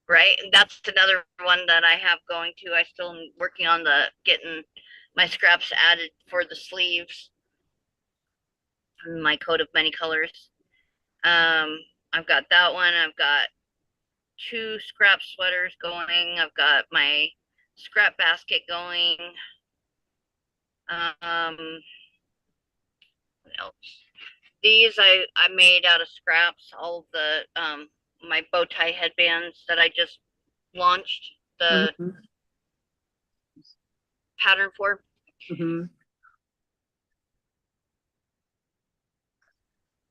right, and that's another one that I have going to. I still am working on the getting my scraps added for the sleeves from my coat of many colors. Um, I've got that one. I've got 2 scrap sweaters going. I've got my scrap basket going. What else? These I made out of scraps. All of the my bow tie headbands that I just launched the Mm-hmm. pattern for. Mm-hmm.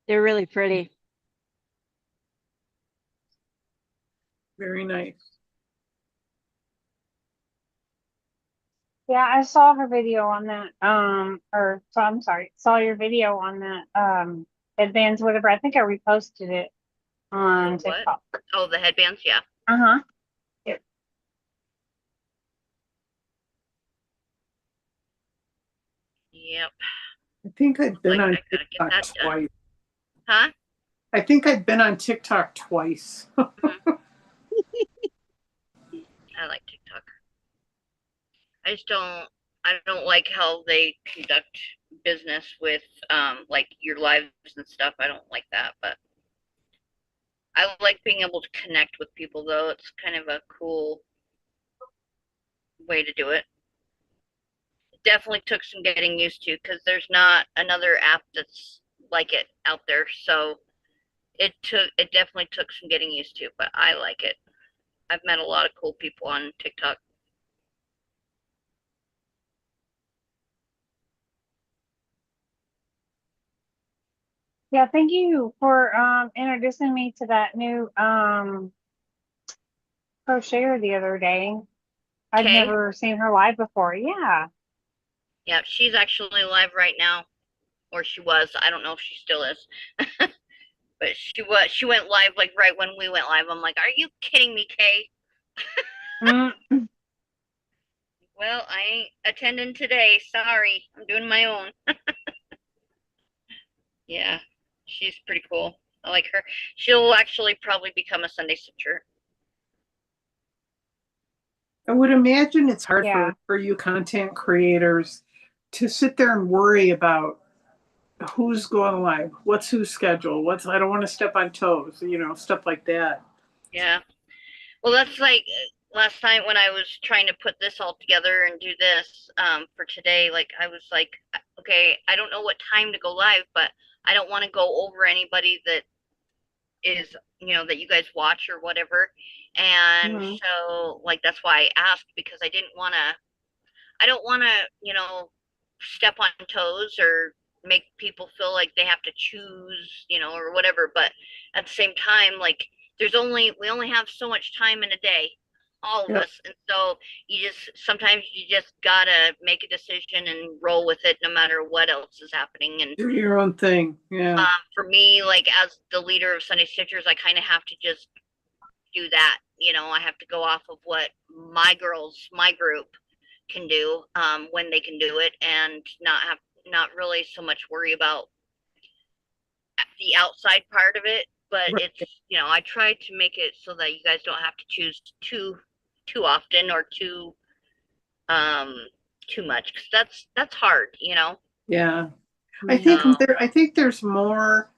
They're really pretty. Very nice. Yeah, I saw her video on that. Or so I'm sorry, saw your video on that. Advance whatever. I think I reposted it The on what? TikTok. Oh, the headbands. Yeah. Uh-huh. Yep. Yep. I think I've been Like on I gotta get TikTok that done. twice. Huh? I think I've been on TikTok twice. Mhm. I like TikTok. I don't like how they conduct business with like your lives and stuff. I don't like that, but I like being able to connect with people though. It's kind of a cool way to do it. It definitely took some getting used to because there's not another app that's like it out there. So it definitely took some getting used to, but I like it. I've met a lot of cool people on TikTok. Yeah, thank you for introducing me to that new crocheter the other day. I'd Okay. never seen her live before. Yeah. Yeah, she's actually live right now, or she was. I don't know if she still is. But she went live like right when we went live. I'm like, are you kidding me, Kay? Mm. Well, I ain't attending today. Sorry. I'm doing my own. Yeah, she's pretty cool. I like her. She'll actually probably become a Sunday stitcher. I would imagine it's hard Yeah. for you content creators to sit there and worry about who's going live, what's whose schedule, what's I don't want to step on toes, stuff like that. Yeah. Well, that's like last night when I was trying to put this all together and do this for today. Like I was like, okay, I don't know what time to go live, but I don't want to go over anybody that is, that you guys watch or whatever. And Mhm. so like that's why I asked because I don't want to, step on toes or make people feel like they have to choose, or whatever. But at the same time, like we only have so much time in a day, all of Yep. us. And so sometimes you just gotta make a decision and roll with it no matter what else is happening. And Do your own thing. Yeah. for me, like as the leader of Sunday Stitchers, I kind of have to just do that. I have to go off of what my group can do when they can do it, and not really so much worry about the outside part of it. But Right. it's I try to make it so that you guys don't have to choose too often or um too much because that's hard. Yeah. So I think there's more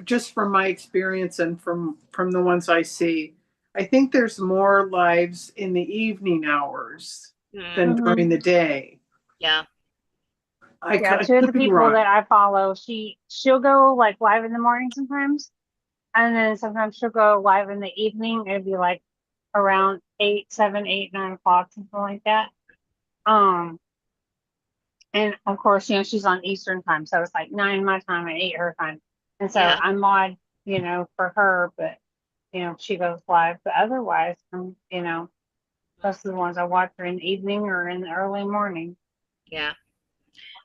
just from my experience and from the ones I see. I think there's more lives in the evening hours than mm, during Mhm. the day. yeah, Yeah, I two of the could be people wrong. that I follow, she'll go like live in the morning sometimes, and then sometimes she'll go live in the evening. It'd be like around 8, 7, 8, 9 o'clock, something like that. Um, and of course, she's on Eastern time, so it's like 9 my time and 8 her time. And so yeah, I'm mod, for her, but she goes live. But otherwise, most of the ones I watch are in the evening or in the early morning. yeah.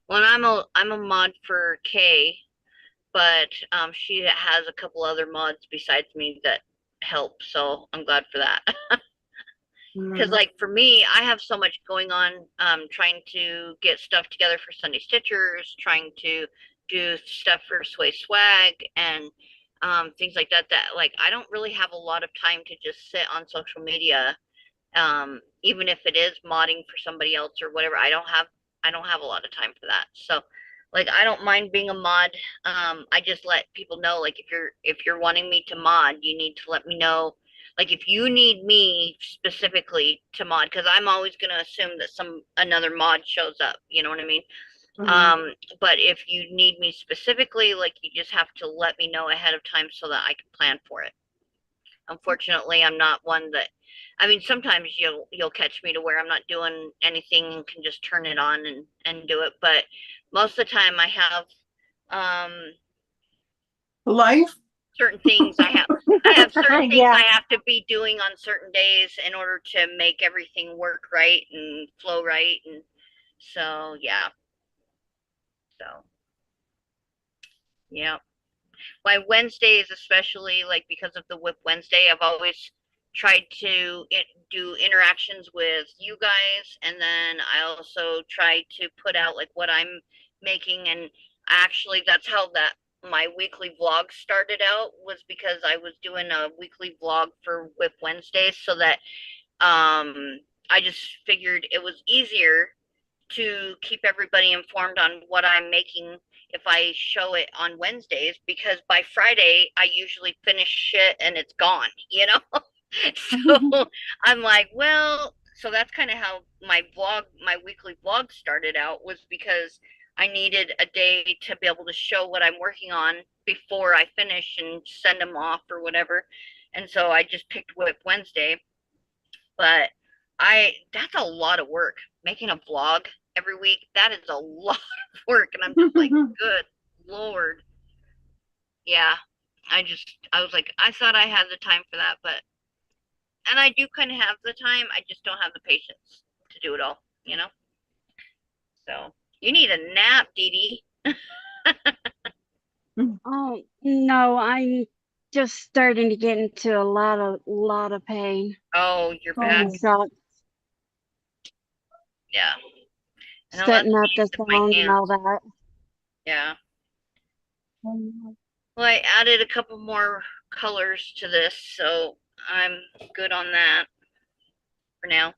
Well, I'm a mod for Kay, but she has a couple other mods besides me that help, so I'm glad for that. Because Mhm. like for me, I have so much going on, trying to get stuff together for Sunday Stitchers, trying to do stuff for Sway Swag and things like that, that like I don't really have a lot of time to just sit on social media, even if it is modding for somebody else or whatever. I don't have a lot of time for that. So like I don't mind being a mod. I just let people know, like if you're wanting me to mod, you need to let me know. Like if you need me specifically to mod, because I'm always gonna assume that another mod shows up, you know what I mean? Mhm. Um, but if you need me specifically, like you just have to let me know ahead of time so that I can plan for it. Unfortunately, I'm not one that, I mean, sometimes you'll catch me to where I'm not doing anything and can just turn it on and do it, but most of the time I have um Life. certain things I have certain things I Yeah. have to be doing on certain days in order to make everything work right and flow right. And so yeah, so yeah. My Wednesdays, especially like because of the WIP Wednesday, I've always tried to do interactions with you guys, and then I also try to put out like what I'm making. And actually, that's how that my weekly vlog started out, was because I was doing a weekly vlog for WIP Wednesdays, so that I just figured it was easier to keep everybody informed on what I'm making if I show it on Wednesdays, because by Friday I usually finish shit and it's gone. So I'm like, well, so that's kind of how my weekly vlog started out, was because I needed a day to be able to show what I'm working on before I finish and send them off or whatever. And so I just picked WIP Wednesday, but that's a lot of work. Making a vlog every week, that is a lot of work. And I'm just like, good Lord. Yeah. I was like, I thought I had the time for that, but, and I do kind of have the time. I just don't have the patience to do it all. So you need a nap, Dee Dee. Oh, no, I'm just starting to get into a lot of pain. Oh, your And back. Oh, it sucks Yeah. I know that's setting what up you the said, my sound and all hands. that. Yeah. Well, I added a couple more colors to this, so I'm good on that for now.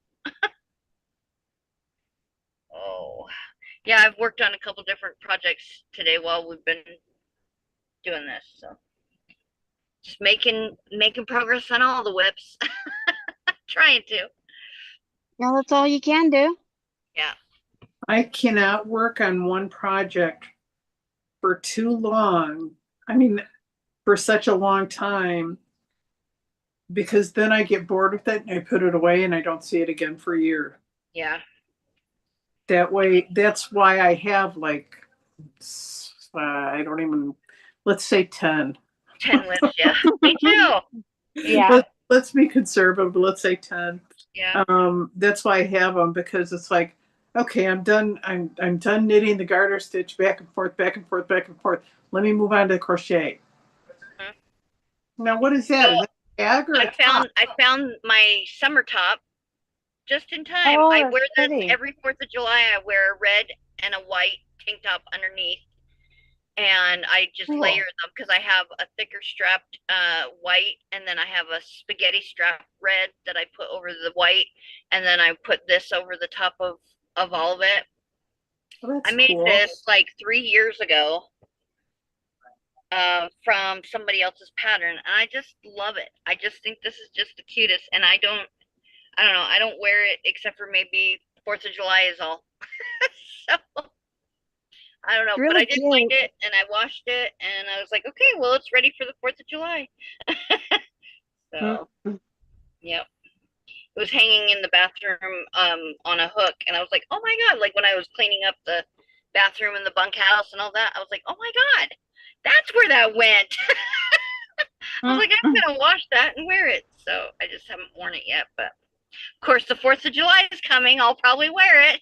Oh, yeah, I've worked on a couple different projects today while we've been doing this, so just making progress on all the WIPs. Trying to. Well, that's all you can do. Yeah. I cannot work on one project for too long. I mean, for such a long time, because then I get bored with it and I put it away and I don't see it again for a year. Yeah. That way, that's why I have like, I don't even, let's say 10. 10 WIPs, yeah. Me too. Yeah. Let's be conservative. Let's say 10. Yeah. That's why I have them, because it's like, okay, I'm done. I'm done knitting the garter stitch back and forth, back and forth, back and forth. Let me move on to crochet. Mhm. Now, what is that? Is Well, that a bag or a top? I found my summer top just in time. Oh, I that's wear this pretty. every 4th of July. I wear a red and a white tank top underneath, and I just Cool. layer them because I have a thicker strapped white, and then I have a spaghetti strap red that I put over the white, and then I put this over the top of all of it. Oh, I that's made cool. this like 3 years ago from somebody else's pattern, and I just love it. I just think this is just the cutest, and I don't know, I don't wear it except for maybe 4th of July is all. So I don't know, It's but I really did find cute. it and I washed it and I was like, okay, well, it's ready for the 4th of July. So, Mm. yep. It was hanging in the bathroom on a hook, and I was like, oh my God, like when I was cleaning up the bathroom and the bunkhouse and all that, I was like, oh my God, that's where that went. I was like, I'm gonna wash that and wear it. So I just haven't worn it yet, but of course the 4th of July is coming. I'll probably wear it.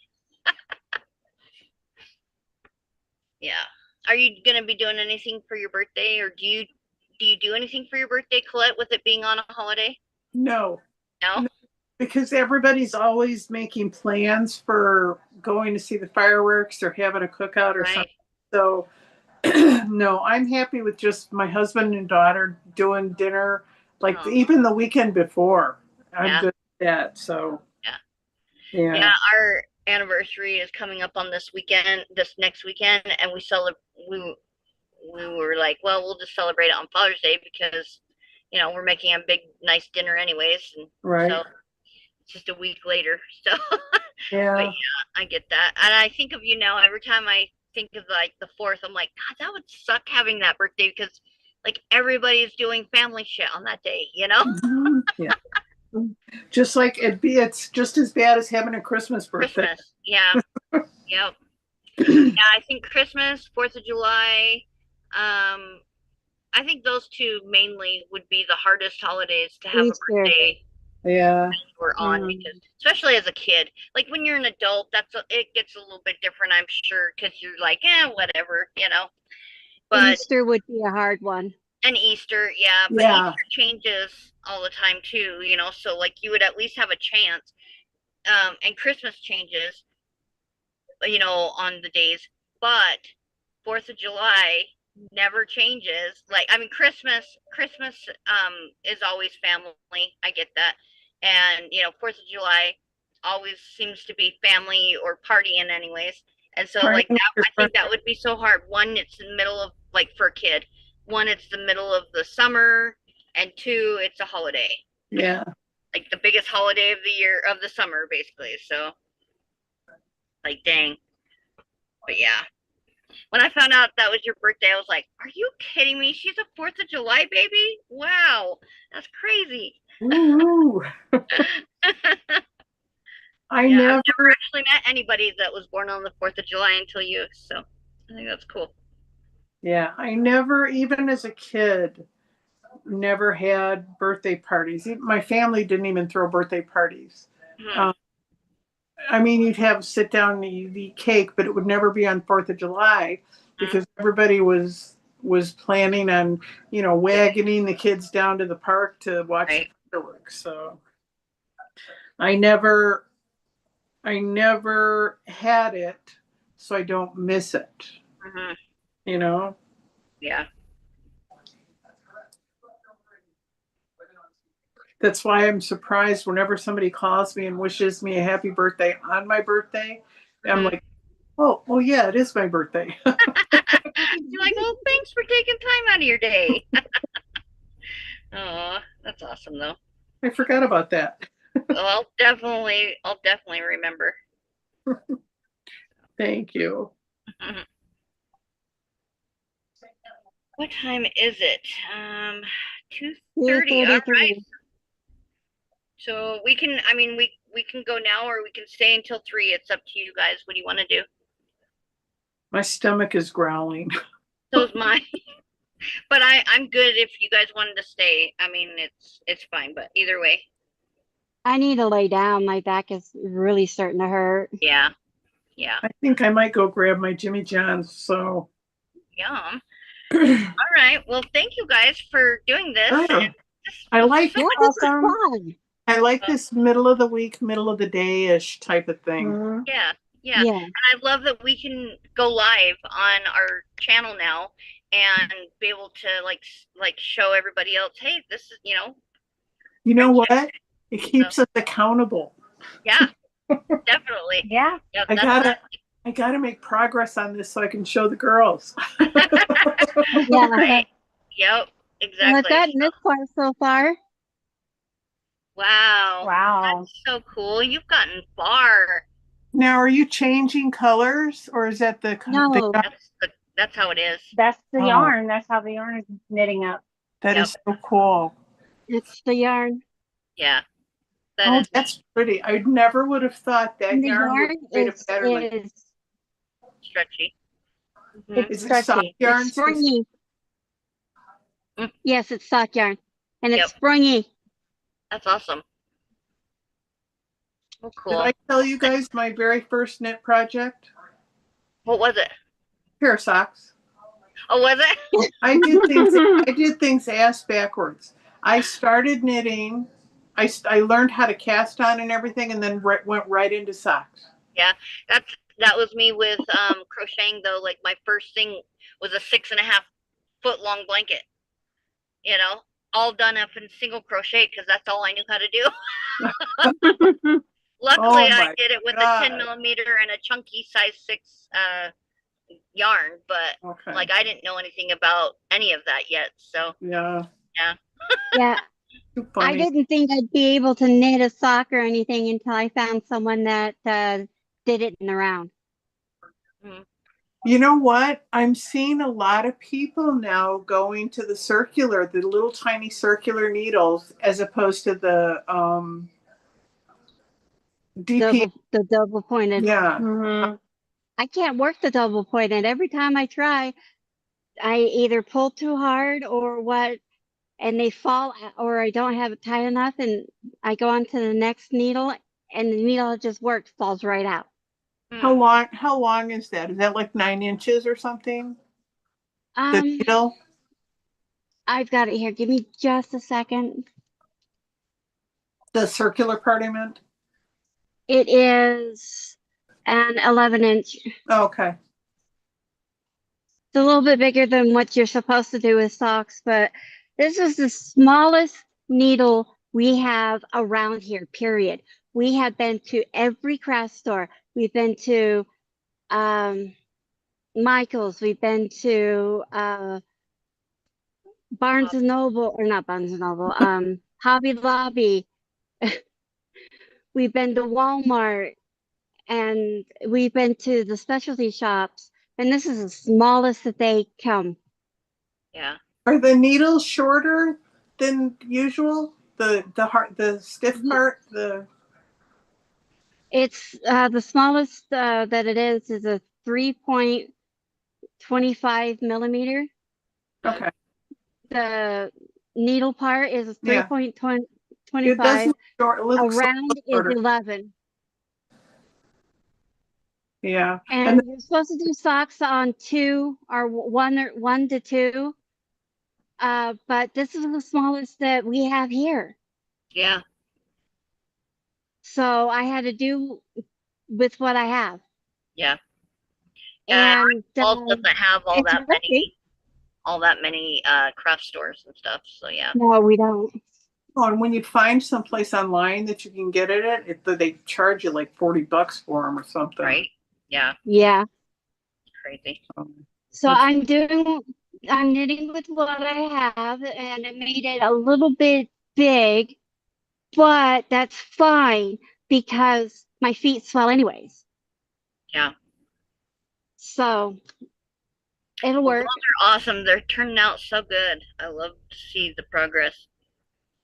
Yeah. Are you gonna be doing anything for your birthday, or do you do anything for your birthday, Colette, with it being on a holiday? No, No? because everybody's always making plans for going to see the fireworks or having a cookout or Right. something. So, no, I'm happy with just my husband and daughter doing dinner, like Oh, even the weekend before. I'm yeah. good with that. So, Yeah. Yeah, yeah. our anniversary is coming up on this next weekend, and we we were like, well, we'll just celebrate it on Father's Day because, we're making a big nice dinner anyways, and Right. so it's just a week later. So, but Yeah. yeah, I get that, and I think of you now every time I think of like the 4th. I'm like, God, that would suck having that birthday because like everybody's doing family shit on that day, you know? Mhm. Yeah. Just like it's just as bad as having a Christmas birthday. Christmas, yeah, yep. Yeah, I think Christmas, 4th of July, um, I think those two mainly would be the hardest holidays to have a Easter. birthday Yeah. or on, because especially as a kid, like when you're an adult, it gets a little bit different, I'm sure, because you're like, whatever, But Easter would be a hard one. and Easter, yeah, but Yeah. Easter changes all the time too, so like you would at least have a chance. And Christmas changes, on the days, but 4th of July never changes. Like, I mean, Christmas is always family. I get that. And, 4th of July always seems to be family or partying anyways. And so like Partying with that, your I friends. think that would be so hard. One, it's in the middle of like for a kid. One, it's the middle of the summer, and two, it's a holiday. Yeah. Like the biggest holiday of the year of the summer, basically. So like dang. But yeah. When I found out that was your birthday, I was like, are you kidding me? She's a 4th of July baby? Wow, that's crazy. Ooh. I Yeah, I've never never, actually met anybody that was born on the 4th of July until you, so I think that's cool. yeah, I never, even as a kid, never had birthday parties. My family didn't even throw birthday parties. Hmm. Um, I mean, you'd have sit down and you'd eat cake, but it would never be on 4th of July because everybody was planning on, wagoning the kids down to the park to watch the Right. fireworks. So I never I never had it, so I don't miss it, Hmm. you know? Yeah. That's why I'm surprised whenever somebody calls me and wishes me a happy birthday on my birthday. I'm like, oh yeah, it is my birthday. You're like, well, thanks for taking time out of your day. Oh, that's awesome though. I forgot about that. Well, I'll definitely remember. Thank you. What time is it? 2:30. All right. 2:33. So we can, I mean, we can go now or we can stay until 3. It's up to you guys. What do you want to do? My stomach is growling. So's mine. But I'm good if you guys wanted to stay. I mean, it's fine, but either way. I need to lay down. My back is really starting to hurt. Yeah. Yeah. I think I might go grab my Jimmy John's. So, Yum. All right. Well, thank you guys for doing this. And I like Yeah, this is fun. I like this middle of the week, middle of the day ish type of thing. Yeah. Yeah. Yeah. And I love that we can go live on our channel now and be able to like show everybody else, hey, this is, You know friendship. what? It keeps us accountable. Yeah, definitely. Yeah. Yeah, I gotta make progress on this so I can show the girls. Yeah. right. Yep, Well, exactly. I've gotten this far so far. Wow. Wow. That's so cool. You've gotten far. Now, are you changing colors or is that No. That's how it is. That's the Oh. yarn. That's how the yarn is knitting up. that Yep. is so cool. It's the yarn. Yeah. That Oh, is that's pretty. I never would have thought that And the yarn would yarn create a pattern like is stretchy. Mhm. It's Is it soft stretchy. yarn? it's springy. Mm. Yes, it's sock yarn. And it's Yep. springy. That's awesome. Oh, Did cool. I tell you guys my very first knit project? What was it? Pair of socks. Oh, was it? I did things ass backwards. I started knitting. I learned how to cast on and everything, and then went right into socks. Yeah, that was me with crocheting though. Like my first thing was a 6.5 foot long blanket. All done up in single crochet because that's all I knew how to do. Luckily, Oh I my did it with a God. 10mm and a chunky size 6 yarn, but Okay. like I didn't know anything about any of that yet. So Yeah. Yeah. Too I funny. didn't think I'd be able to knit a sock or anything until I found someone that did it in the round. You know what? I'm seeing a lot of people now going to the little tiny circular needles, as opposed to the DP. The double pointed. Yeah. Mm-hmm. I can't work the double pointed. Every time I try, I either pull too hard or what, and they fall, or I don't have it tight enough, and I go on to the next needle, and the needle that just worked falls right out. How long is that? Is that like 9 inches or something? The needle? I've got it here. Give me just a second. The circular part, I meant? It is an 11-inch. Oh, okay. It's a little bit bigger than what you're supposed to do with socks, but this is the smallest needle we have around here, period. We have been to every craft store. We've been to Michael's. We've been to Barnes and Noble, or not Barnes and Noble, Hobby Lobby. We've been to Walmart, and we've been to the specialty shops, and this is the smallest that they come. Yeah. Are the needles shorter than usual? The stiff part? It's the smallest that it is a 3.25 millimeter. Okay. The needle part is a Yeah. 3.25. It doesn't short. It looks Around is shorter. 11. Yeah. And you're supposed to do socks on 2 or 1 to 2. But this is the smallest that we have here. Yeah. So I had to do with what I have. Yeah. And All doesn't have all it's that many all that many craft stores and stuff. So yeah. No, we don't. Oh, and when you find someplace online that you can get it at, they charge you like $40 for them or something. Right? Yeah. Yeah. Crazy. So I'm knitting with what I have, and it made it a little bit big, but that's fine because my feet swell anyways. Yeah. So it'll Well, work. those are awesome. They're turning out so good. I love to see the progress.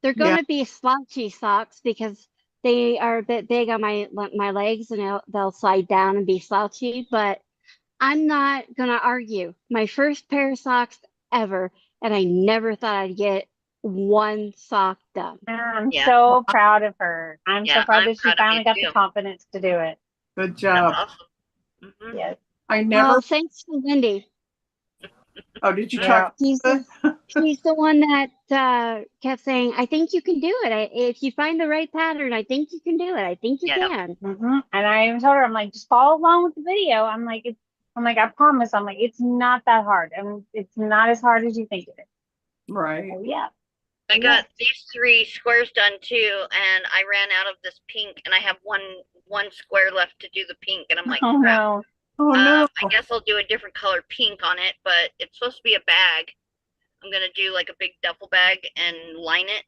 They're going to be slouchy socks because they are a bit big on my legs, and they'll slide down and be slouchy, but I'm not going to argue. My first pair of socks ever, and I never thought I'd get one sock done. I'm Yeah. so proud of her. I'm so Yeah, proud I'm that she proud of finally you got too. the confidence to do it. Good That's job. awesome. Mhm. Yes. I Well, never. thanks to Lindy. Oh, did you Yeah. talk? She's the one that kept saying, "I think you can do it. If you find the right pattern, I think you can do it. I think you Yeah. can." And I even told her, I'm like, just follow along with the video. I'm like, I promise. I'm like, it's not that hard. And it's not as hard as you think it is. Right. So, yeah. I got these 3 squares done too, and I ran out of this pink, and I have one square left to do the pink, and I'm like, Oh crap. no. Oh no. I guess I'll do a different color pink on it, but it's supposed to be a bag. I'm gonna do like a big duffel bag and line it,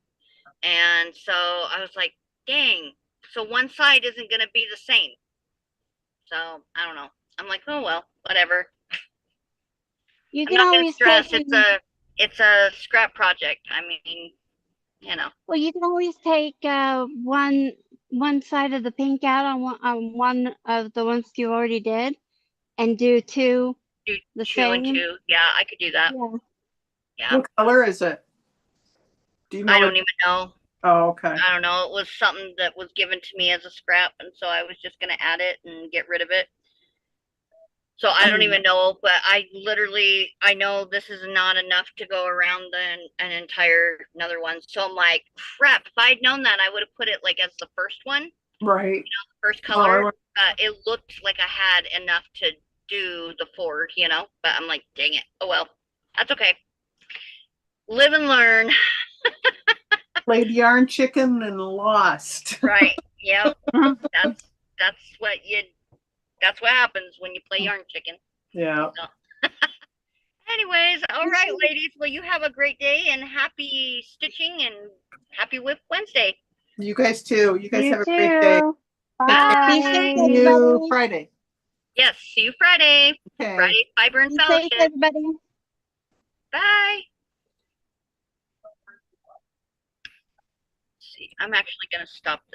and so I was like, dang. So one side isn't gonna be the same. So I don't know. I'm like, oh well, whatever. You I'm can not gonna always stress. take, It's a scrap project. I mean, you know. well, you can always take one side of the pink out on one of the ones you already did, and do two Do the 2 and same. 2. Yeah, I could do that. Yeah. Yeah. What color is it? Do you know? I don't even know. Oh, okay. I don't know. It was something that was given to me as a scrap, and so I was just gonna add it and get rid of it. So I don't even know, but I know this is not enough to go around an entire another one. So I'm like, crap, if I'd known that, I would have put it like as the first one, Right. first Oh, color. It looked like I had enough to do the 4, but I'm like, dang it. Oh well, that's okay. Live and learn. played yarn chicken and lost. Right. Yep. That's that's what happens when you play yarn chicken. Yeah. So. Anyways, all right, ladies. Well, you have a great day and happy stitching and happy WIP Wednesday. You guys too. You guys You have a great day. too. Be safe, Bye. See you everybody. Friday. Yes, see you Friday. Okay. Friday Fiber and Be safe, Fellowship. everybody. Bye. Let's see, I'm actually gonna stop this.